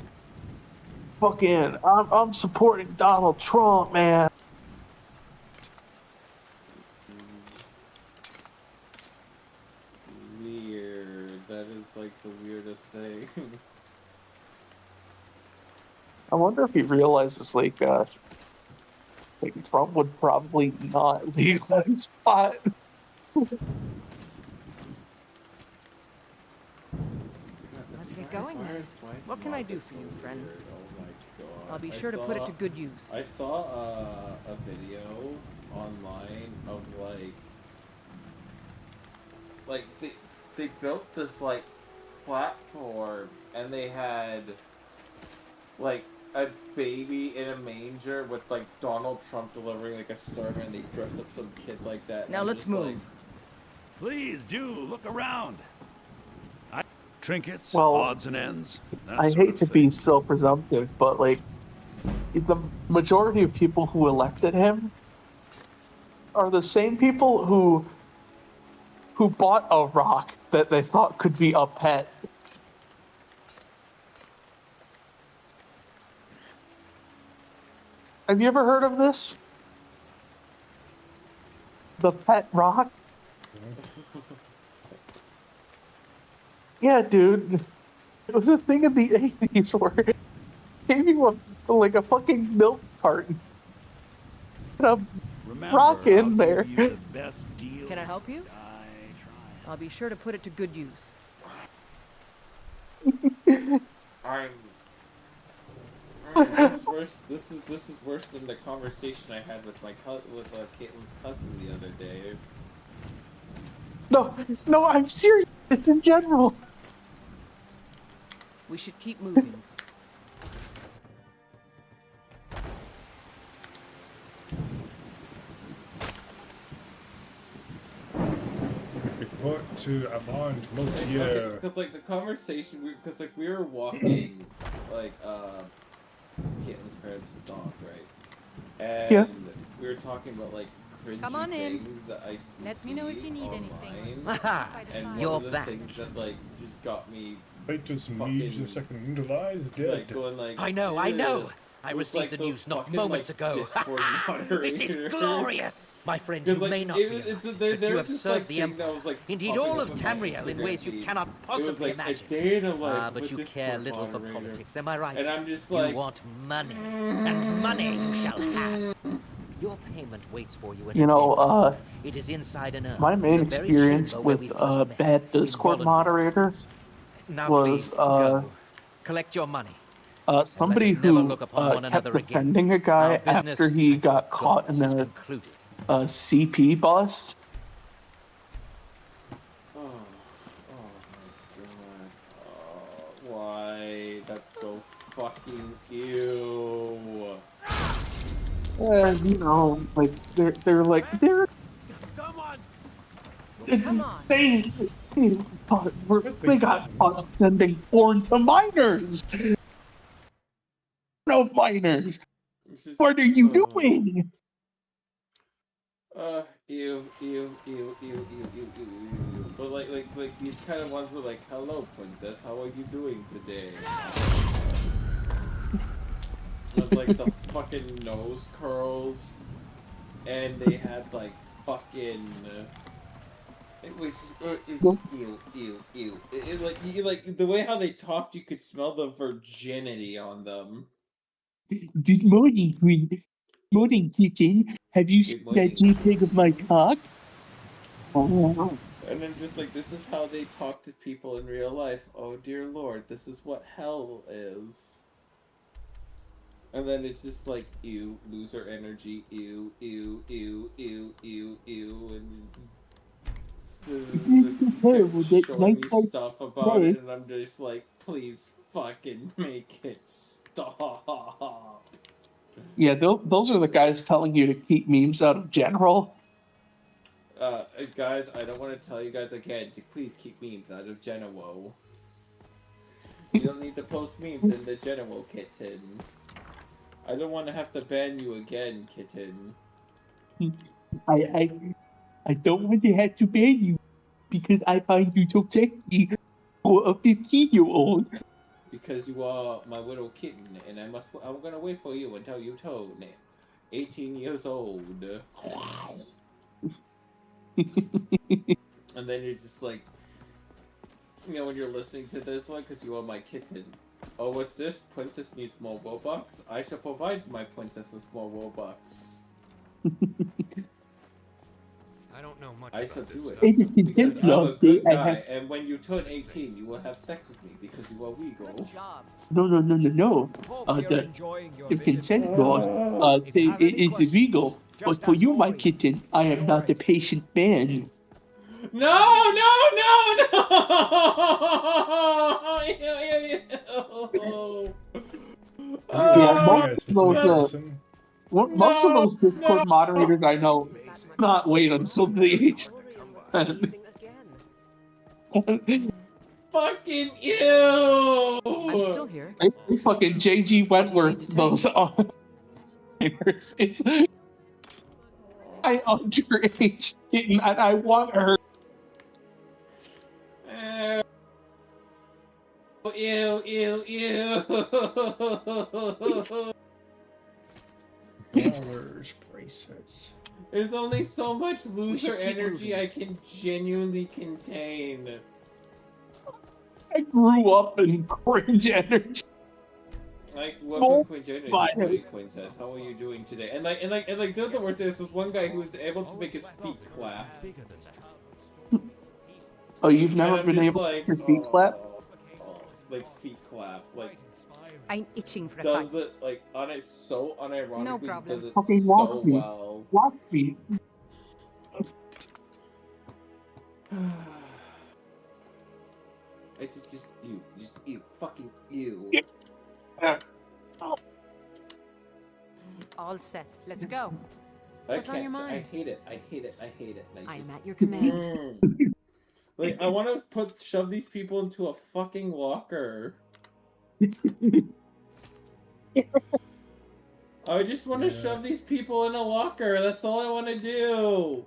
Speaker 5: fucking, I'm supporting Donald Trump, man.
Speaker 2: Weird. That is like the weirdest thing.
Speaker 5: I wonder if he realizes like Trump would probably not legalize pot.
Speaker 14: Let's get going then. What can I do for you, friend? I'll be sure to put it to good use.
Speaker 2: I saw a video online of like they built this like platform and they had like a baby in a manger with like Donald Trump delivering like a sermon. They dressed up some kid like that.
Speaker 14: Now let's move.
Speaker 15: Please do look around. Trinkets,
Speaker 5: Well,
Speaker 15: odds and ends. that
Speaker 5: I
Speaker 15: sort
Speaker 5: hate
Speaker 15: of
Speaker 5: to
Speaker 15: thing.
Speaker 5: be so presumptive, but like, the majority of people who elected him are the same people who bought a rock that they thought could be a pet. Have you ever heard of this? The pet rock? Yeah, dude. It was a thing in the 80s where it gave you like a fucking milk carton. And
Speaker 15: Remember,
Speaker 5: rock in
Speaker 15: I'll
Speaker 5: there.
Speaker 15: give you the best deal.
Speaker 14: Can I help you? I'll be sure to put it to good use.
Speaker 2: This is worse. This is worse than the conversation I had with Caitlin's cousin the other day.
Speaker 5: No, I'm serious. It's in general.
Speaker 14: We should keep moving.
Speaker 1: Report to Armand Motier.
Speaker 2: Because like the conversation, because like we were walking, like Caitlin's parents' dog, right? And we were talking about like cringy
Speaker 4: Come on in.
Speaker 2: things that I
Speaker 4: Let me know if you need anything.
Speaker 2: And one
Speaker 6: You're
Speaker 2: of the
Speaker 6: back.
Speaker 2: things that like just got me
Speaker 1: Titus
Speaker 2: fucking-
Speaker 1: Meads the second Utilize dead.
Speaker 2: like going like
Speaker 6: I know.
Speaker 2: "Ugh."
Speaker 6: I
Speaker 2: was
Speaker 6: received
Speaker 2: like
Speaker 6: the news
Speaker 2: those
Speaker 6: not
Speaker 2: fucking,
Speaker 6: moments
Speaker 2: like,
Speaker 6: ago.
Speaker 2: Discord
Speaker 6: This is
Speaker 2: moderators.
Speaker 6: glorious! My friend, you
Speaker 2: 'Cause, like,
Speaker 6: may not
Speaker 2: it-
Speaker 6: realize,
Speaker 2: it's-
Speaker 6: but
Speaker 2: there
Speaker 6: you
Speaker 2: was
Speaker 6: have
Speaker 2: this,
Speaker 6: served
Speaker 2: like,
Speaker 6: the
Speaker 2: thing that
Speaker 6: Empire.
Speaker 2: was, like,
Speaker 6: Indeed,
Speaker 2: popping
Speaker 6: all
Speaker 2: up
Speaker 6: of
Speaker 2: in my
Speaker 6: Tamriel in
Speaker 2: Instagram
Speaker 6: ways you
Speaker 2: feed.
Speaker 6: cannot
Speaker 2: It was,
Speaker 6: possibly
Speaker 2: like,
Speaker 6: imagine.
Speaker 2: a day in a life
Speaker 6: But
Speaker 2: with
Speaker 6: you
Speaker 2: a
Speaker 6: care
Speaker 2: Discord
Speaker 6: little for
Speaker 2: moderator.
Speaker 6: politics, am I right?
Speaker 2: And I'm just
Speaker 6: you
Speaker 2: like,
Speaker 6: want money, and money you shall have. Your payment waits for you at
Speaker 5: You
Speaker 6: a
Speaker 5: know,
Speaker 6: den. It is inside an urn.
Speaker 5: my main
Speaker 6: the very
Speaker 5: experience
Speaker 6: chamber where we
Speaker 5: with
Speaker 6: first met,
Speaker 5: bad
Speaker 6: in
Speaker 5: Discord
Speaker 6: Volunteer.
Speaker 5: moderators
Speaker 6: Now
Speaker 5: was
Speaker 6: please, go. Collect your money.
Speaker 5: somebody
Speaker 6: let us never
Speaker 5: who
Speaker 6: look upon one
Speaker 5: kept
Speaker 6: another again.
Speaker 5: defending a guy
Speaker 6: Our business,
Speaker 5: after he
Speaker 6: thank
Speaker 5: got caught in
Speaker 6: goodness, is
Speaker 5: a
Speaker 6: concluded.
Speaker 5: CP bust.
Speaker 2: oh my god. Oh, why? That's so fucking ew.
Speaker 5: You know, like they're like they're they got caught sending porn to minors. No minors. What are you doing?
Speaker 2: Ew. But like these kind of ones were like, "Hello, princess. How are you doing today?" With like the fucking nose curls, and they had like fucking. It was ew. Like the way how they talked, you could smell the virginity on them.
Speaker 5: Good morning, Queen. Morning, kitchen. Have you seen that JPEG of my cock? Oh.
Speaker 2: And then just like, this is how they talk to people in real life. Oh dear lord, this is what hell is. And then it's just like, ew, loser energy, ew, and just showing me stuff about it, and I'm just like, please fucking make it stop.
Speaker 5: Yeah, those are the guys telling you to keep memes out of general.
Speaker 2: Guys, I don't want to tell you guys again to please keep memes out of Genowo. You don't need to post memes in the Genowo kitten. I don't want to have to ban you again, kitten.
Speaker 5: I don't want to have to ban you because I find you so sexy for a 15-year-old.
Speaker 2: Because you are my little kitten, and I'm gonna wait for you until you turn 18 years old. And then you're just like, you know, when you're listening to this one, because you are my kitten. Oh, what's this? Princess needs more Robux? I shall provide my princess with more Robux.
Speaker 7: I don't know much
Speaker 2: I
Speaker 7: about
Speaker 2: shall
Speaker 7: this
Speaker 2: do
Speaker 7: stuff.
Speaker 2: it. Because I'm a good guy, and when you turn 18, you will have sex with me because you are legal.
Speaker 5: No. The consent laws say it's illegal, but for you, my kitten, I am not a patient man.
Speaker 2: No!
Speaker 5: Yeah, most of those
Speaker 2: No!
Speaker 5: Discord moderators I know not wait until the age.
Speaker 2: Fucking ew!
Speaker 14: I'm still here.
Speaker 5: They fucking JG Wentworth those it's I underage kitten and I want her.
Speaker 2: Ew.
Speaker 12: Dollars, prices.
Speaker 2: There's only so much loser energy I can genuinely contain.
Speaker 5: I grew up in cringe energy.
Speaker 2: Like, what point energy, Princess? How are you doing today? And the worst is, this was one guy who was able to make his feet clap.
Speaker 5: Oh, you've never been able to make your feet clap?
Speaker 2: Like, feet clap. Like,
Speaker 4: I'm itching for a
Speaker 2: does
Speaker 4: fight.
Speaker 2: it, like, so unironically,
Speaker 4: No problem.
Speaker 2: does it
Speaker 5: Okay,
Speaker 2: so
Speaker 5: walk me.
Speaker 2: well.
Speaker 5: Walk me.
Speaker 2: It's just ew, fucking ew.
Speaker 4: All set. Let's go.
Speaker 14: What's on your mind?
Speaker 2: I hate it.
Speaker 14: I am at your command.
Speaker 2: Like, I want to shove these people into a fucking locker. I just want to shove these people in a locker. That's all I want to do.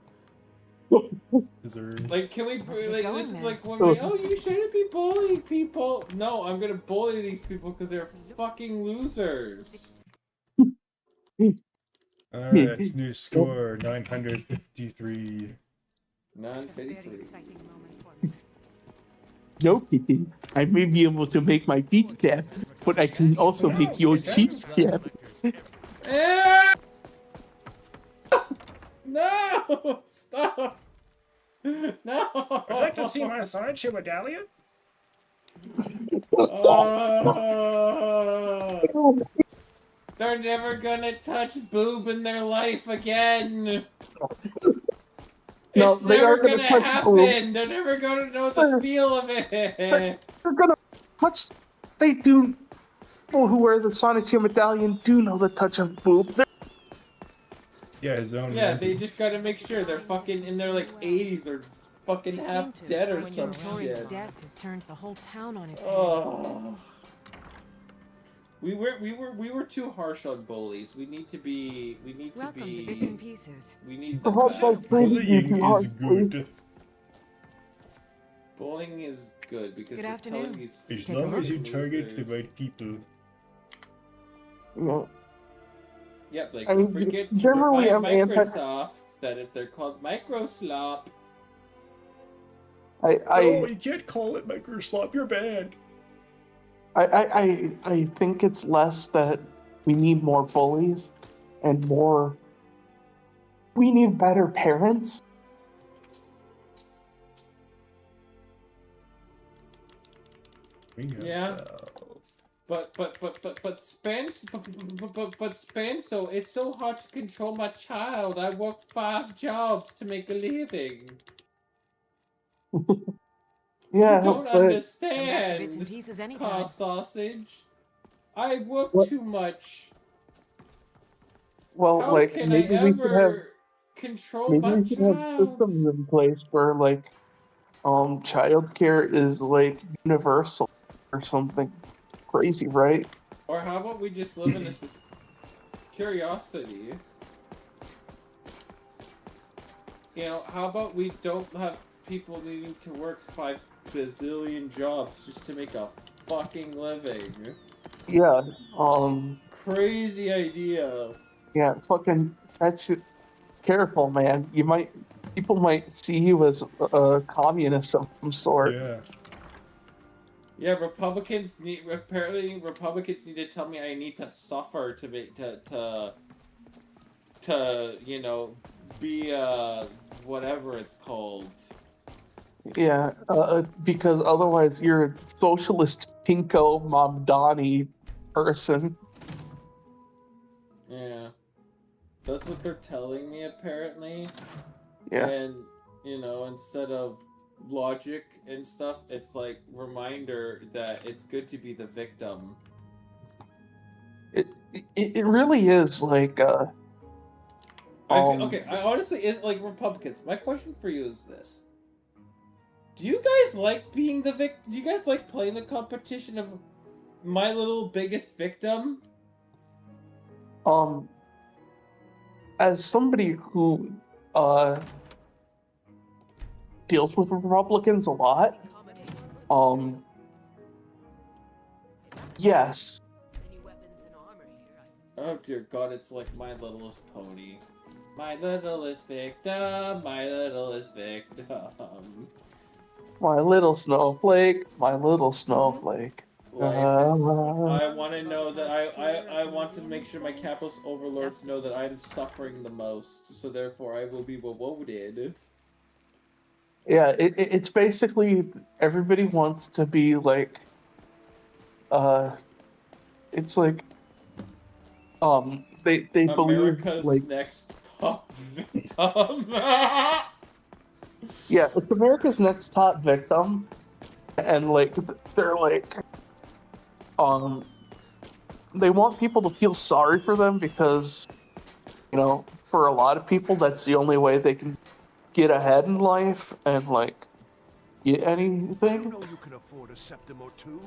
Speaker 2: Like, can we, this is like when we, oh, you shouldn't be bullying people. No, I'm gonna bully these people because they're fucking losers.
Speaker 1: Alright, new score, 953.
Speaker 2: 953.
Speaker 5: No, kitty. I may be able to make my feet clap, but I can also make your cheeks clap.
Speaker 2: No! Stop! No!
Speaker 12: Would you like to see my signature medallion?
Speaker 2: They're never gonna touch boob in their life again.
Speaker 5: No,
Speaker 2: It's
Speaker 5: they
Speaker 2: never
Speaker 5: are gonna
Speaker 2: gonna
Speaker 5: touch
Speaker 2: happen.
Speaker 5: boob.
Speaker 2: They're never gonna know the feel of it.
Speaker 5: They're gonna touch. They do. People who wear the Sonic Team medallion do know the touch of boob.
Speaker 1: Yeah, his own.
Speaker 2: Yeah, they just gotta make sure they're fucking in their like 80s or fucking half dead or some
Speaker 14: Tori's
Speaker 2: shit.
Speaker 14: death has turned the whole town on its head.
Speaker 2: Oh. We were too harsh on bullies. We need to be.
Speaker 14: Welcome to Bits and Pieces.
Speaker 2: We need.
Speaker 1: Bullying is good.
Speaker 2: Bullying is good because
Speaker 14: Good
Speaker 2: we're
Speaker 14: afternoon.
Speaker 2: telling these
Speaker 1: As
Speaker 14: Take a
Speaker 1: long as you
Speaker 14: look.
Speaker 1: target the right people.
Speaker 5: No.
Speaker 2: Yep, like
Speaker 5: I mean,
Speaker 2: forget
Speaker 5: generally
Speaker 2: by
Speaker 5: I'm anti-
Speaker 2: Microsoft that they're called Microslop.
Speaker 1: Oh, you can't call it Microslop. You're banned.
Speaker 5: I think it's less that we need more bullies and more. We need better parents.
Speaker 2: Yeah. But Spenso, it's so hard to control my child. I work 5 jobs to make a living.
Speaker 5: Yeah,
Speaker 2: You don't
Speaker 5: but
Speaker 2: understand.
Speaker 14: Bits and Pieces
Speaker 2: Car
Speaker 14: anytime.
Speaker 2: sausage. I work too much.
Speaker 5: well,
Speaker 2: How
Speaker 5: like
Speaker 2: can
Speaker 5: maybe
Speaker 2: I
Speaker 5: we should have
Speaker 2: ever control
Speaker 5: maybe
Speaker 2: my
Speaker 5: we should have
Speaker 2: child?
Speaker 5: systems in place where like childcare is like universal or something crazy, right?
Speaker 2: Or how about we just live in a curiosity. You know, how about we don't have people needing to work 5 bazillion jobs just to make a fucking living?
Speaker 5: Yeah.
Speaker 2: Crazy idea.
Speaker 5: Yeah. Fucking. That's careful, man. People might see you as a communist of some sort.
Speaker 1: Yeah.
Speaker 2: Yeah, Republicans need to tell me I need to suffer to make to you know be whatever it's called.
Speaker 5: Yeah, because otherwise you're a socialist pinko Mamdani person.
Speaker 2: Yeah. That's what they're telling me apparently.
Speaker 5: Yeah.
Speaker 2: And you know, instead of logic and stuff, it's like reminder that it's good to be the victim.
Speaker 5: It really is like
Speaker 2: okay, I honestly is like Republicans. My question for you is this. Do you guys like being the victim? Do you guys like playing the competition of my little biggest victim?
Speaker 5: As somebody who deals with Republicans a lot, yes.
Speaker 2: Oh dear God, it's like My Littlest Pony. My littlest victim, my littlest victim.
Speaker 5: My little snowflake, my little snowflake.
Speaker 2: Life is, I want to know that I want to make sure my capitalist overlords know that I'm suffering the most, so therefore I will be rewarded.
Speaker 5: Yeah, it's basically everybody wants to be like, it's like, they believe
Speaker 2: America's
Speaker 5: like
Speaker 2: next top victim.
Speaker 5: Yeah, it's America's Next Top Victim, and like they're like, they want people to feel sorry for them because, you know, for a lot of people that's the only way they can get ahead in life and like get anything.
Speaker 13: You know you can afford a septum or two.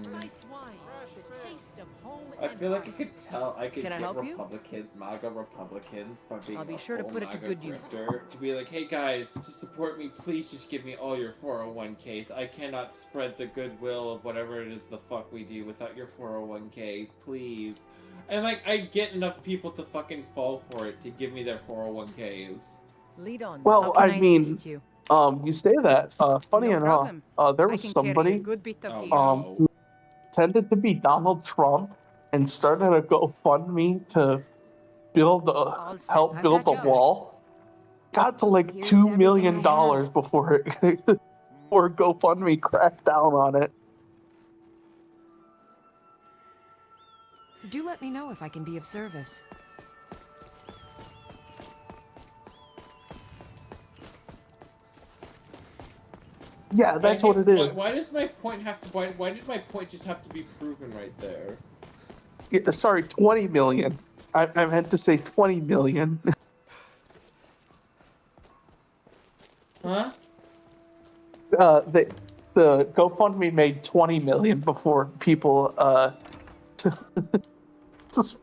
Speaker 14: Spiced wine, the taste of home
Speaker 2: I feel like I could tell I could
Speaker 14: Can I
Speaker 2: get
Speaker 14: help you?
Speaker 2: MAGA Republicans by being
Speaker 14: I'll be
Speaker 2: a
Speaker 14: sure to
Speaker 2: full
Speaker 14: put it to
Speaker 2: MAGA
Speaker 14: good use.
Speaker 2: grifter, to be like, hey guys, to support me, please just give me all your 401ks. I cannot spread the goodwill of whatever it is the fuck we do without your 401ks, please. And like, I'd get enough people to fucking fall for it to give me their 401ks.
Speaker 14: Lead on.
Speaker 5: Well, I mean,
Speaker 4: you?
Speaker 5: you say that. Funny
Speaker 4: No
Speaker 5: enough,
Speaker 4: problem.
Speaker 5: there
Speaker 4: I
Speaker 5: was
Speaker 4: can carry a
Speaker 5: somebody
Speaker 4: good bit of gear.
Speaker 5: who pretended to be Donald Trump and started a GoFundMe to help
Speaker 4: I've
Speaker 5: build
Speaker 4: got
Speaker 5: a
Speaker 4: you.
Speaker 5: wall. Got to like
Speaker 4: Here's
Speaker 5: $2 million
Speaker 4: everything I have.
Speaker 5: before before GoFundMe cracked down on it.
Speaker 4: Do let me know if I can be of service.
Speaker 5: Yeah, that's what it is.
Speaker 2: Why does my point have to? Why did my point just have to be proven right there?
Speaker 5: Yeah, sorry, 20 million. I meant to say 20 million.
Speaker 2: Huh?
Speaker 5: The GoFundMe made 20 million before people What's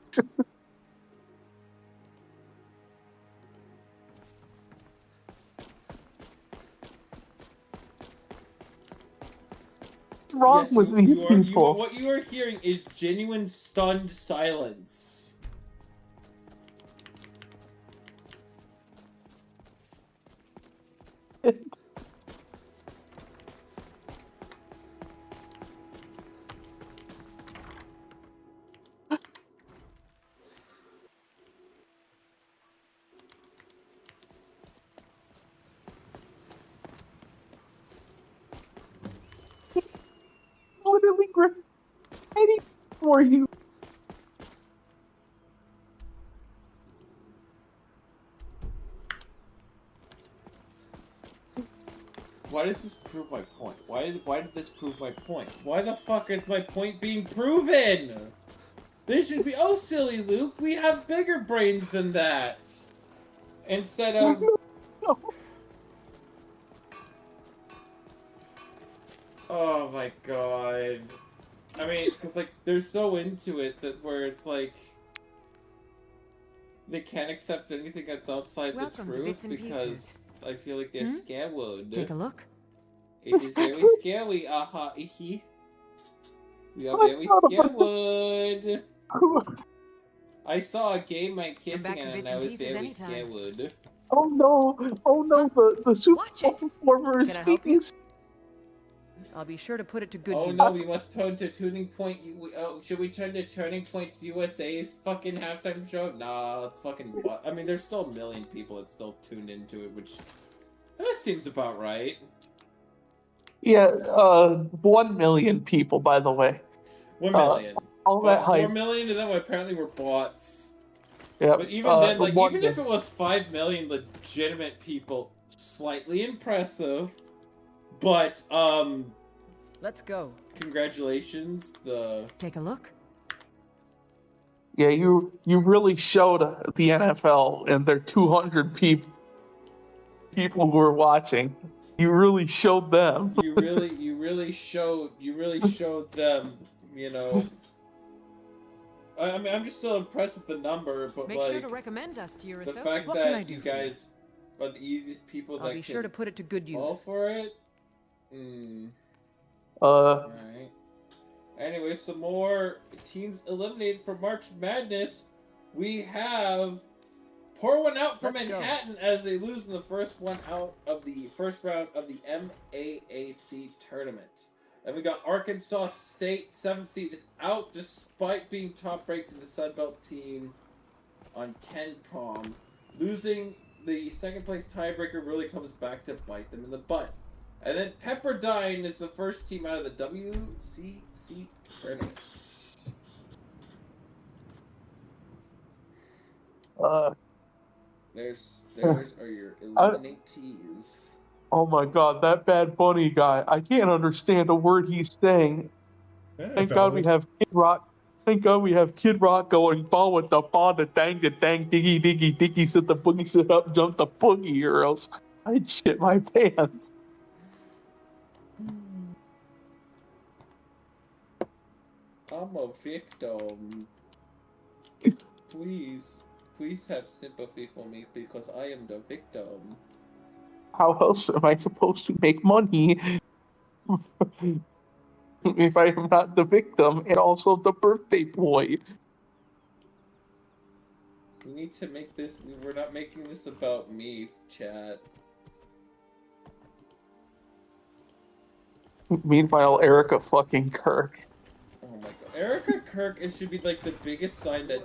Speaker 5: wrong
Speaker 2: Yes,
Speaker 5: with these people?
Speaker 2: what you are hearing is genuine stunned silence.
Speaker 5: Literally any for you.
Speaker 2: Why does this prove my point? Why did this prove my point? Why the fuck is my point being proven? This should be, oh silly Luke, we have bigger brains than that. Instead of... Oh my god. I mean, it's because like, they're so into it that where it's like... They can't accept anything that's outside
Speaker 4: Welcome
Speaker 2: the
Speaker 4: to
Speaker 2: truth
Speaker 4: Bits and
Speaker 2: because
Speaker 4: Pieces.
Speaker 2: I feel like they're scared.
Speaker 4: Take a look.
Speaker 2: It is very scary, aha, ihi. We are very scared. I saw a gay man kissing
Speaker 4: back to
Speaker 2: and
Speaker 4: Bits
Speaker 2: I
Speaker 4: and
Speaker 2: was
Speaker 4: Pieces
Speaker 2: very
Speaker 4: anytime.
Speaker 2: scared.
Speaker 5: Oh no, the Super Bowl performer is
Speaker 14: Can I help
Speaker 5: speaking.
Speaker 14: I'll be sure to put it to good
Speaker 2: Oh
Speaker 14: use.
Speaker 2: no, we must turn to Tuning Point. Should we turn to Turning Points USA's fucking halftime show? Nah, that's fucking. I mean, there's still a million people that still tuned into it, which that seems about right.
Speaker 5: Yeah, 1 million people, by the way.
Speaker 2: 1 million.
Speaker 5: All
Speaker 2: But
Speaker 5: that hype.
Speaker 2: 4 million of them apparently were bots.
Speaker 5: Yeah.
Speaker 2: But even then, like,
Speaker 5: one
Speaker 2: even if it was 5 million legitimate people, slightly impressive. But
Speaker 14: Let's go.
Speaker 2: congratulations.
Speaker 4: Take a look.
Speaker 5: Yeah, you really showed the NFL and their 200 people who were watching. You really showed them.
Speaker 2: you really showed them. You know. I mean, I'm just still impressed with the number, but
Speaker 4: Make
Speaker 2: like
Speaker 4: sure to recommend us to your
Speaker 2: the
Speaker 4: associates.
Speaker 2: fact
Speaker 14: What can I
Speaker 2: that
Speaker 14: do
Speaker 2: you
Speaker 14: for you?
Speaker 2: guys are the easiest people
Speaker 14: I'll
Speaker 2: that
Speaker 14: be
Speaker 2: can
Speaker 14: sure to put it to good
Speaker 2: fall
Speaker 14: use.
Speaker 2: for it. Alright. Anyway, some more teams eliminated for March Madness. We have pour one out for
Speaker 14: Let's go.
Speaker 2: Manhattan as they lose in the first one out of the first round of the MAAC tournament. And we got Arkansas State, 7th seed, is out despite being top ranked in the Sun Belt team on Ken Pom. Losing the second place tiebreaker really comes back to bite them in the butt. And then Pepperdine is the first team out of the WCC tournament. There's are your eliminatees.
Speaker 5: Oh my god, that Bad Bunny guy. I can't understand a word he's saying. Thank God we have Kid Rock. Thank God we have Kid Rock going ball with the ball, the dang, diggy, diggy, diggy, sit the boogie, sit up, jump the boogie, or else I'd shit my pants.
Speaker 2: I'm a victim. Please have sympathy for me because I am the victim.
Speaker 5: How else am I supposed to make money if I am not the victim and also the birthday boy?
Speaker 2: We need to make this. We're not making this about me, chat.
Speaker 5: Meanwhile, Erica fucking Kirk.
Speaker 2: Oh my god, Erica Kirk. It should be like the biggest sign that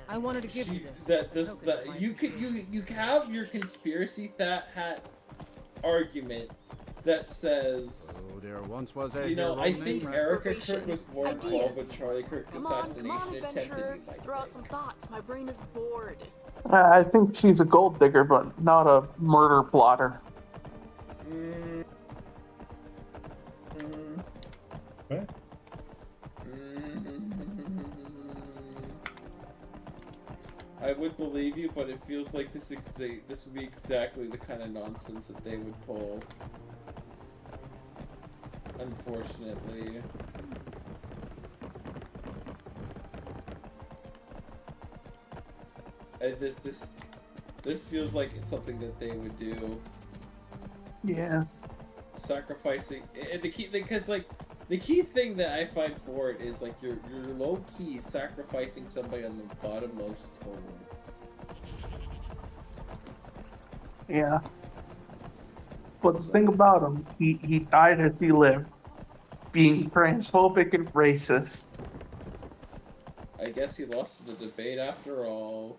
Speaker 14: I wanted to give you this.
Speaker 2: that you have your conspiracy hat argument that says,
Speaker 9: Oh, there once was a
Speaker 2: you know, I think
Speaker 9: hero named
Speaker 2: Erica Kirk was more involved with
Speaker 11: Ideas.
Speaker 2: Charlie Kirk's
Speaker 11: Come on,
Speaker 2: assassination attempt
Speaker 11: adventurer.
Speaker 2: than you might
Speaker 11: Throw out
Speaker 2: think.
Speaker 11: some thoughts. My brain is bored.
Speaker 5: I think she's a gold digger, but not a murder plotter.
Speaker 1: What?
Speaker 2: I would believe you, but it feels like this would be exactly the kind of nonsense that they would pull. Unfortunately. This feels like it's something that they would do.
Speaker 5: Yeah.
Speaker 2: Sacrificing, and the key, because like the key thing that I find for it is like you're low key sacrificing somebody on the bottommost total.
Speaker 5: Yeah. But the thing about him, he died as he lived, being transphobic and racist.
Speaker 2: I guess he lost the debate after all.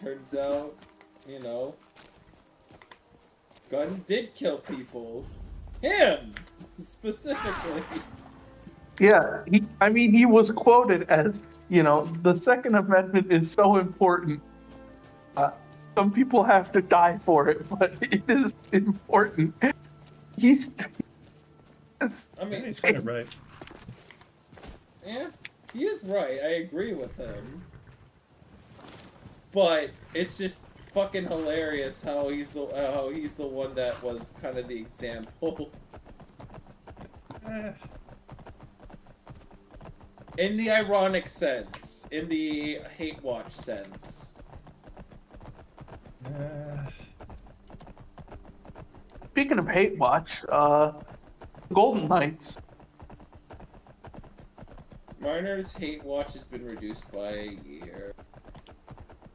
Speaker 2: Turns out, you know, gun did kill people. Him! Specifically.
Speaker 5: Yeah, he was quoted as, you know, the Second Amendment is so important. Some people have to die for it, but it is important.
Speaker 1: I mean, he's kind of right.
Speaker 2: Yeah, he is right. I agree with him. But it's just fucking hilarious how he's the one that was kind of the example. In the ironic sense, in the hate watch sense.
Speaker 5: Speaking of hate watch, Golden Knights.
Speaker 2: Marner's hate watch has been reduced by a year,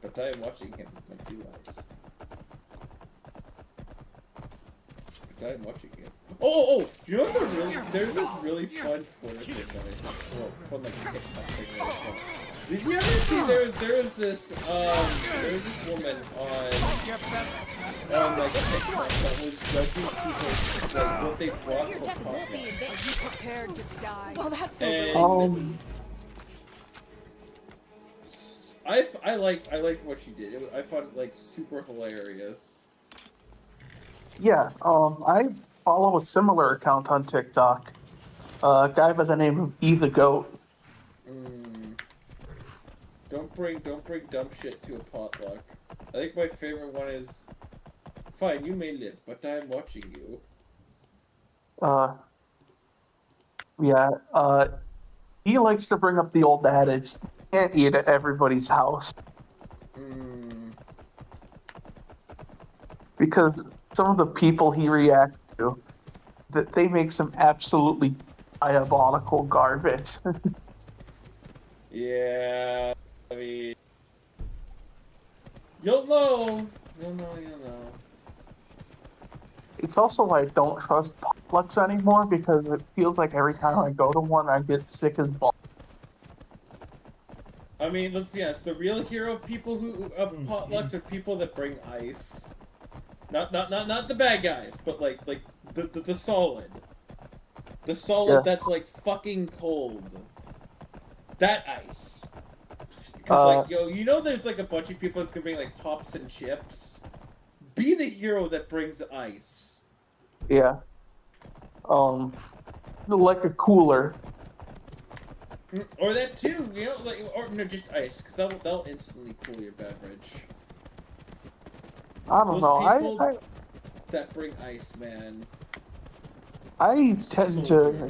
Speaker 2: but I am watching him like 2 hours. But I am watching him. Oh! You know what? There's this really fun Twitter thing that I saw. Well, fun like TikTok thing that I saw. Did you ever see there was this woman on like TikTok that was judging people like what they brought for potluck.
Speaker 8: Are you prepared to die?
Speaker 11: Well, that's
Speaker 2: so
Speaker 11: really
Speaker 2: I liked what she did. I found it like super hilarious.
Speaker 5: Yeah, I follow a similar account on TikTok. A guy by the name of E the Goat.
Speaker 2: Don't bring dumb shit to a potluck. I think my favorite one is, fine, you may live, but I'm watching you.
Speaker 5: He likes to bring up the old adage, you can't eat at everybody's house. Because some of the people he reacts to, that they make some absolutely diabolical garbage.
Speaker 2: Yeah, I mean, you'll know. You'll know.
Speaker 5: It's also why I don't trust potlucks anymore, because it feels like every time I go to one, I get sick as balls.
Speaker 2: I mean, let's be honest. The real hero of people of potlucks are people that bring ice. Not the bad guys, but like the solid. The solid that's like fucking cold. That ice. Because like, you know there's like a bunch of people that's gonna bring like pops and chips. Be the hero that brings ice.
Speaker 5: Yeah. Like a cooler.
Speaker 2: Or that too, you know, like, or no, just ice, because that'll instantly cool your beverage.
Speaker 5: I don't know. I
Speaker 2: that bring ice, man.
Speaker 5: I tend to.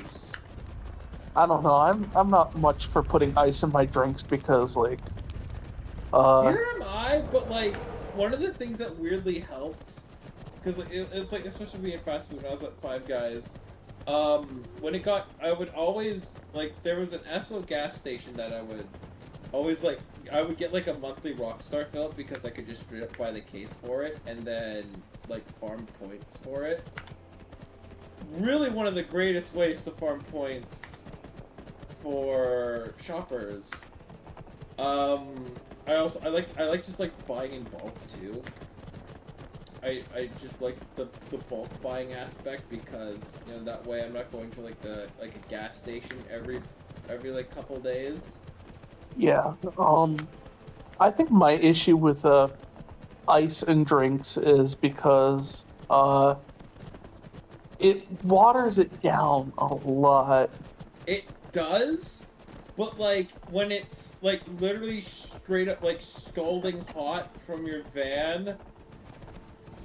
Speaker 5: I don't know. I'm not much for putting ice in my drinks because like.
Speaker 2: Neither am I, but like one of the things that weirdly helped, because like, it's like especially being fast food when I was at Five Guys. When it got, I would always like there was an Esso gas station that I would always like. I would get like a monthly Rockstar fill because I could just straight up buy the case for it and then like farm points for it. Really, one of the greatest ways to farm points for shoppers. I like just like buying in bulk too. I just like the bulk buying aspect because you know that way I'm not going to like a gas station every like couple days.
Speaker 5: Yeah. I think my issue with ice and drinks is because it waters it down a lot.
Speaker 2: It does, but like when it's like literally straight up like scalding hot from your van.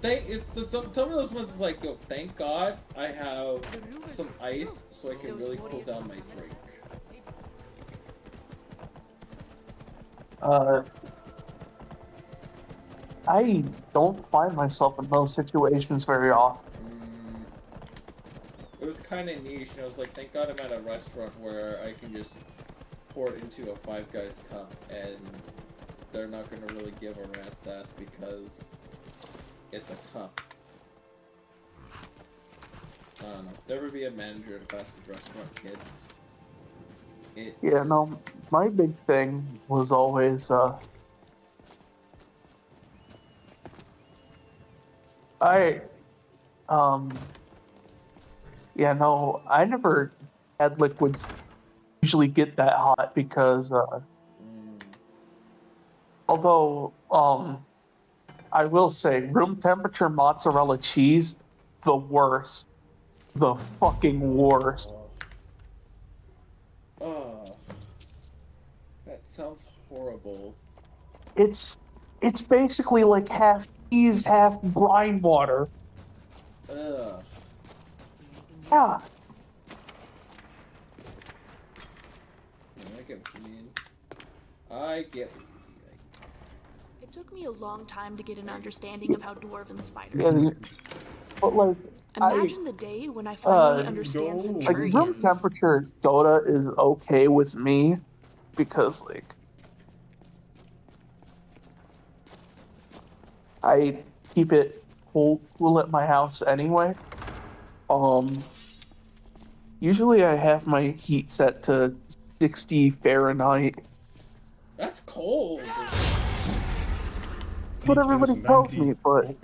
Speaker 2: Some of those ones is like, yo, thank God I have some ice so I can really cool down my drink.
Speaker 5: I don't find myself in those situations very often.
Speaker 2: It was kind of niche, and I was like, thank God I'm at a restaurant where I can just pour it into a Five Guys cup, and they're not going to really give a rat's ass because it's a cup. I don't know. Never be a manager at a fast food restaurant, kids.
Speaker 5: Yeah, no, my big thing was always, yeah, no, I never had liquids usually get that hot because, although, I will say, room temperature mozzarella cheese, the worst. The fucking worst.
Speaker 2: Oh, that sounds horrible.
Speaker 5: It's basically like half cheese, half brine water.
Speaker 2: Ugh.
Speaker 5: Yeah.
Speaker 2: I get what you mean. I get what
Speaker 11: It took me a long time to get an understanding of how dwarven spiders
Speaker 5: Yeah,
Speaker 11: work.
Speaker 5: but like
Speaker 11: Imagine the day when I finally understand
Speaker 5: like room
Speaker 11: centurions.
Speaker 5: temperature soda is okay with me because like I keep it cool at my house anyway. Usually I have my heat set to 60 Fahrenheit.
Speaker 2: That's cold.
Speaker 5: What everybody tells me, but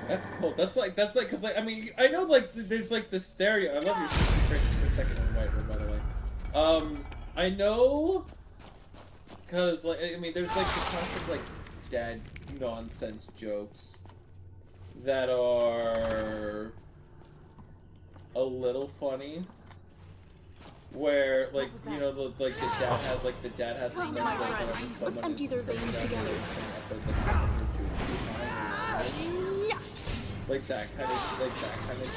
Speaker 2: That's cool. That's like, cause like, I mean, I know like, there's like the stereo. I love your 60 frames per second in white room, by the way. I know, cause like, I mean, there's like the classic like dad nonsense jokes that are a little funny. Where like you know the dad has a sense like whenever
Speaker 11: Let's empty their veins together.
Speaker 2: Like that kind of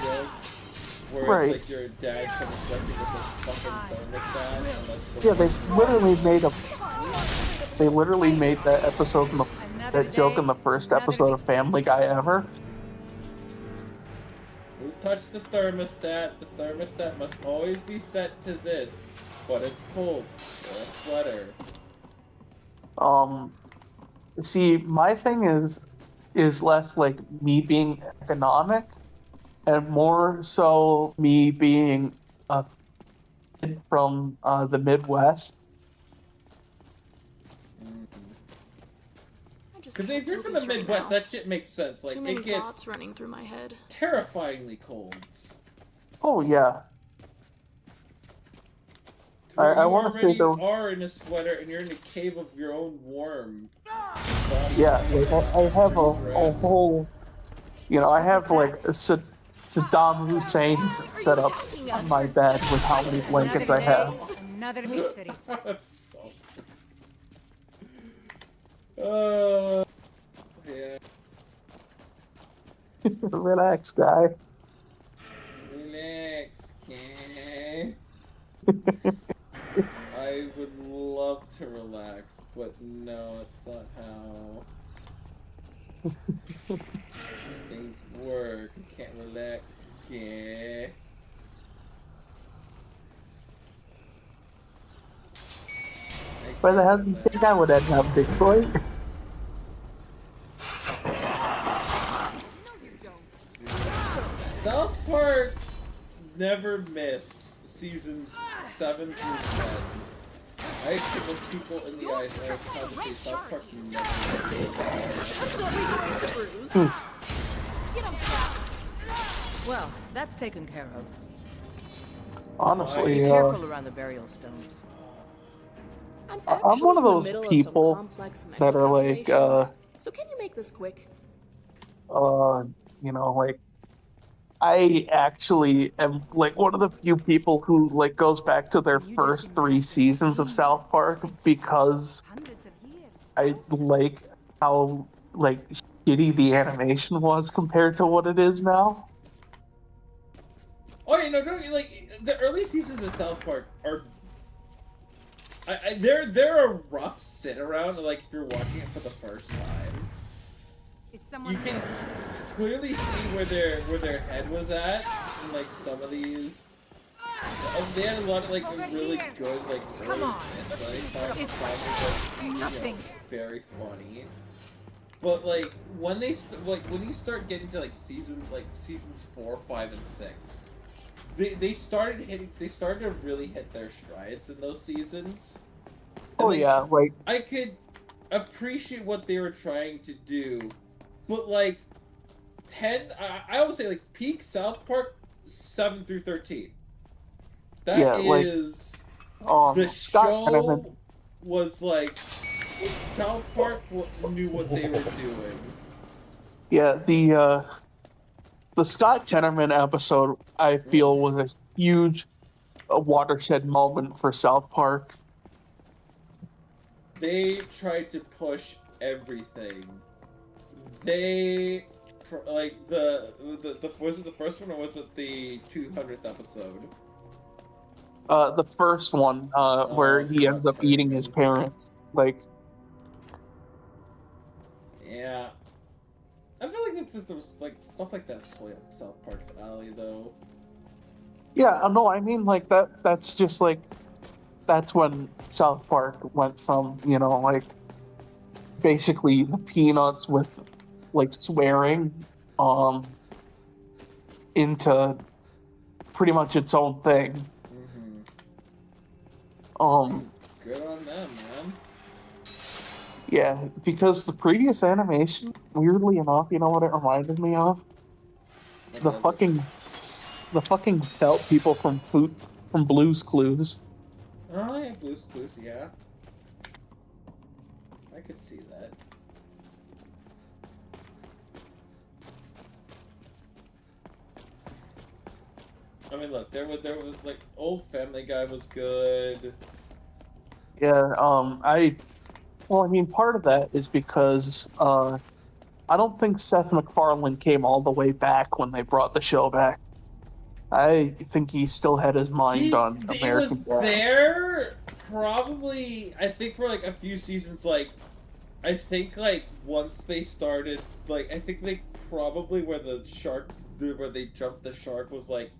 Speaker 2: joke. Where
Speaker 5: Right.
Speaker 2: it's like your dad kind of flexing with the fucking thermostat. And that's the
Speaker 5: yeah, they literally made that episode that joke in the first episode of Family Guy ever.
Speaker 2: Who touched the thermostat? The thermostat must always be set to this, but it's cold. Wear a sweater.
Speaker 5: See, my thing is less like me being economic and more so me being a kid from the Midwest.
Speaker 2: Because if you're from the Midwest, that shit makes sense. Like
Speaker 11: Too many
Speaker 2: it gets
Speaker 11: thoughts running through my head.
Speaker 2: terrifyingly cold.
Speaker 5: Oh yeah.
Speaker 2: Where
Speaker 5: I
Speaker 2: you
Speaker 5: want to say
Speaker 2: already
Speaker 5: though.
Speaker 2: are in a sweater and you're in a cave of your own worm.
Speaker 5: Yeah, like I have a whole, I have like a Saddam Hussein set up on my bed with how many blankets I have.
Speaker 4: Another mystery.
Speaker 2: Yeah.
Speaker 5: Relax, guy.
Speaker 2: Relax, okay? I would love to relax, but no, it's not how things work. You can't relax, yeah.
Speaker 5: Why the hell do you think I would end up, Big Boy?
Speaker 2: South Park never missed seasons 7 through 10. I could look people in the eyes and I would probably say South Park never missed.
Speaker 14: Well, that's taken care of.
Speaker 5: Honestly,
Speaker 14: Be careful around the burial stones.
Speaker 5: I'm one of those people that are like,
Speaker 11: So can you make this quick?
Speaker 5: like, I actually am like one of the few people who like goes back to their first 3 seasons of South Park because I like how like shitty the animation was compared to what it is now.
Speaker 2: Oh yeah, no, like the early seasons of South Park are. They're a rough sit around. Like if you're watching it for the first time, you can clearly see where their head was at in like some of these. They had a lot of like really good like early bits. It's nothing. Very funny. But like when you start getting to like seasons 4, 5, and 6. They started to really hit their strides in those seasons.
Speaker 5: Oh yeah, like
Speaker 2: I could appreciate what they were trying to do, but like 10, I would say like peak South Park 7 through 13. That is the
Speaker 5: Scott
Speaker 2: show was like South Park knew what they were doing.
Speaker 5: Yeah, the Scott Tenorman episode, I feel, was a huge watershed moment for South Park.
Speaker 2: They tried to push everything. They like the was it the first one or was it the 200th episode?
Speaker 5: The first one, where he ends up eating his parents. Like,
Speaker 2: Yeah. I feel like it's like stuff like that's totally up South Park's alley, though.
Speaker 5: yeah, no, I mean, like, that's just, like, that's when South Park went from, you know, like, basically the Peanuts with, like, swearing, into pretty much its own thing.
Speaker 2: Good on them, man.
Speaker 5: Yeah, because the previous animation, weirdly enough, you know what it reminded me of? The fucking felt people from Blue's Clues.
Speaker 2: Oh, yeah, Blue's Clues, yeah. I could see that. I mean, look, there was like old Family Guy was good.
Speaker 5: Yeah, well, I mean, part of that is because, I don't think Seth MacFarlane came all the way back when they brought the show back. I think he still had his mind on American
Speaker 2: He
Speaker 5: Dad.
Speaker 2: was there, probably, I think for like a few seasons, like, I think like once they started, like, I think they probably where they jumped the shark was like,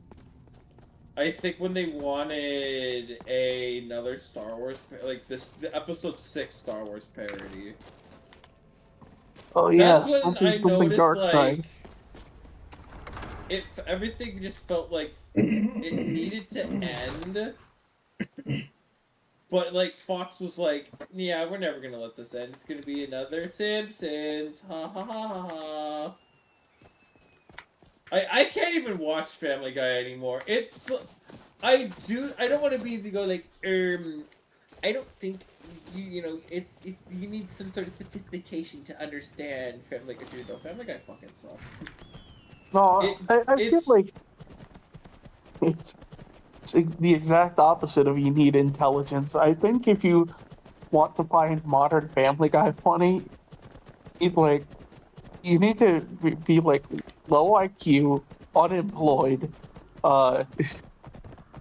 Speaker 2: I think when they wanted another Star Wars, like the episode 6 Star Wars parody.
Speaker 5: Oh yeah,
Speaker 2: That's when I
Speaker 5: something
Speaker 2: noticed,
Speaker 5: dark
Speaker 2: like,
Speaker 5: side.
Speaker 2: everything just felt like it needed to end. But, like, Fox was like, yeah, we're never gonna let this end. It's gonna be another Simpsons. Ha ha ha ha ha. I can't even watch Family Guy anymore. I don't want to be the go like, I don't think you know, you need some sort of sophistication to understand Family Guy. Dude, no, Family Guy fucking sucks.
Speaker 5: No, I feel like it's the exact opposite of you need intelligence. I think if you want to find modern Family Guy funny, you need to be like low IQ, unemployed, uh,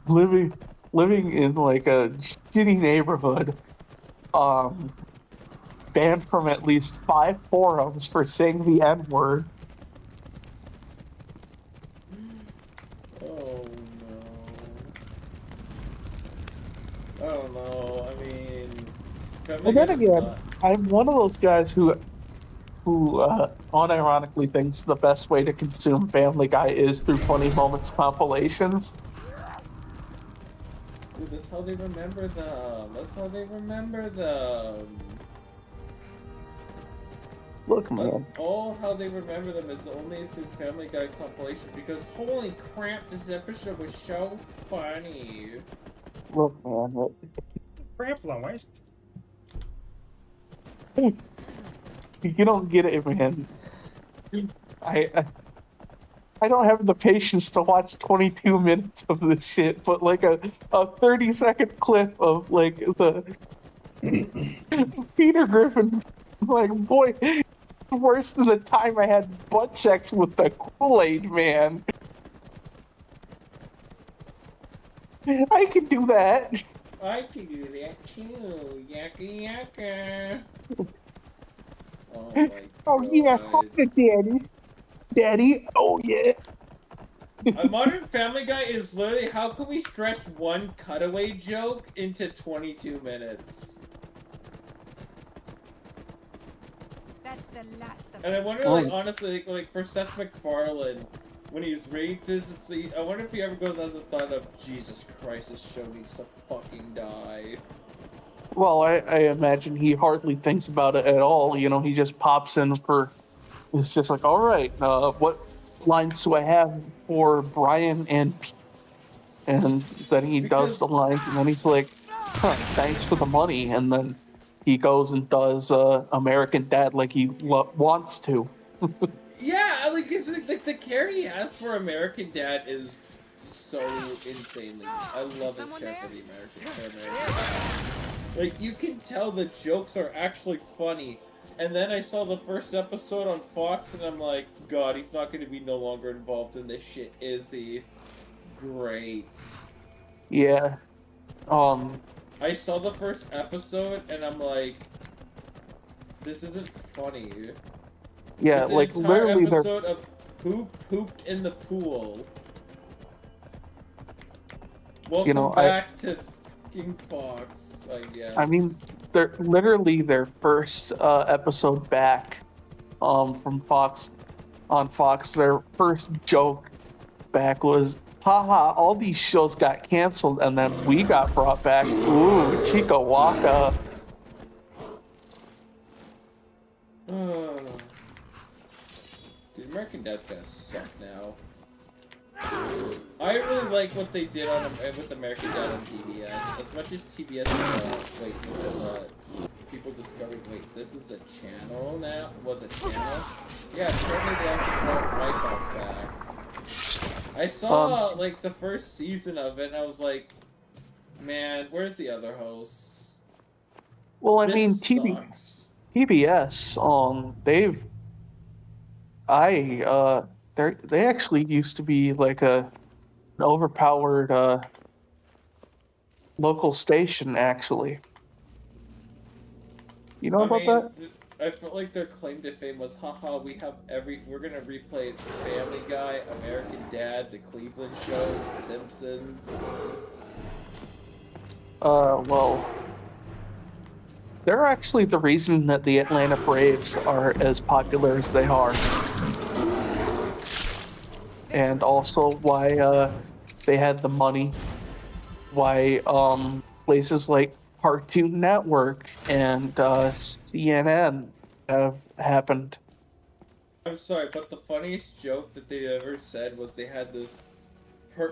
Speaker 5: living in like a shitty neighborhood, banned from at least 5 forums for saying the N-word.
Speaker 2: Oh no. I don't know. I mean,
Speaker 5: And then again, I'm one of those guys who unironically thinks the best way to consume Family Guy is through Funny Moments compilations.
Speaker 2: Dude, that's how they remember them. That's how they remember them.
Speaker 5: Look, man.
Speaker 2: That's all how they remember them is only through Family Guy compilations because holy crap, this episode was so funny.
Speaker 5: Look, man.
Speaker 12: Crap, Lois.
Speaker 5: You don't get it, man. I don't have the patience to watch 22 minutes of this shit, but like a 30-second clip of like the Peter Griffin, like, boy, worse than the time I had butt sex with the Kool-Aid man. I can do that.
Speaker 2: I can do that too. Yakka yakka. Oh my god.
Speaker 5: Oh yeah, daddy. Daddy, oh yeah.
Speaker 2: A modern Family Guy is literally how can we stretch one cutaway joke into 22 minutes?
Speaker 4: That's the last of
Speaker 2: And I wonder, like, honestly, like for Seth MacFarlane, when he's reading this, I wonder if he ever goes as a thought of, Jesus Christ, this show needs to fucking die.
Speaker 5: Well, I imagine he hardly thinks about it at all. You know, he just pops in for. It's just like, all right, what lines do I have for Brian and Pete? And then he does the lines, and then he's like, huh, thanks for the money. And then he goes and does American Dad like he wants to.
Speaker 2: Yeah, like, it's like the care he has for American Dad is so insanely. I love his care for the American Dad. Like, you can tell the jokes are actually funny. And then I saw the first episode on Fox, and I'm like, God, he's not going to be no longer involved in this shit, is he? Great.
Speaker 5: Yeah,
Speaker 2: I saw the first episode and I'm like, this isn't funny.
Speaker 5: Yeah,
Speaker 2: it's an
Speaker 5: like
Speaker 2: entire
Speaker 5: literally they're
Speaker 2: episode of who pooped in the pool. Welcome back to fucking Fox, I guess.
Speaker 5: I mean, they're literally their first episode back from Fox on Fox. Their first joke back was, haha, all these shows got canceled and then we got brought back. Ooh, Chica Waka.
Speaker 2: Dude, American Dad's gonna suck now. I really like what they did on with American Dad on TBS. As much as TBS people discovered, wait, this is a channel now? Was it channel? Yeah, apparently they also brought Wipeout back. I saw like the first season of it and I was like, man, where's the other hosts?
Speaker 5: Well, I
Speaker 2: This
Speaker 5: mean,
Speaker 2: sucks.
Speaker 5: TBS, they actually used to be like an overpowered local station, actually. You know about that?
Speaker 2: I felt like their claim to fame was, haha, we're gonna replay Family Guy, American Dad, The Cleveland Show, The Simpsons.
Speaker 5: Well, they're actually the reason that the Atlanta Braves are as popular as they are. And also why they had the money, why places like Cartoon Network and CNN have happened.
Speaker 2: I'm sorry, but the funniest joke that they ever said was they had this, I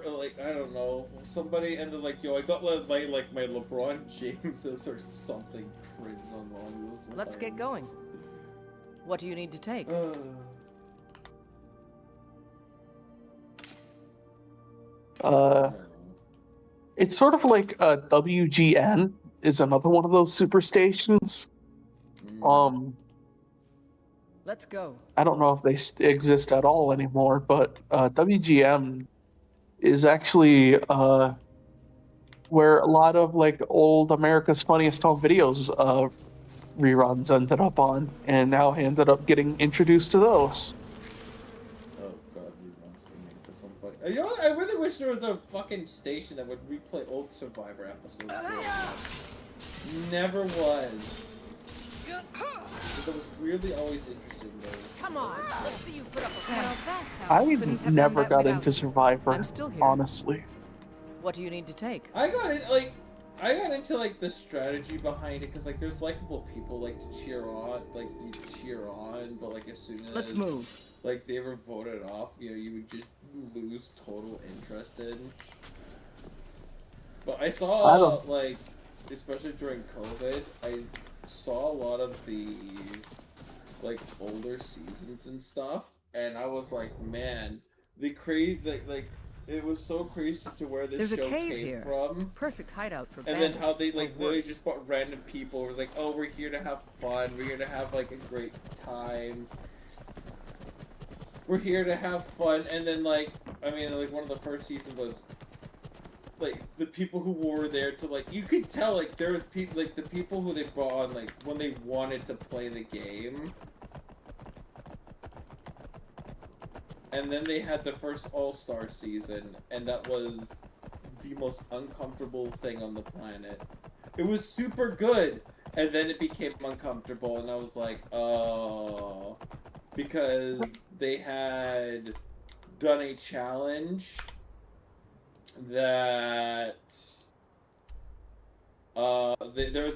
Speaker 2: don't know, somebody ended like, yo, I got my LeBron Jameses or something cringe along those lines.
Speaker 14: Let's get going. What do you need to take?
Speaker 5: It's sort of like WGN is another one of those superstations.
Speaker 14: Let's go.
Speaker 5: I don't know if they exist at all anymore, but WGN is actually where a lot of like old America's Funniest Home Videos reruns ended up on, and now I ended up getting introduced to those.
Speaker 2: Oh god, reruns would make this so funny. You know what? I really wish there was a fucking station that would replay old Survivor episodes. Never was. Because I was really always interested in those.
Speaker 14: Come on, let's see you put up a fight.
Speaker 5: I never got into Survivor,
Speaker 14: I'm still here.
Speaker 5: honestly.
Speaker 14: What do you need to take?
Speaker 2: I got into like the strategy behind it because like there's likable people like to cheer on, like you cheer on, but like as soon as
Speaker 14: Let's move.
Speaker 2: like they were voted off, you know, you would just lose total interest in. But I saw like, especially during COVID, I saw a lot of the like older seasons and stuff, and I was like, man, the crazy like it was so crazy to where this
Speaker 14: There's
Speaker 2: show
Speaker 14: a cave
Speaker 2: came
Speaker 14: here.
Speaker 2: from.
Speaker 14: Perfect hideout for
Speaker 2: And
Speaker 14: bandits.
Speaker 2: then how they like
Speaker 14: or
Speaker 2: literally
Speaker 14: worse.
Speaker 2: just brought random people. Were like, oh, we're here to have fun. We're here to have like a great time. We're here to have fun. And then like, I mean, like one of the first seasons was like the people who were there to like, you could tell like there was people like the people who they brought on like when they wanted to play the game. And then they had the first All-Star season, and that was the most uncomfortable thing on the planet. It was super good, and then it became uncomfortable, and I was like, oh. Because they had done a challenge that... There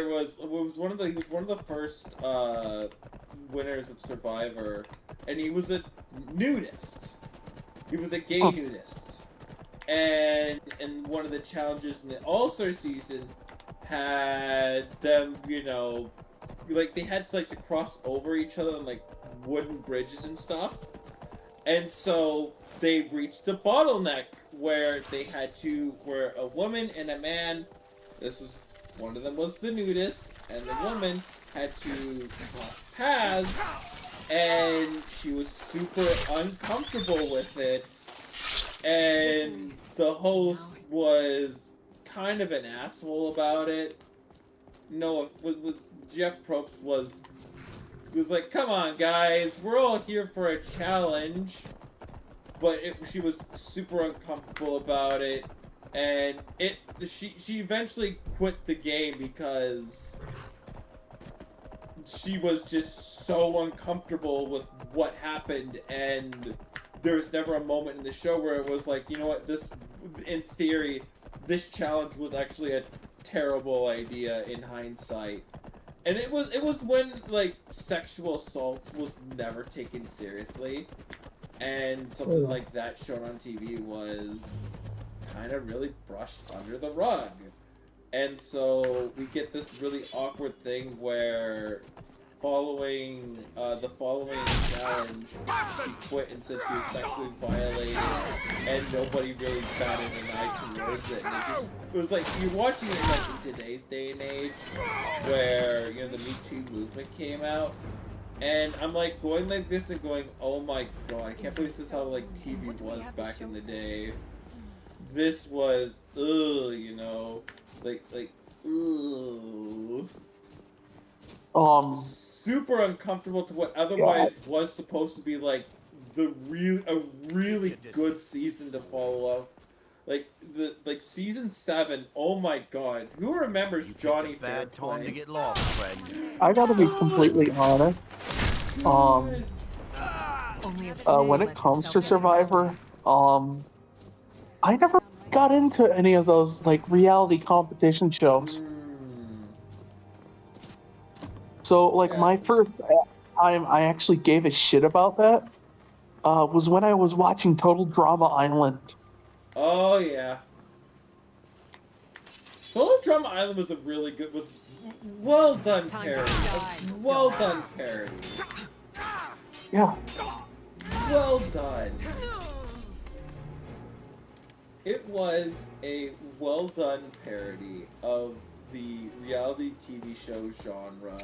Speaker 2: was one of the first winners of Survivor, and he was a nudist. He was a gay nudist, and one of the challenges in the All-Star season had them, you know, like they had to like to cross over each other on like wooden bridges and stuff, and so they reached a bottleneck where they had to, where a woman and a man. This was, one of them was the nudist, and the woman had to cross paths, and she was super uncomfortable with it, and the host was kind of an asshole about it. No, was Jeff Probst was like, come on guys, we're all here for a challenge. But she was super uncomfortable about it, and she eventually quit the game because she was just so uncomfortable with what happened, and there was never a moment in the show where it was like, you know what, this, in theory, this challenge was actually a terrible idea in hindsight. And it was when, like, sexual assault was never taken seriously, and something like that shown on TV was kind of really brushed under the rug. And so we get this really awkward thing where following the following challenge, she quit and said she was sexually violated, and nobody really batted an eye towards it. And it was like, you're watching it like in today's day and age, where, you know, the Me Too movement came out, and I'm like going like this and going, oh my god, I can't believe this is how like TV was back in the day. This was, ugh, you know, like, ugh. Super uncomfortable to what otherwise was supposed to be like a really good season to follow up. Like season 7, oh my god. Who remembers Johnny Fairplay?
Speaker 13: Bad time to get lost, friend.
Speaker 5: I gotta be completely honest. When it comes to Survivor, I never got into any of those like reality competition shows. So like my first time I actually gave a shit about that was when I was watching Total Drama Island.
Speaker 2: Oh yeah. Total Drama Island was a really good, was well done parody. Well done parody.
Speaker 5: Yeah.
Speaker 2: Well done. It was a well done parody of the reality TV show genre.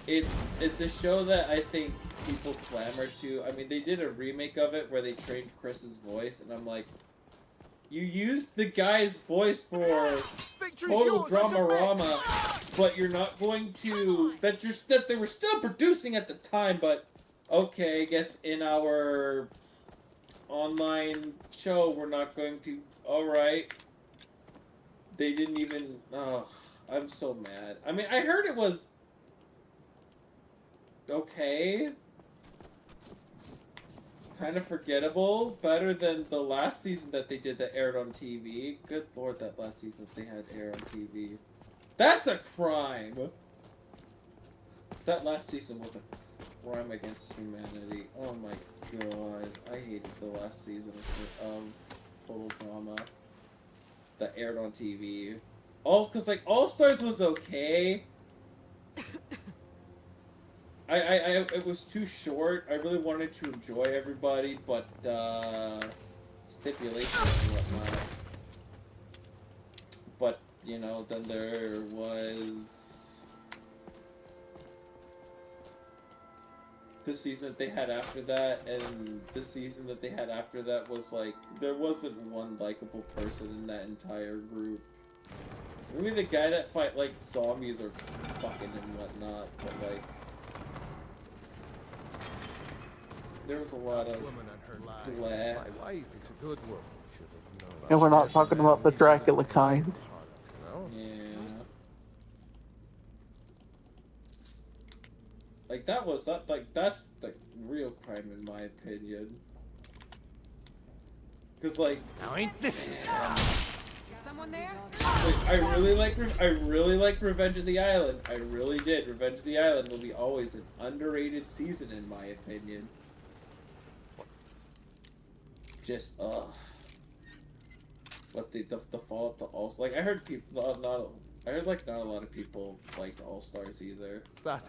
Speaker 2: It's a show that I think people clamor to. I mean, they did a remake of it where they trained Chris's voice, and I'm like, you used the guy's voice for Total Drama-rama, but you're not going to that they were still producing at the time. But okay, I guess in our online show we're not going to. All right. They didn't even. Oh, I'm so mad. I mean, I heard it was okay. Kind of forgettable. Better than the last season that they did that aired on TV. Good lord, that last season that they had air on TV. That's a crime! That last season was a crime against humanity. Oh my god. I hated the last season of Total Drama that aired on TV. Because like All Stars was okay. It was too short. I really wanted to enjoy everybody, but stipulations and whatnot. But you know, then there was the season that they had after that, and the season that they had after that was like, there wasn't one likable person in that entire group. Maybe the guy that fight like zombies or fucking and whatnot, but like, there was a lot of blah.
Speaker 13: My wife is a good woman.
Speaker 5: And we're not talking about the Dracula kind.
Speaker 2: Yeah. Like that's the real crime in my opinion. Cause like,
Speaker 7: now ain't this
Speaker 4: Is someone there?
Speaker 2: like, I really liked Revenge of the Island. I really did. Revenge of the Island will be always an underrated season in my opinion. Just but the follow-up to All, like I heard people not a lot of people liked All Stars either.
Speaker 13: What's that?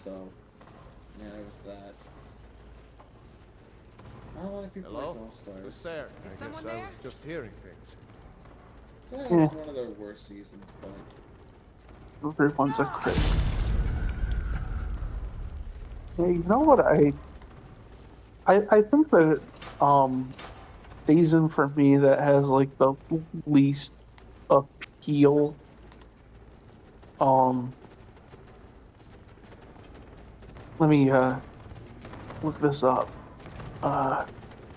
Speaker 2: So yeah, there was that. Not a lot of people liked All Stars.
Speaker 13: Who's there? I guess I was just hearing things.
Speaker 2: So it was one of their worst seasons, but
Speaker 5: Everyone's a crit. Yeah, you know what I think that season for me that has like the least appeal. Let me look this up.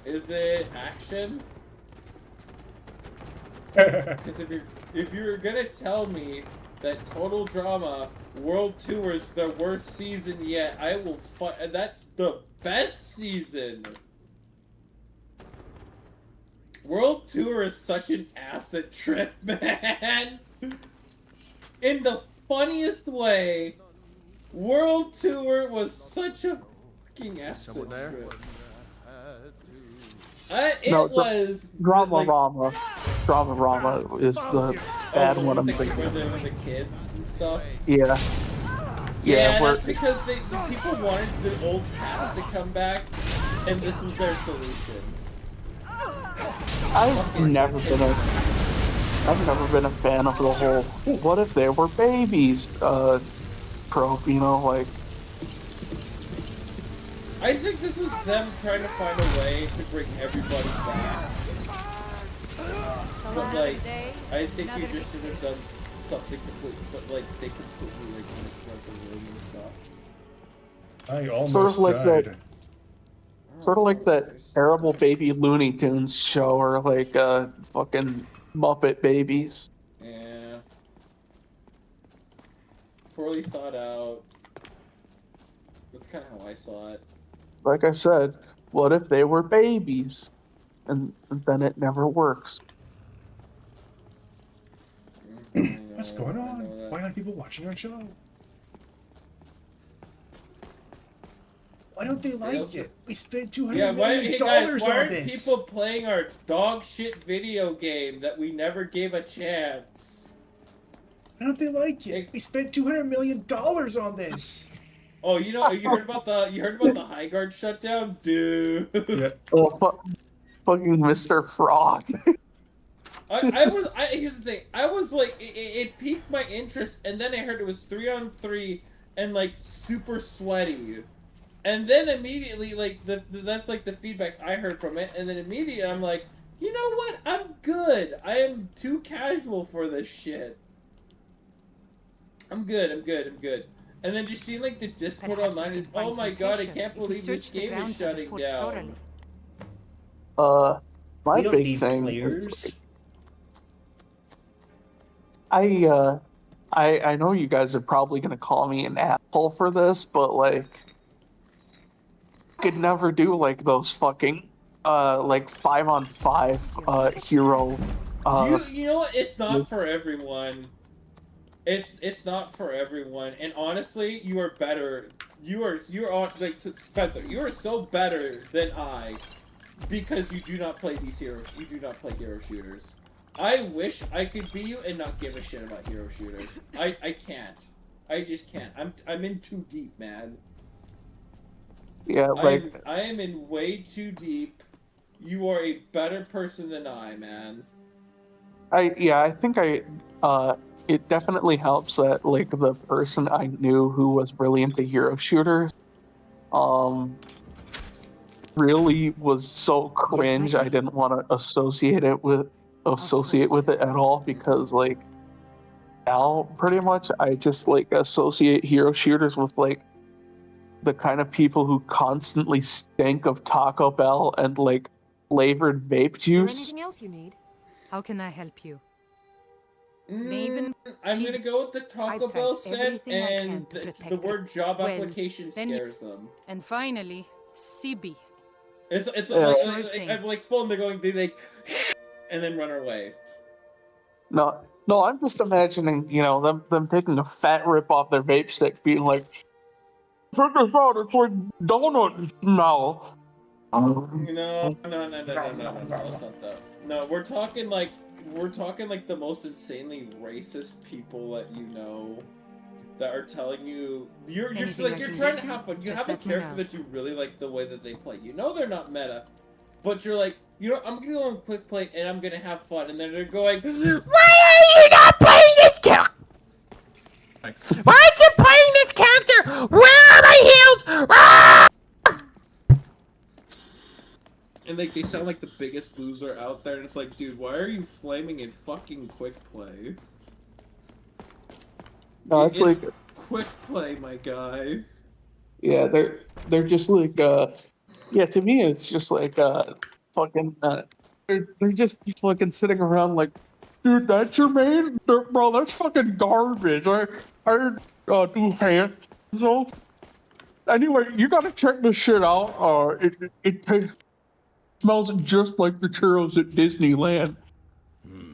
Speaker 2: Is it action? Because if you're gonna tell me that Total Drama World Tour is the worst season yet, I will that's the best season. World Tour is such an acid trip, man. In the funniest way, World Tour was such a fucking acid trip. It was
Speaker 5: Drama Rama is the bad one I'm thinking.
Speaker 2: With the kids and stuff.
Speaker 5: Yeah.
Speaker 2: Yeah, that's because the people wanted the old cast to come back, and this was their solution.
Speaker 5: I've never been a fan of the whole "what if they were babies" trope. You know, like.
Speaker 2: I think this was them trying to find a way to bring everybody back. But like, I think you just should have done something completely, but like, they completely like misread the room and stuff.
Speaker 1: I almost
Speaker 5: Sort of like
Speaker 1: died.
Speaker 5: that terrible baby Looney Tunes show, or like fucking Muppet Babies.
Speaker 2: Yeah. Poorly thought out. That's kind of how I saw it.
Speaker 5: Like I said, what if they were babies? And then it never works.
Speaker 1: What's going on? Why aren't people watching our show? Why don't they like it? We spent $200 million
Speaker 2: why
Speaker 1: on
Speaker 2: aren't
Speaker 1: this.
Speaker 2: people playing our dog shit video game that we never gave a chance?
Speaker 1: Why don't they like it? We spent $200 million on this.
Speaker 2: Oh, you heard about the High Guard shutdown, dude?
Speaker 1: Yeah.
Speaker 5: Oh, fucking Mr. Frog.
Speaker 2: Here's the thing. I was like, it piqued my interest, and then I heard it was 3-on-3 and like super sweaty, and then immediately like that's like the feedback I heard from it, and then immediately I'm like, you know what? I'm good. I am too casual for this shit. I'm good. And then just seeing like the Discord online is, oh my god, I can't believe this game is shutting down.
Speaker 5: My big thing is, I know you guys are probably gonna call me an asshole for this, but like, I could never do like those fucking like 5-on-5 hero.
Speaker 2: You know what? It's not for everyone. It's not for everyone, and honestly, you are better. You're on like Spencer. You are so better than I, because you do not play these heroes. You do not play hero shooters. I wish I could be you and not give a shit about hero shooters. I can't. I just can't. I'm in too deep, man.
Speaker 5: Yeah, like
Speaker 2: I am in way too deep. You are a better person than I, man.
Speaker 5: I think it definitely helps that like the person I knew who was really into hero shooters really was so cringe. I didn't want to associate with it at all, because like now pretty much I just like associate hero shooters with like the kind of people who constantly stink of Taco Bell and like flavored vape juice.
Speaker 8: Anything else you need?
Speaker 4: How can I help you?
Speaker 2: I'm gonna go with the Taco Bell set, and the word job application scares them.
Speaker 4: And finally, CB.
Speaker 2: It's like full, and they're going, they and then run away.
Speaker 5: No, I'm just imagining, you know, them taking a fat rip off their vape stick, being like, check this out, it's like donut smell.
Speaker 2: No, that's not that. No, we're talking like the most insanely racist people that you know, that are telling you you're trying to have fun. You have a character that you really like the way that they play. You know they're not meta, but you're like, you know, I'm gonna go on quick play and I'm gonna have fun, and then they're going, why are you not playing this character? Why aren't you playing this character? Where are my heals? Ah! And like they sound like the biggest loser out there, and it's like, dude, why are you flaming in fucking quick play?
Speaker 5: No, it's like
Speaker 2: quick play, my guy.
Speaker 5: yeah, they're just like yeah. To me, it's just like fucking they're just fucking sitting around like, dude, that's your main, bro. That's fucking garbage. I do hand so. Anyway, you gotta check this shit out. It smells just like the churros at Disneyland.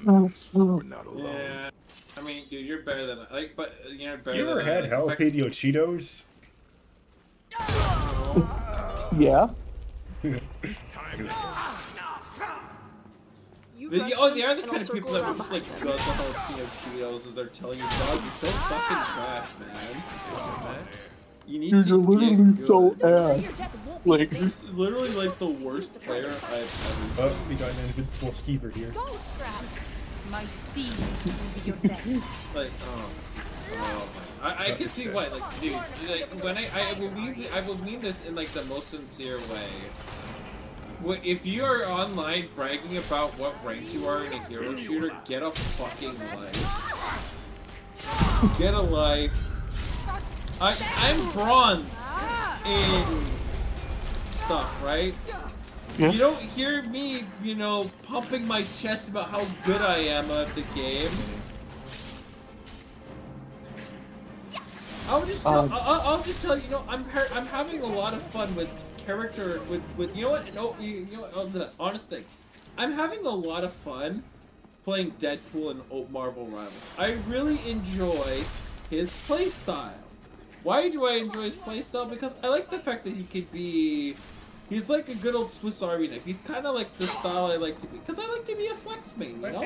Speaker 7: We're not alone.
Speaker 2: Yeah, I mean, dude, you're better than but you're better.
Speaker 1: You ever
Speaker 2: than
Speaker 1: had jalapeno Cheetos?
Speaker 5: Yeah.
Speaker 2: They are the kind of people that will just like gut the jalapeno Cheetos as they're telling you, dog, you're so fucking trash, man. You need
Speaker 5: Dude,
Speaker 2: to
Speaker 5: you're literally so ass. Like,
Speaker 2: you're literally like the worst player I've ever seen.
Speaker 1: Oh, we got an invincible skeever here.
Speaker 4: My steed will be your death.
Speaker 2: Like, oh my. I can see why, like, dude, like, when I will mean this in like the most sincere way. If you are online bragging about what rank you are in a hero shooter, get a fucking life. Get a life. I'm bronze in stuff, right?
Speaker 5: Yeah.
Speaker 2: You don't hear me, pumping my chest about how good I am at the game. I'll just tell you, I'm having a lot of fun with character with you know what? No, you know what? Honest thing, I'm having a lot of fun playing Deadpool and Marvel Rivals. I really enjoy his playstyle. Why do I enjoy his playstyle? Because I like the fact that he could be. He's like a good old Swiss Army knife. He's kind of like the style I like to be. Because I like to be a flex main, you know?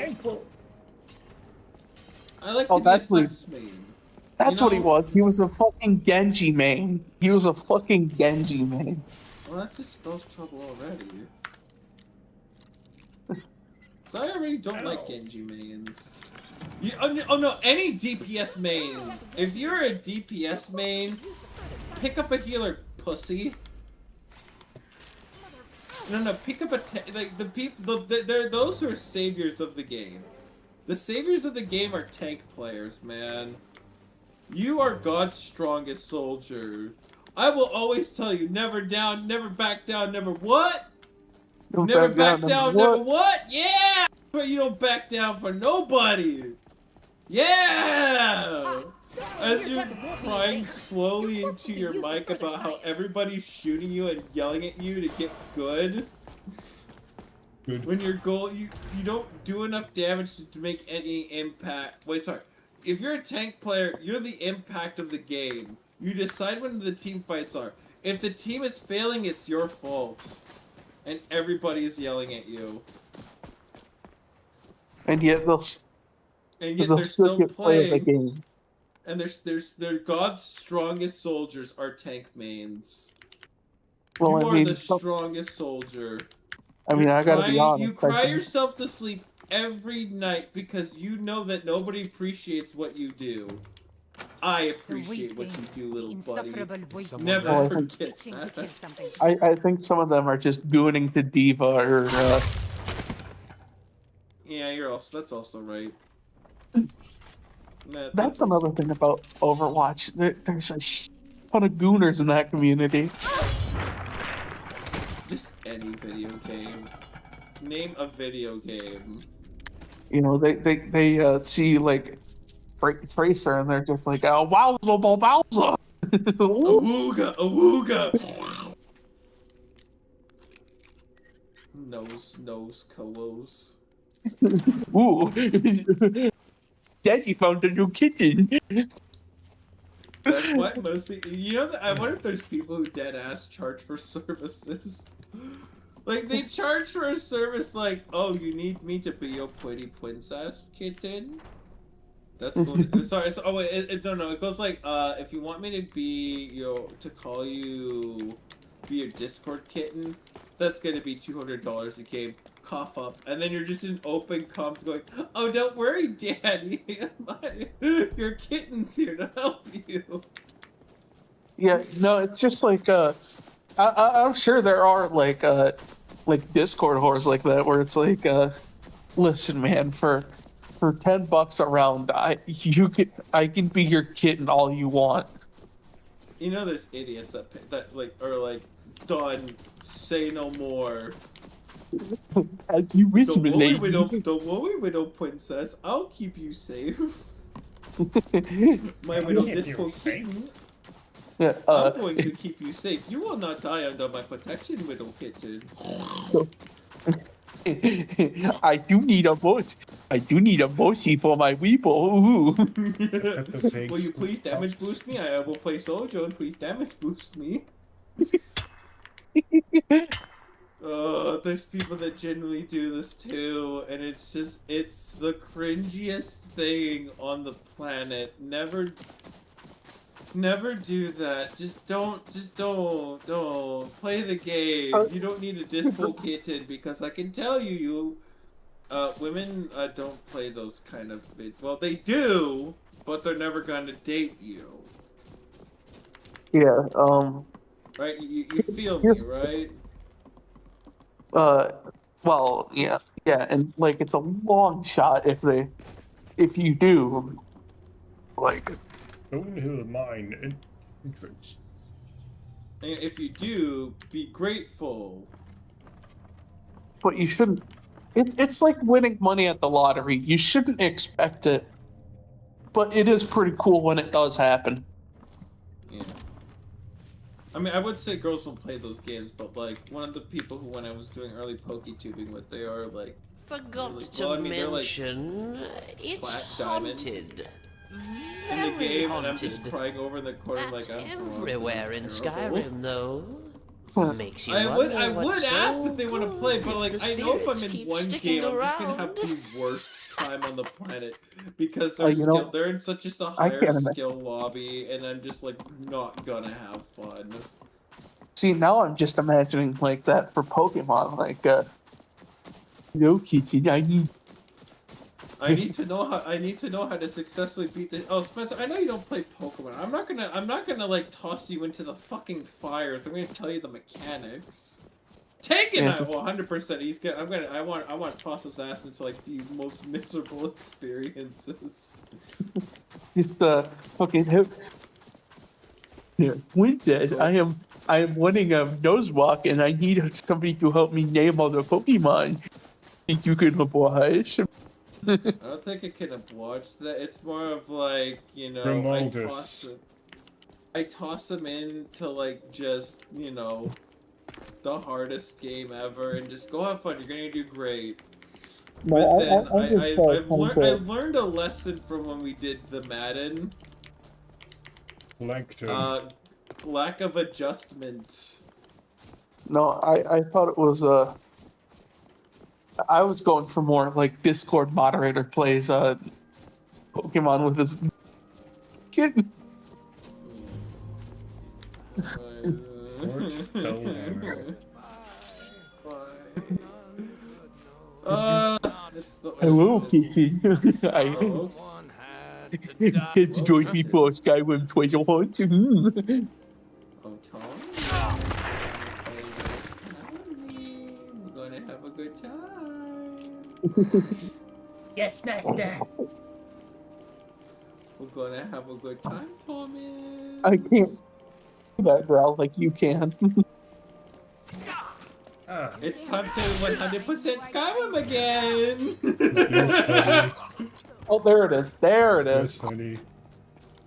Speaker 2: I like to be a flex main.
Speaker 5: That's what he was. He was a fucking Genji main. He was a fucking Genji main.
Speaker 2: Well, that just spells trouble already. So I already don't like Genji mains. Oh no, any DPS main. If you're a DPS main, pick up a healer, pussy. No, pick up like the people. They're those who are saviors of the game. The saviors of the game are tank players, man. You are God's strongest soldier. I will always tell you, never down, never back down, never what? Never back down, never what? Yeah! But you don't back down for nobody. Yeah! As you're crying slowly into your mic about how everybody's shooting you and yelling at you to get good. When your goal, you don't do enough damage to make any impact. Wait, sorry. If you're a tank player, you're the impact of the game. You decide when the team fights are. If the team is failing, it's your fault. And everybody is yelling at you.
Speaker 5: And yet they'll
Speaker 2: still playing
Speaker 5: the game.
Speaker 2: And they're God's strongest soldiers are tank mains.
Speaker 5: Well,
Speaker 2: you
Speaker 5: I mean,
Speaker 2: are the strongest soldier.
Speaker 5: I mean, I gotta be honest.
Speaker 2: You cry yourself to sleep every night because you know that nobody appreciates what you do. I appreciate what you do, little buddy. Never forget that.
Speaker 5: I think some of them are just gooning to Diva or.
Speaker 2: Yeah, that's also right.
Speaker 5: That's another thing about Overwatch. There's a ton of gooners in that community.
Speaker 2: Just any video game. Name a video game.
Speaker 5: You know, they see like Tracer and they're just like, oh, wowza.
Speaker 2: Awooga, awooga. Nose, co-os.
Speaker 5: Ooh. Daddy found a new kitten.
Speaker 2: That's what mostly. I wonder if there's people who dead ass charge for services. Like they charge for a service like, oh, you need me to be your pretty princess kitten. That's going. Sorry. So, no. It goes like, if you want me to be call you, be your Discord kitten, that's gonna be $200 a game. Cough up, and then you're just in open comms going, oh, don't worry, Daddy, your kitten's here to help you.
Speaker 5: Yeah, no, it's just like I'm sure there are like like Discord whores like that, where it's like, listen, man, for $10 a round, I can be your kitten all you want.
Speaker 2: You know, there's idiots that like are like, done. Say no more.
Speaker 5: As you wish,
Speaker 2: Don't
Speaker 5: lady.
Speaker 2: worry, widow princess. I'll keep you safe. My widow disco kitten.
Speaker 5: Yeah,
Speaker 2: I'm going to keep you safe. You will not die under my protection, widow kitten.
Speaker 5: I do need a mochi for my weeble.
Speaker 2: Will you please damage boost me? I will play Soldier and please damage boost me. There's people that genuinely do this too, and it's the cringiest thing on the planet. Never do that. Just don't play the game. You don't need a disco kitten, because I can tell you, women don't play those kind of well, they do, but they're never gonna date you.
Speaker 5: Yeah,
Speaker 2: Right? You feel me, right?
Speaker 5: well, yeah, and like it's a long shot if you do, like.
Speaker 1: Downhill mine entrance.
Speaker 2: If you do, be grateful.
Speaker 5: But you shouldn't. It's like winning money at the lottery. You shouldn't expect it, but it is pretty cool when it does happen.
Speaker 2: Yeah. I mean, I would say girls don't play those games, but like one of the people who, when I was doing early PokeTubing with, they are like.
Speaker 6: Forgot
Speaker 2: really,
Speaker 6: to mention, it's haunted.
Speaker 2: In the game,
Speaker 6: haunted.
Speaker 2: and I'm just crying over in the corner.
Speaker 6: That's
Speaker 2: like I'm
Speaker 6: everywhere in Skyrim, though. Makes you
Speaker 2: I would
Speaker 6: what's
Speaker 2: ask
Speaker 6: so
Speaker 2: if they want to play, but like
Speaker 6: the
Speaker 2: I know if I'm
Speaker 6: spirits
Speaker 2: in
Speaker 6: keep
Speaker 2: one
Speaker 6: sticking
Speaker 2: game, I'm just gonna
Speaker 6: around.
Speaker 2: have the worst time on the planet because they're in such just a
Speaker 5: I
Speaker 2: higher
Speaker 5: can't imagine.
Speaker 2: skill lobby, and I'm just like not gonna have fun.
Speaker 5: See, now I'm just imagining like that for Pokemon, like, no kitchen,
Speaker 2: I need to know how to successfully beat this. Oh, Spencer, I know you don't play Pokemon. I'm not gonna like toss you into the fucking fires. I'm gonna tell you the mechanics. Taken,
Speaker 5: Yeah.
Speaker 2: 100%. I want to toss his ass into like the most miserable experiences.
Speaker 5: Just fucking. Yeah, Princess, I am winning a Nuzlocke, and I need somebody to help me name all the Pokemon. Think you can oblige?
Speaker 2: I don't think it can oblige that. It's more of like, you know, I toss him into like just, you know, the hardest game ever, and just go have fun. You're gonna do great. But then I've learned a lesson from when we did the Madden. Lack of adjustment.
Speaker 5: No, I thought it was I was going for more like Discord moderator plays Pokemon with his kitten. Hello, kitten. It's joined me for Skyrim treasure hunt.
Speaker 2: Oh, Tom? We're gonna have a good time.
Speaker 12: Yes, master.
Speaker 2: We're gonna have a good time, Tommy.
Speaker 5: I can't do that growl like you can.
Speaker 2: It's time to 100% Skyrim again.
Speaker 5: Oh, there it is. There it is.
Speaker 1: Yes, honey.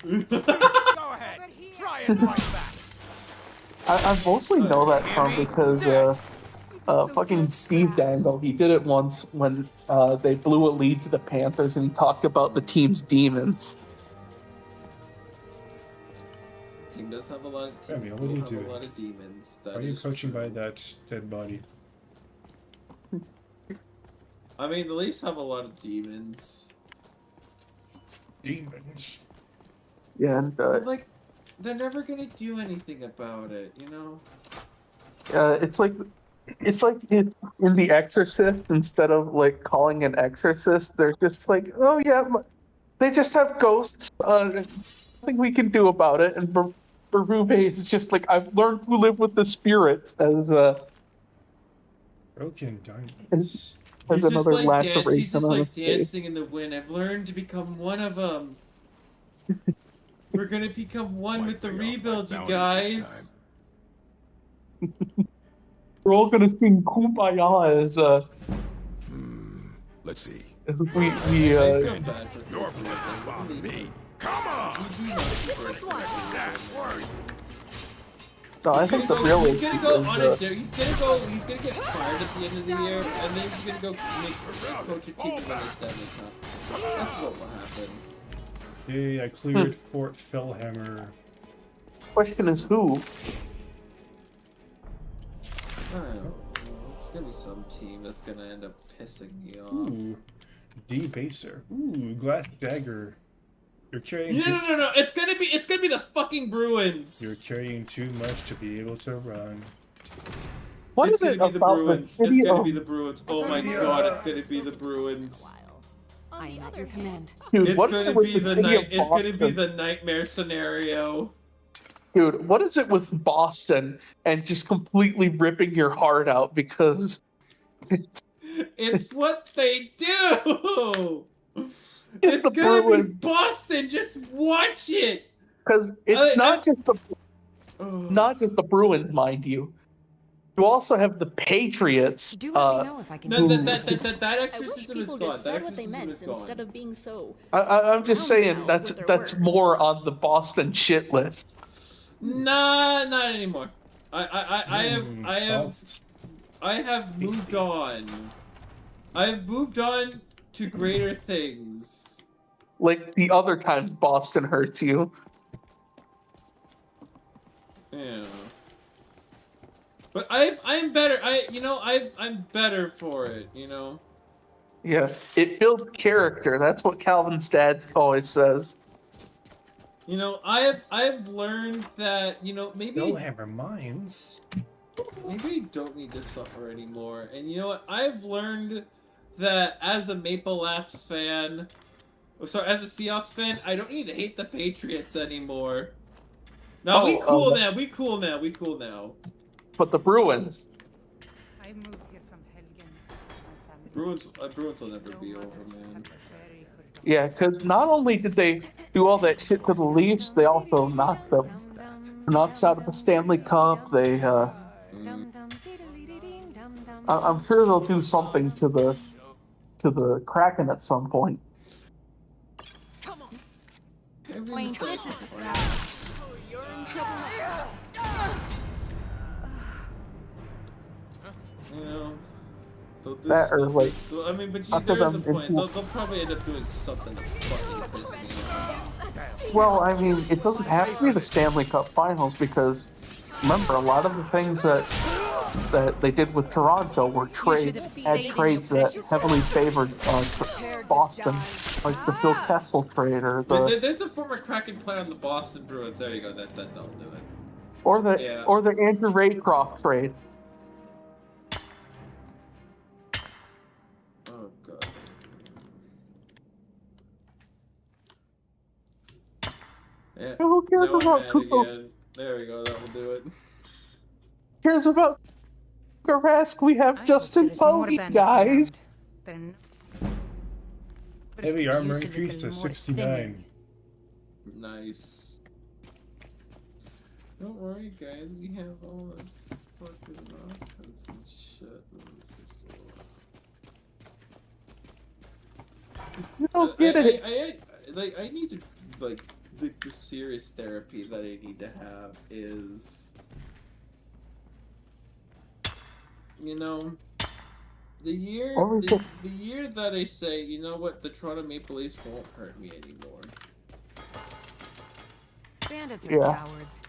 Speaker 9: Go ahead. Try it right back.
Speaker 5: I mostly know that term because fucking Steve Dangle, he did it once when they blew a lead to the Panthers, and he talked about the team's demons.
Speaker 2: The team does have a lot of
Speaker 1: Samuel, what are you doing?
Speaker 2: a lot of demons.
Speaker 1: Why are you crouching by that dead body?
Speaker 2: I mean, the Leafs have a lot of demons.
Speaker 1: Demons.
Speaker 5: Yeah, and
Speaker 2: like, they're never gonna do anything about it, you know?
Speaker 5: it's like in The Exorcist, instead of like calling an exorcist, they're just like, oh yeah, they just have ghosts. Nothing we can do about it. And Berube is just like, I've learned to live with the spirits, as
Speaker 1: Broken diamonds.
Speaker 5: Has
Speaker 2: He's just
Speaker 5: another
Speaker 2: like
Speaker 5: laceration
Speaker 2: he's just
Speaker 5: on
Speaker 2: like
Speaker 5: his face.
Speaker 2: dancing in the wind. I've learned to become one of them. We're gonna become one with the rebuild, you guys.
Speaker 5: We're all gonna sing Kumbaya as
Speaker 7: Let's see.
Speaker 5: as we
Speaker 2: I feel bad for
Speaker 7: Your plan bother me. Come on!
Speaker 5: No, I think the real
Speaker 2: he's
Speaker 5: issue
Speaker 2: gonna go
Speaker 5: is,
Speaker 2: on a he's gonna get fired at the end of the year, and then he's gonna go make coach a team to win the Stanley Cup. That's what will happen.
Speaker 1: Yay, I cleared Fort Fellhammer.
Speaker 5: question is who?
Speaker 2: I don't know. It's gonna be some team that's gonna end up pissing me off.
Speaker 1: Ooh, Debaser. Ooh, Glass Dagger. You're carrying
Speaker 2: No. It's gonna be the fucking Bruins.
Speaker 1: You're carrying too much to be able to run.
Speaker 5: What
Speaker 2: It's
Speaker 5: is it
Speaker 2: gonna be the
Speaker 5: about the
Speaker 2: Bruins.
Speaker 5: city
Speaker 2: It's gonna
Speaker 5: of...
Speaker 2: be the Bruins. Oh my god, it's gonna be the Bruins.
Speaker 8: I am at your command.
Speaker 5: Dude,
Speaker 2: It's
Speaker 5: what is
Speaker 2: gonna
Speaker 5: it with
Speaker 2: be
Speaker 5: the
Speaker 2: the
Speaker 5: city
Speaker 2: night.
Speaker 5: of
Speaker 2: It's gonna be
Speaker 5: Boston?
Speaker 2: the nightmare scenario.
Speaker 5: Dude, what is it with Boston and just completely ripping your heart out because
Speaker 2: It's what they do.
Speaker 5: It's
Speaker 2: It's
Speaker 5: the
Speaker 2: gonna be
Speaker 5: Bruins.
Speaker 2: Boston. Just watch it.
Speaker 5: Because it's not just the Bruins, mind you. You also have the Patriots.
Speaker 8: Do let me know if I can.
Speaker 2: No,
Speaker 8: do
Speaker 2: that
Speaker 8: something.
Speaker 2: exorcism is
Speaker 11: People
Speaker 2: gone.
Speaker 11: just
Speaker 2: That
Speaker 11: said what they
Speaker 2: exorcism
Speaker 11: meant
Speaker 2: is gone.
Speaker 11: instead of being so.
Speaker 5: I'm just saying
Speaker 11: roundabout with their
Speaker 5: that's
Speaker 11: words.
Speaker 5: more on the Boston shit list.
Speaker 2: Nah, not anymore. I have moved on. I have moved on to greater things.
Speaker 5: Like the other times Boston hurts you.
Speaker 2: Yeah. But I'm better. I'm better for it. You know.
Speaker 5: Yeah, it builds character. That's what Calvin's dad always says.
Speaker 2: You know, I've learned that maybe
Speaker 1: Fellhammer Mines.
Speaker 2: maybe I don't need to suffer anymore. And you know what? I've learned that as a Maple Leafs fan, as a Seahawks fan, I don't need to hate the Patriots anymore. No, we cool now. We cool now. We cool now.
Speaker 5: But the Bruins.
Speaker 4: I moved here from Helgen. My family.
Speaker 2: Bruins will never be over, man.
Speaker 5: Yeah, because not only did they do all that shit to the Leafs, they also knocked them Canucks out of the Stanley Cup. They, I'm sure they'll do something to the Kraken at some point.
Speaker 2: Wayne,
Speaker 3: this is
Speaker 11: You're in trouble.
Speaker 2: You know, they'll do
Speaker 5: That or like,
Speaker 2: I mean, but
Speaker 5: after
Speaker 2: there is a
Speaker 5: them,
Speaker 2: point. They'll probably end up doing something to fucking piss me off.
Speaker 5: well, I mean, it doesn't have to be the Stanley Cup Finals because remember, a lot of the things that they did with Toronto were trades that heavily favored Boston, like the Phil Kessel trade or
Speaker 2: There's a former Kraken player on the Boston Bruins. There you go. That'll do it.
Speaker 5: or the Andrew Raycroft trade.
Speaker 2: Oh god. Yeah.
Speaker 5: Who cares
Speaker 2: Now I'm
Speaker 5: about
Speaker 2: mad
Speaker 5: Kuko?
Speaker 2: again. There we go. That will do it.
Speaker 5: Cares about Rask? We have Justin Pogge, guys.
Speaker 1: Heavy armor increased to 69.
Speaker 2: Nice. Don't worry, guys. We have all this fucking nonsense and shit.
Speaker 5: You don't get it.
Speaker 2: I need to the serious therapy that I need to have is, you know, the year that I say, you know what, the Toronto Maple Leafs won't hurt me anymore.
Speaker 8: Bandits are cowards.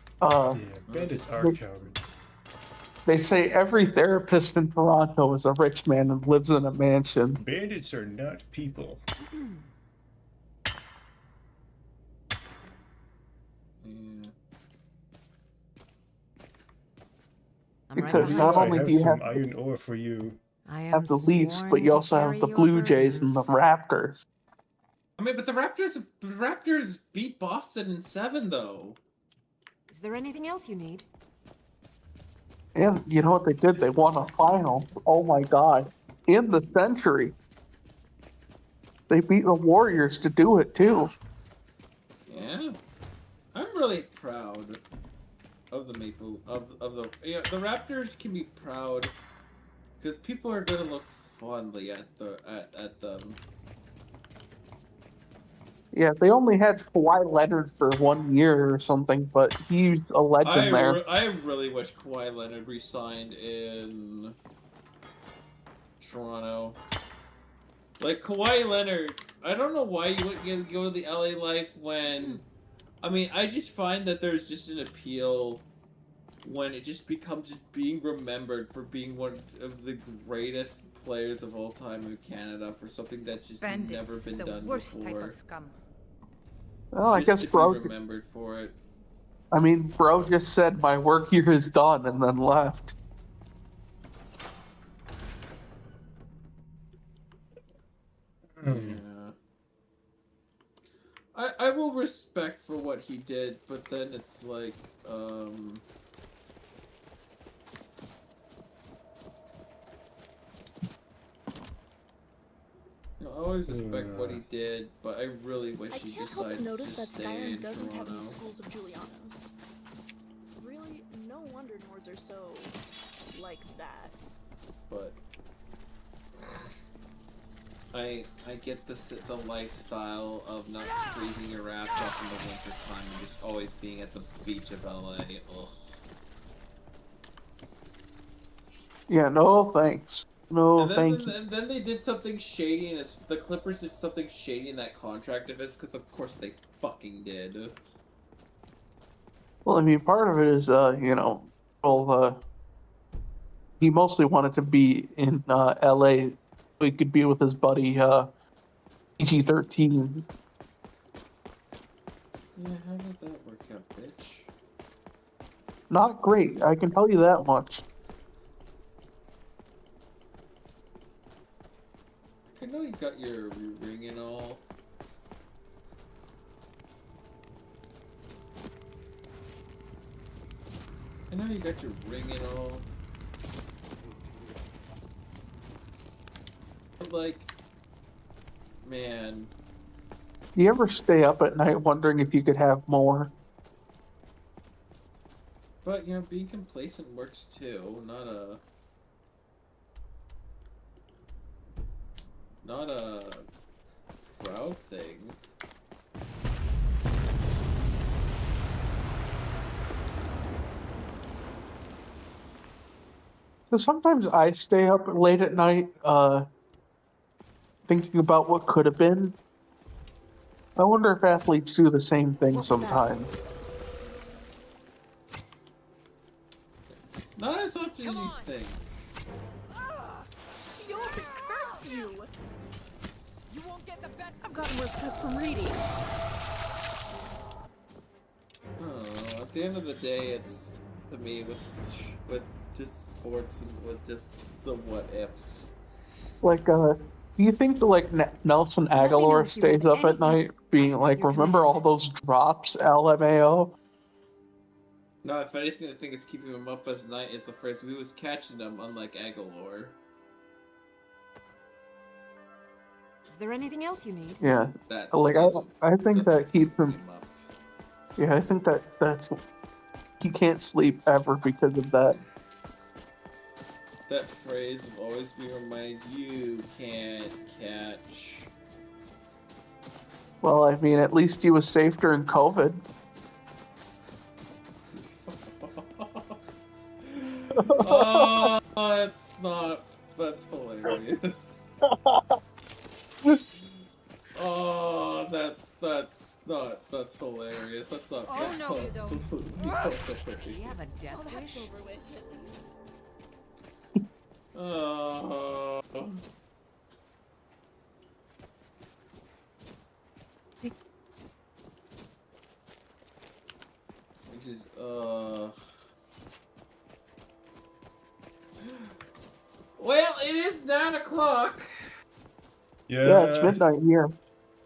Speaker 1: Bandits are cowards.
Speaker 5: They say every therapist in Toronto is a rich man and lives in a mansion.
Speaker 1: Bandits are not people.
Speaker 5: Because not only do you have
Speaker 1: some iron ore for you,
Speaker 5: the Leafs, but you also have the Blue Jays and the Raptors.
Speaker 2: I mean, but the Raptors beat Boston in 7, though.
Speaker 8: Is there anything else you need?
Speaker 5: And you know what they did? They won a final. Oh my god. In the century. They beat the Warriors to do it too.
Speaker 2: Yeah. I'm really proud of the Maple of the the Raptors can be proud because people are gonna look fondly at them.
Speaker 5: Yeah, they only had Kawhi Leonard for 1 year or something, but he's a legend there.
Speaker 2: I really wish Kawhi Leonard resigned in Toronto. Like Kawhi Leonard, I don't know why you wouldn't go to the LA life when. I mean, I just find that there's just an appeal when it just becomes just being remembered for being one of the greatest players of all time in Canada for something that's just
Speaker 4: Bandits,
Speaker 2: never been
Speaker 4: the
Speaker 2: done
Speaker 4: worst
Speaker 2: before.
Speaker 4: type of scum.
Speaker 5: Well, I
Speaker 2: Just
Speaker 5: guess
Speaker 2: to be
Speaker 5: bro.
Speaker 2: remembered for it.
Speaker 5: I mean, bro just said my work here is done and then left.
Speaker 2: Yeah. I will respect for what he did, but then it's like, I always respect what he did, but I really wish
Speaker 11: I
Speaker 2: he
Speaker 11: can't help
Speaker 2: decided
Speaker 11: but notice
Speaker 2: to
Speaker 11: that
Speaker 2: stay
Speaker 11: Skyrim
Speaker 2: in
Speaker 11: doesn't have
Speaker 2: Toronto.
Speaker 11: any schools of Julianos. Really, no wonder Nords are so like that.
Speaker 2: But I get the lifestyle of not freezing your ass off in the winter time and just always being at the beach of LA. Ugh.
Speaker 5: Yeah, no thanks. No, thank you.
Speaker 2: And then they did something shady, and the Clippers did something shady in that contract of his, because of course they fucking did.
Speaker 5: Well, I mean, part of it is, he mostly wanted to be in LA so he could be with his buddy PG-13.
Speaker 2: Yeah, how did that work out, bitch?
Speaker 5: Not great, I can tell you that much.
Speaker 2: I know you got your ring and all. I know you got your ring and all. But like, man.
Speaker 5: Do you ever stay up at night wondering if you could have more?
Speaker 2: But, you know, being complacent works too, not a proud thing.
Speaker 5: So sometimes I stay up late at night, thinking about what could have been. I wonder if athletes do the same thing sometimes.
Speaker 2: Not as often as you think.
Speaker 11: She'll curse you! You won't get the best. I've gotten worse cuts from reading.
Speaker 2: Oh, at the end of the day, it's to me with just sports and with just the what ifs.
Speaker 5: Like, do you think like Nelson Aguilar stays up at night being like, remember all those drops, LMAO?
Speaker 2: No, if anything, I think it's keeping him up as night is the phrase we was catching them, unlike Aguilar.
Speaker 16: Is there anything else you need?
Speaker 5: Yeah, I think that keeps him. Yeah, I think that's he can't sleep ever because of that.
Speaker 2: That phrase will always be reminded, you can't catch.
Speaker 5: Well, I mean, at least he was safe during COVID.
Speaker 2: Oh, that's hilarious. Oh, that's hilarious. That's not.
Speaker 4: Oh,
Speaker 2: that's
Speaker 4: no, you don't.
Speaker 2: absolutely
Speaker 4: Do
Speaker 2: hilarious.
Speaker 4: you have a death
Speaker 11: Oh,
Speaker 4: wish?
Speaker 11: that's over with, at least.
Speaker 2: Oh. Which is, Well, it is 9 o'clock.
Speaker 5: Yeah, it's midnight here.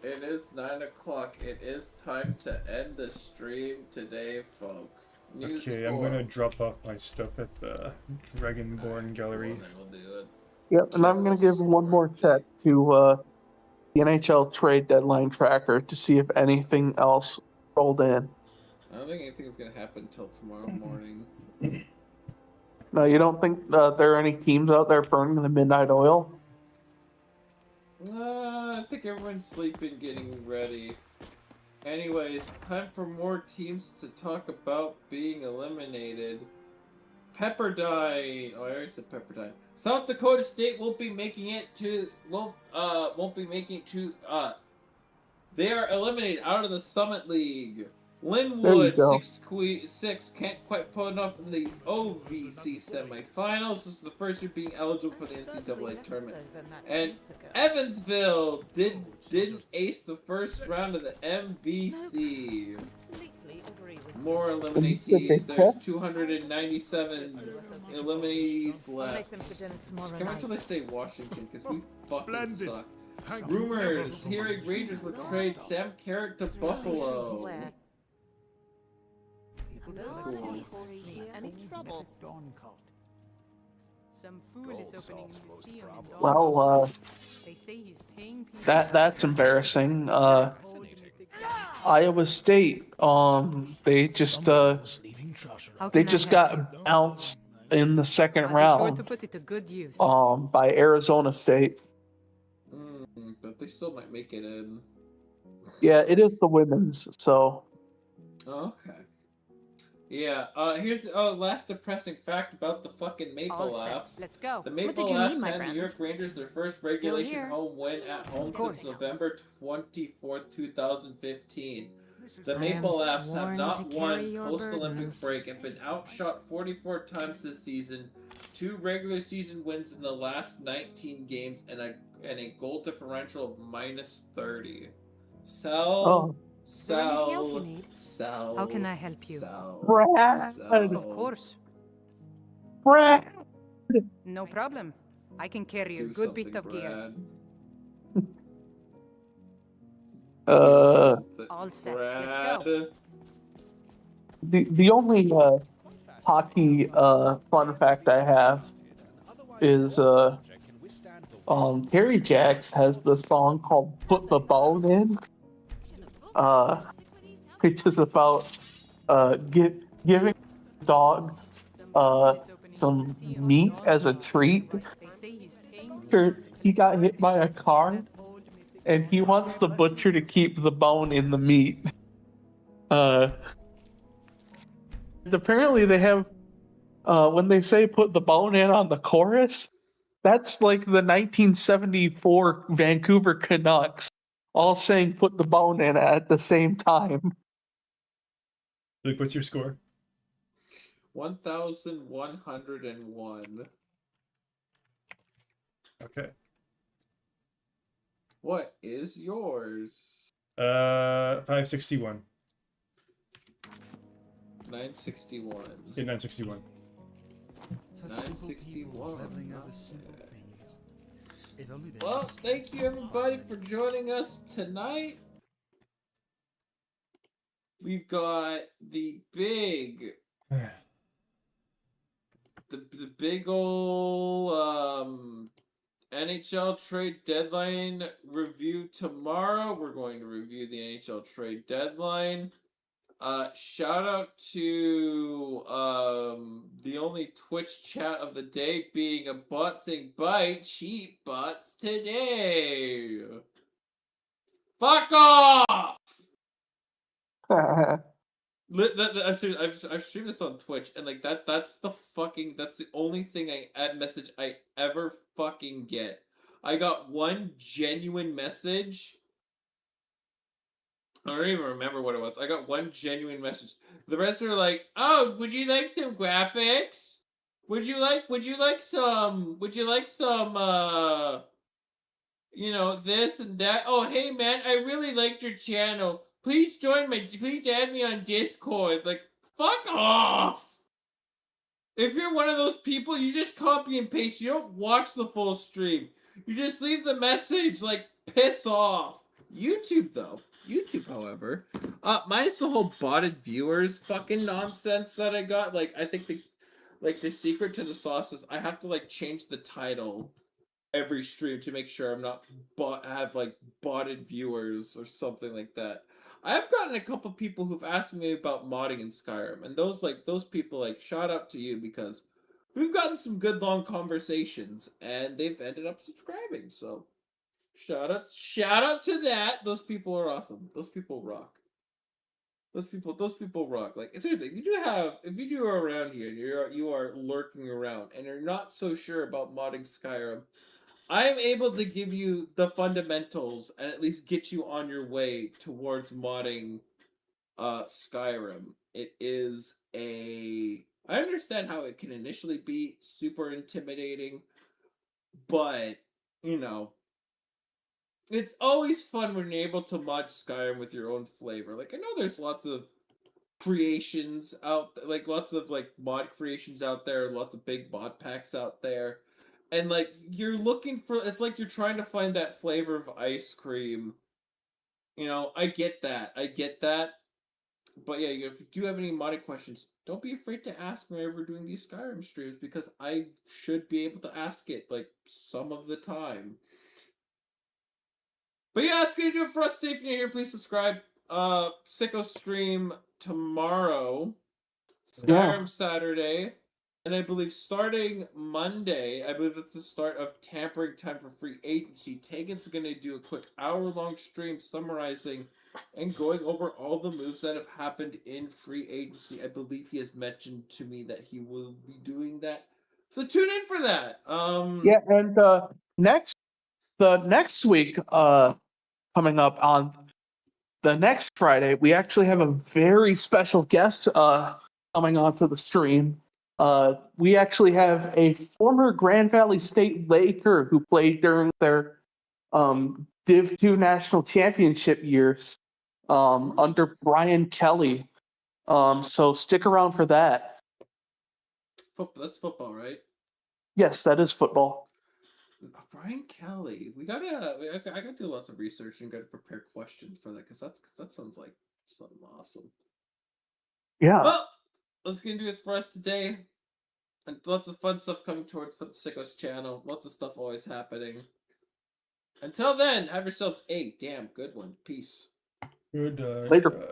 Speaker 2: It is 9 o'clock. It is time to end the stream today, folks. New
Speaker 1: Okay,
Speaker 2: score.
Speaker 1: I'm gonna drop off my stuff at the Dragonborn Gallery.
Speaker 2: Well, then we'll do it.
Speaker 5: Yep, and I'm going to give one more check to the NHL trade deadline tracker to see if anything else rolled in.
Speaker 2: I don't think anything's gonna happen until tomorrow morning.
Speaker 5: No, you don't think there are any teams out there burning the midnight oil?
Speaker 2: I think everyone's sleeping, getting ready. Anyways, time for more teams to talk about being eliminated. Pepperdine. Oh, I already said Pepperdine. South Dakota State won't be making it to. Won't be making it to. They are eliminated out of the Summit League. Linwood 6 can't quite pull enough in the OVC semifinals. This is the first year being eligible for the NCAA tournament. And Evansville didn't ace the first round of the MVC. More eliminees. There's 297 eliminees left. Come on until they say Washington, because we fucking suck. Rumors: hearing Rangers would trade Sam Carrick to Buffalo.
Speaker 14: Any trouble?
Speaker 4: Some fool is opening a museum in
Speaker 5: Well,
Speaker 4: They say he's paying people.
Speaker 5: that's embarrassing. Iowa State, they just got bounced in the second
Speaker 4: Sure
Speaker 5: round,
Speaker 4: to put it to good use.
Speaker 5: by Arizona State.
Speaker 2: But they still might make it in.
Speaker 5: Yeah, it is the women's, so.
Speaker 2: Okay. Yeah, here's the last depressing fact about the fucking Maple Laughs.
Speaker 4: Let's go.
Speaker 2: The Maple Laughs had New York Rangers their first regulation home win at home since November 24th, 2015. The Maple Laughs have not won post-Olympic break and been outshot 44 times this season, 2 regular season wins in the last 19 games, and a goal differential of -30. Sell.
Speaker 4: How can I help you?
Speaker 5: Brad!
Speaker 4: Of course.
Speaker 5: Brad!
Speaker 4: No problem. I can carry a good bit of gear. All set. Let's go.
Speaker 5: The only hockey fun fact I have is Terry Jacks has the song called "Put the Bone In," which is about giving a dog some meat as a treat after he got hit by a car, and he wants the butcher to keep the bone in the meat. Apparently they have when they say "put the bone in" on the chorus, that's like the 1974 Vancouver Canucks all saying "put the bone in" at the same time.
Speaker 1: Luke, what's your score?
Speaker 2: 1,101.
Speaker 1: Okay.
Speaker 2: What is yours?
Speaker 1: 561.
Speaker 2: 961.
Speaker 1: Yeah, 961.
Speaker 2: 961. Well, thank you everybody for joining us tonight. We've got the big the big ol' NHL trade deadline review tomorrow. We're going to review the NHL trade deadline. Shout out to the only Twitch chat of the day being a bot saying "buy cheap bots today." Fuck off! I've streamed this on Twitch, and like that's the only message I ever fucking get. I got one genuine message. I don't even remember what it was. I got one genuine message. The rest are like, "Oh, would you like some graphics? Would you like some this and that? Oh, hey man, I really liked your channel. Please add me on Discord." Like, fuck off! If you're one of those people, you just copy and paste. You don't watch the full stream. You just leave the message, like, piss off. YouTube though. YouTube, however, minus the whole botted viewers fucking nonsense that I got. Like, I think the secret to the sauce is I have to like change the title every stream to make sure I'm not have like botted viewers or something like that. I've gotten a couple people who've asked me about modding in Skyrim, and those people, like, shout out to you, because we've gotten some good long conversations and they've ended up subscribing. So shout out to that. Those people are awesome. Those people rock. Those people rock. Like, seriously, if you are around here and you are lurking around and you're not so sure about modding Skyrim, I am able to give you the fundamentals and at least get you on your way towards modding Skyrim. It is I understand how it can initially be super intimidating, but you know, it's always fun when you're able to mod Skyrim with your own flavor. Like, I know there's lots of creations out, like lots of like mod creations out there, lots of big mod packs out there, and like you're looking for, it's like you're trying to find that flavor of ice cream. You know, I get that. But yeah, if you do have any modding questions, don't be afraid to ask whenever we're doing these Skyrim streams, because I should be able to ask it like some of the time. But yeah, that's gonna do it for us today. If you're here, please subscribe. Sicko stream tomorrow, Skyrim Saturday, and I believe starting Monday, I believe it's the start of tampering time for free agency. Tegan's gonna do a quick hour-long stream summarizing and going over all the moves that have happened in free agency. I believe he has mentioned to me that he will be doing that. So tune in for that.
Speaker 5: Yeah, and next week, coming up on the next Friday, we actually have a very special guest coming onto the stream. We actually have a former Grand Valley State Laker who played during their Div 2 national championship years under Brian Kelly. So stick around for that.
Speaker 2: That's football, right?
Speaker 5: Yes, that is football.
Speaker 2: Brian Kelly. I gotta do lots of research and gotta prepare questions for that, because that sounds like something awesome.
Speaker 5: Yeah.
Speaker 2: Well, let's get into it for us today. And lots of fun stuff coming towards for the Sickos channel. Lots of stuff always happening. Until then, have yourselves a damn good one. Peace.
Speaker 1: Good
Speaker 5: Later.